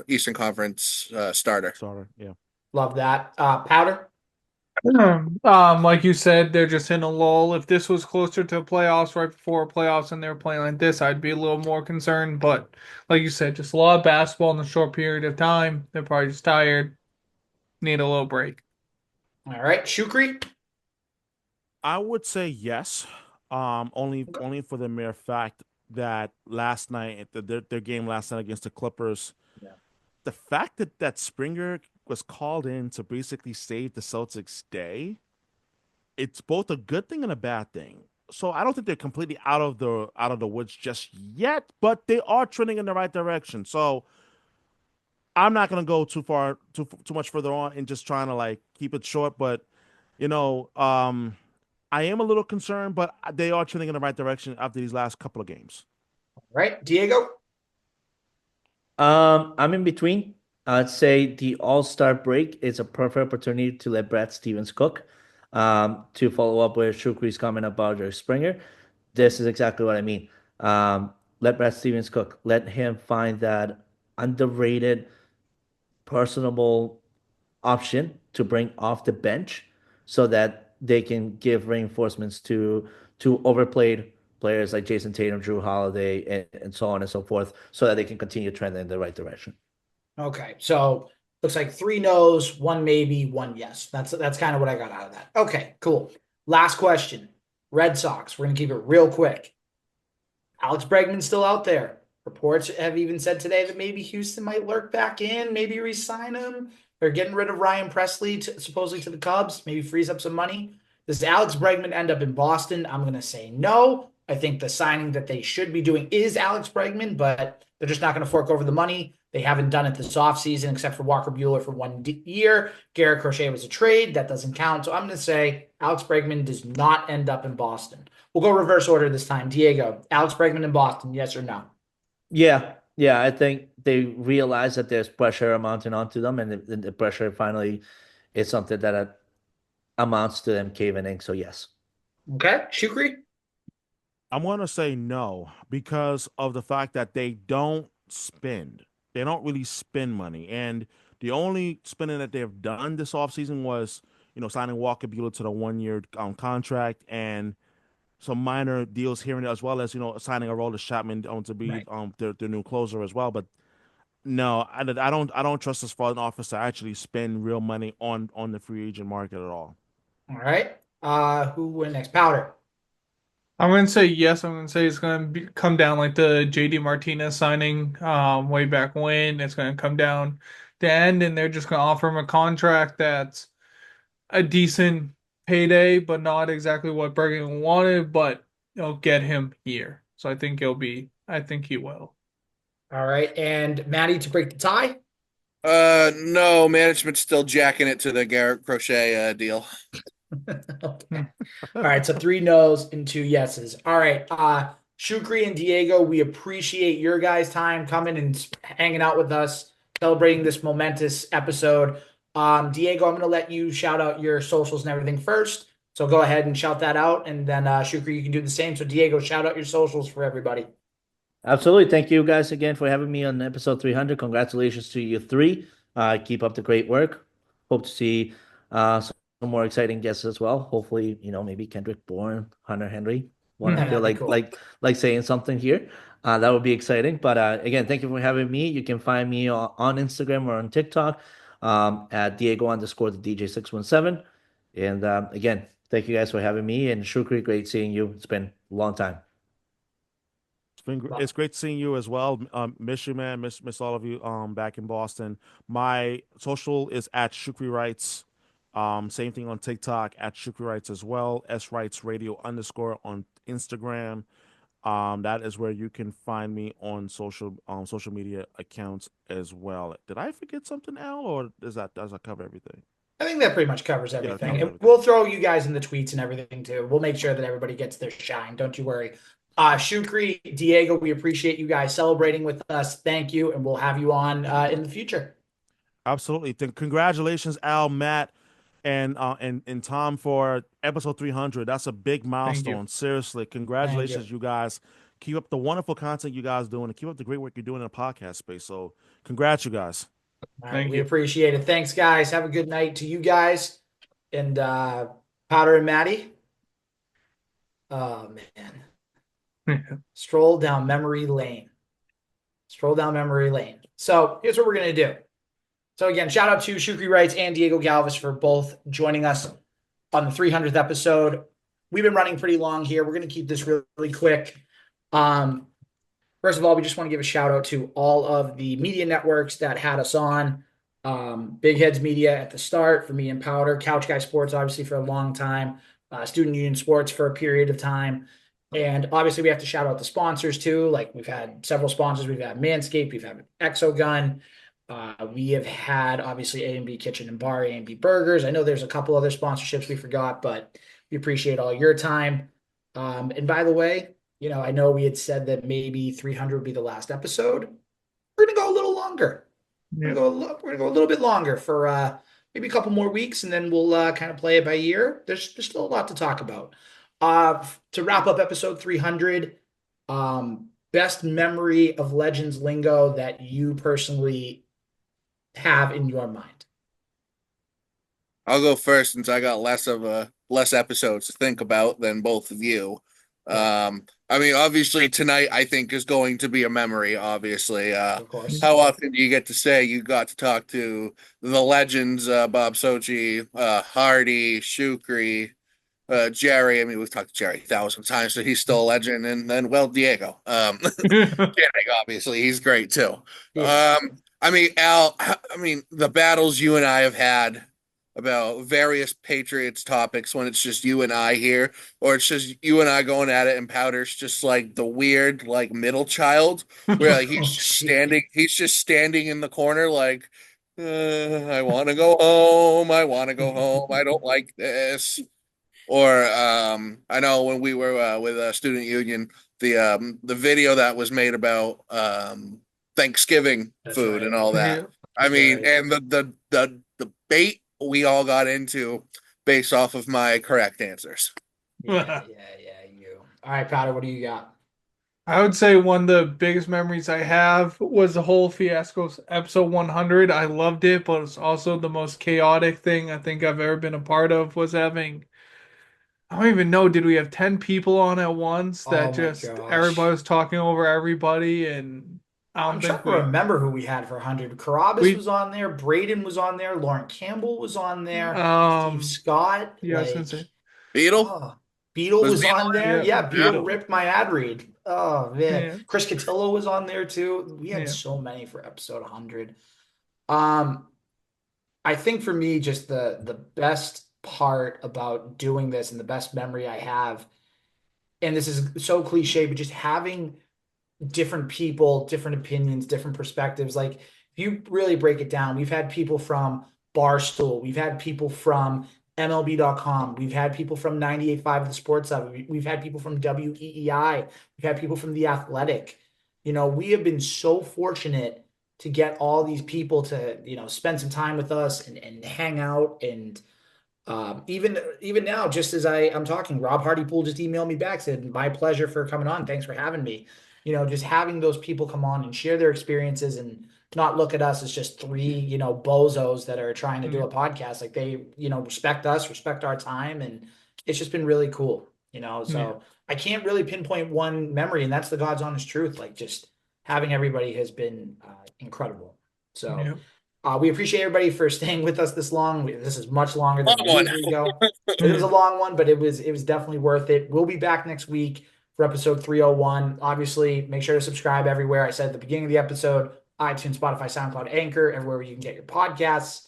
Eastern Conference starter. Yeah. Love that. Powder? Like you said, they're just in a lull. If this was closer to playoffs, right before playoffs, and they were playing like this, I'd be a little more concerned. But like you said, just a lot of basketball in a short period of time. They're probably just tired, need a little break. All right. Shukri? I would say yes. Only for the mere fact that last night, their game last night against the Clippers, the fact that Springer was called in to basically save the Celtics' day, it's both a good thing and a bad thing. So I don't think they're completely out of the woods just yet, but they are trending in the right direction. So I'm not gonna go too much further on and just trying to like keep it short, but I am a little concerned, but they are trending in the right direction after these last couple of games. All right. Diego? I'm in between. I'd say the All-Star break is a perfect opportunity to let Brad Stevens cook. To follow up with Shukri's comment about Jerry Springer, this is exactly what I mean. Let Brad Stevens cook. Let him find that underrated, personable option to bring off the bench so that they can give reinforcements to overplayed players like Jason Tatum, Drew Holiday, and so on and so forth, so that they can continue trending in the right direction. Okay, so looks like 3 no's, 1 maybe, 1 yes. That's kind of what I got out of that. Okay, cool. Last question. Red Sox. We're going to keep it real quick. Alex Bregman's still out there. Reports have even said today that maybe Houston might lurk back in, maybe re-sign him. They're getting rid of Ryan Presley supposedly to the Cubs, maybe frees up some money. Does Alex Bregman end up in Boston? I'm going to say no. I think the signing that they should be doing is Alex Bregman, but they're just not going to fork over the money. They haven't done it this offseason except for Walker Buehler for 1 year. Garrett Crochet was a trade. That doesn't count. So I'm going to say Alex Bregman does not end up in Boston. We'll go reverse order this time. Diego, Alex Bregman in Boston, yes or no? Yeah, I think they realize that there's pressure mounting onto them, and the pressure finally is something that amounts to them caving in. So yes. Okay. Shukri? I'm going to say no because of the fact that they don't spend. They don't really spend money. And the only spending that they've done this offseason was, signing Walker Buehler to the 1-year contract and some minor deals here and there, as well as, signing Aroldis Chapman to be their new closer as well. But no, I don't trust this front office to actually spend real money on the free agent market at all. All right. Who went next? Powder. I'm going to say yes. I'm going to say it's going to come down like the JD Martinez signing way back when. It's going to come down the end, and they're just going to offer him a contract that's a decent payday, but not exactly what Bergen wanted, but it'll get him here. So I think I think he will. All right. And Maddie to break the tie. No, management's still jacking it to the Garrett Crochet deal. Okay. All right. So 3 no's and 2 yeses. All right. Shukri and Diego, we appreciate your guys' time coming and hanging out with us, celebrating this momentous episode. Diego, I'm going to let you shout out your socials and everything first. So go ahead and shout that out. And then Shukri, you can do the same. So Diego, shout out your socials for everybody. Absolutely. Thank you guys again for having me on episode 300. Congratulations to you three. Keep up the great work. Hope to see some more exciting guests as well. Hopefully, maybe Kendrick Bourne, Hunter Henry. Want to feel That'd be like cool. like saying something here. That would be exciting. But again, thank you for having me. You can find me on Instagram or on TikTok at Diego_the DJ617. And again, thank you guys for having me. And Shukri, great seeing you. It's been a long time. It's great seeing you as well. Miss you, man. Miss all of you. Back in Boston. My social is at Shukri Wrights. Same thing on TikTok at Shukri Wrights as well. SWrights_radio_ on Instagram. That is where you can find me on social media accounts as well. Did I forget something, Al, or does that cover everything? I think that pretty much covers everything. covers And everything. we'll throw you guys in the tweets and everything too. We'll make sure that everybody gets their shine. Don't you worry. Shukri, Diego, we appreciate you guys celebrating with us. Thank you. And we'll have you on in the future. Absolutely. Congratulations, Al, Matt, and Tom for episode 300. That's a big milestone. Seriously, congratulations, you guys. Keep up the wonderful content you guys doing, and keep up the great work you're doing in the podcast space. So, congrats, you guys. All right, we appreciate it. Thanks, guys. Have a good night to you guys. And Powder and Maddie. Oh, man. Stroll down memory lane. So here's what we're going to do. So again, shout out to Shukri Wrights and Diego Galvis for both joining us on the 300th episode. We've been running pretty long here. We're going to keep this really quick. First of all, we just want to give a shout out to all of the media networks that had us on. Big Heads Media at the start for me and Powder, Couch Guy Sports, obviously for a long time, Student Union Sports for a period of time. And obviously we have to shout out the sponsors too. Like we've had several sponsors. We've had Manscaped, we've had Exogun. We have had obviously A&B Kitchen and Bar, A&B Burgers. I know there's a couple other sponsorships we forgot, but we appreciate all your time. And by the way, I know we had said that maybe 300 would be the last episode. We're going to go a little longer. We're going to go a little bit longer for maybe a couple more weeks, and then we'll kind of play it by ear. There's still a lot to talk about. To wrap up episode 300, best memory of Legends lingo that you personally have in your mind. I'll go first since I got less episodes to think about than both of you. I mean, obviously tonight I think is going to be a memory. Obviously, Of course. how often do you get to say you got to talk to the legends, Bob Socci, Hardy, Shukri, Jerry? I mean, we've talked to Jerry 1,000 times, so he's still a legend. And then, well, Diego, Jerry, obviously, he's great too. Yeah. I mean, Al, I mean, the battles you and I have had about various Patriots topics when it's just you and I here, or it's just you and I going at it, and Powder's just like the weird, like middle child, where like, he's just standing in the corner, like, I want to go home, I don't like this. Or I know when we were with Student Union, the video that was made about Thanksgiving That's food right. and all that. Yeah. I mean, Right. and the debate we all got into based off of my correct answers. Yeah, you. All right, Powder, what do you got? I would say one of the biggest memories I have was the whole Fiasco episode 100. I loved it, but it's also the most chaotic thing I think I've ever been a part of was having, I don't even know, did we have 10 people on at once Oh that my just gosh. everybody was talking over everybody, and I I'm don't trying think to remember who we had for 100. Carabas we was on there. Braden was on there. Lauren Campbell was on there. Steve um Scott. yeah, I was gonna say Beetle? Oh, Beetle Was was Beetle on there. yeah, Yeah, Beetle Beetle. ripped my ad read. Oh man, Yeah, Chris Cotillo was on there too. We had yeah. so many for episode 100. Um, I think for me, just the best part about doing this and the best memory I have, and this is so cliche, but just having different people, different opinions, different perspectives. Like if you really break it down, we've had people from Barstool, we've had people from MLB.com, we've had people from 98.5 of the Sportshub, we've had people from WEEI, we've had people from The Athletic. We have been so fortunate to get all these people to, spend some time with us and hang out and even now, just as I'm talking, Rob Hardy Poole just emailed me back, said, "My pleasure for coming on. Thanks for having me." Just having those people come on and share their experiences and not look at us as just three, bozos that are trying to do Yeah. a podcast. Like they, respect us, respect our time, and it's just been really cool. Yeah. So I can't really pinpoint one memory, and that's the God's honest truth. Like just having everybody has been incredible. So. Yeah. We appreciate everybody for staying with us this long. This is much longer than Long we one. usually go. It was a long one, but it was definitely worth it. We'll be back next week for episode 301. Obviously, make sure to subscribe everywhere. I said at the beginning of the episode, iTunes, Spotify, SoundCloud, Anchor, everywhere you can get your podcasts.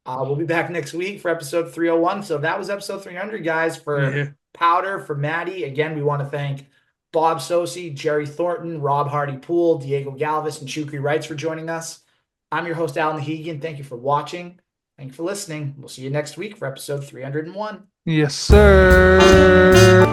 We'll be back next week for episode 301. So that was episode 300, guys. For Yeah. Powder, for Maddie. Again, we want to thank Bob Socci, Jerry Thornton, Rob Hardy Poole, Diego Galvis, and Shukri Wrights for joining us. I'm your host, Alan Hegan. Thank you for watching. Thank you for listening. We'll see you next week for episode 301. Yes, sir.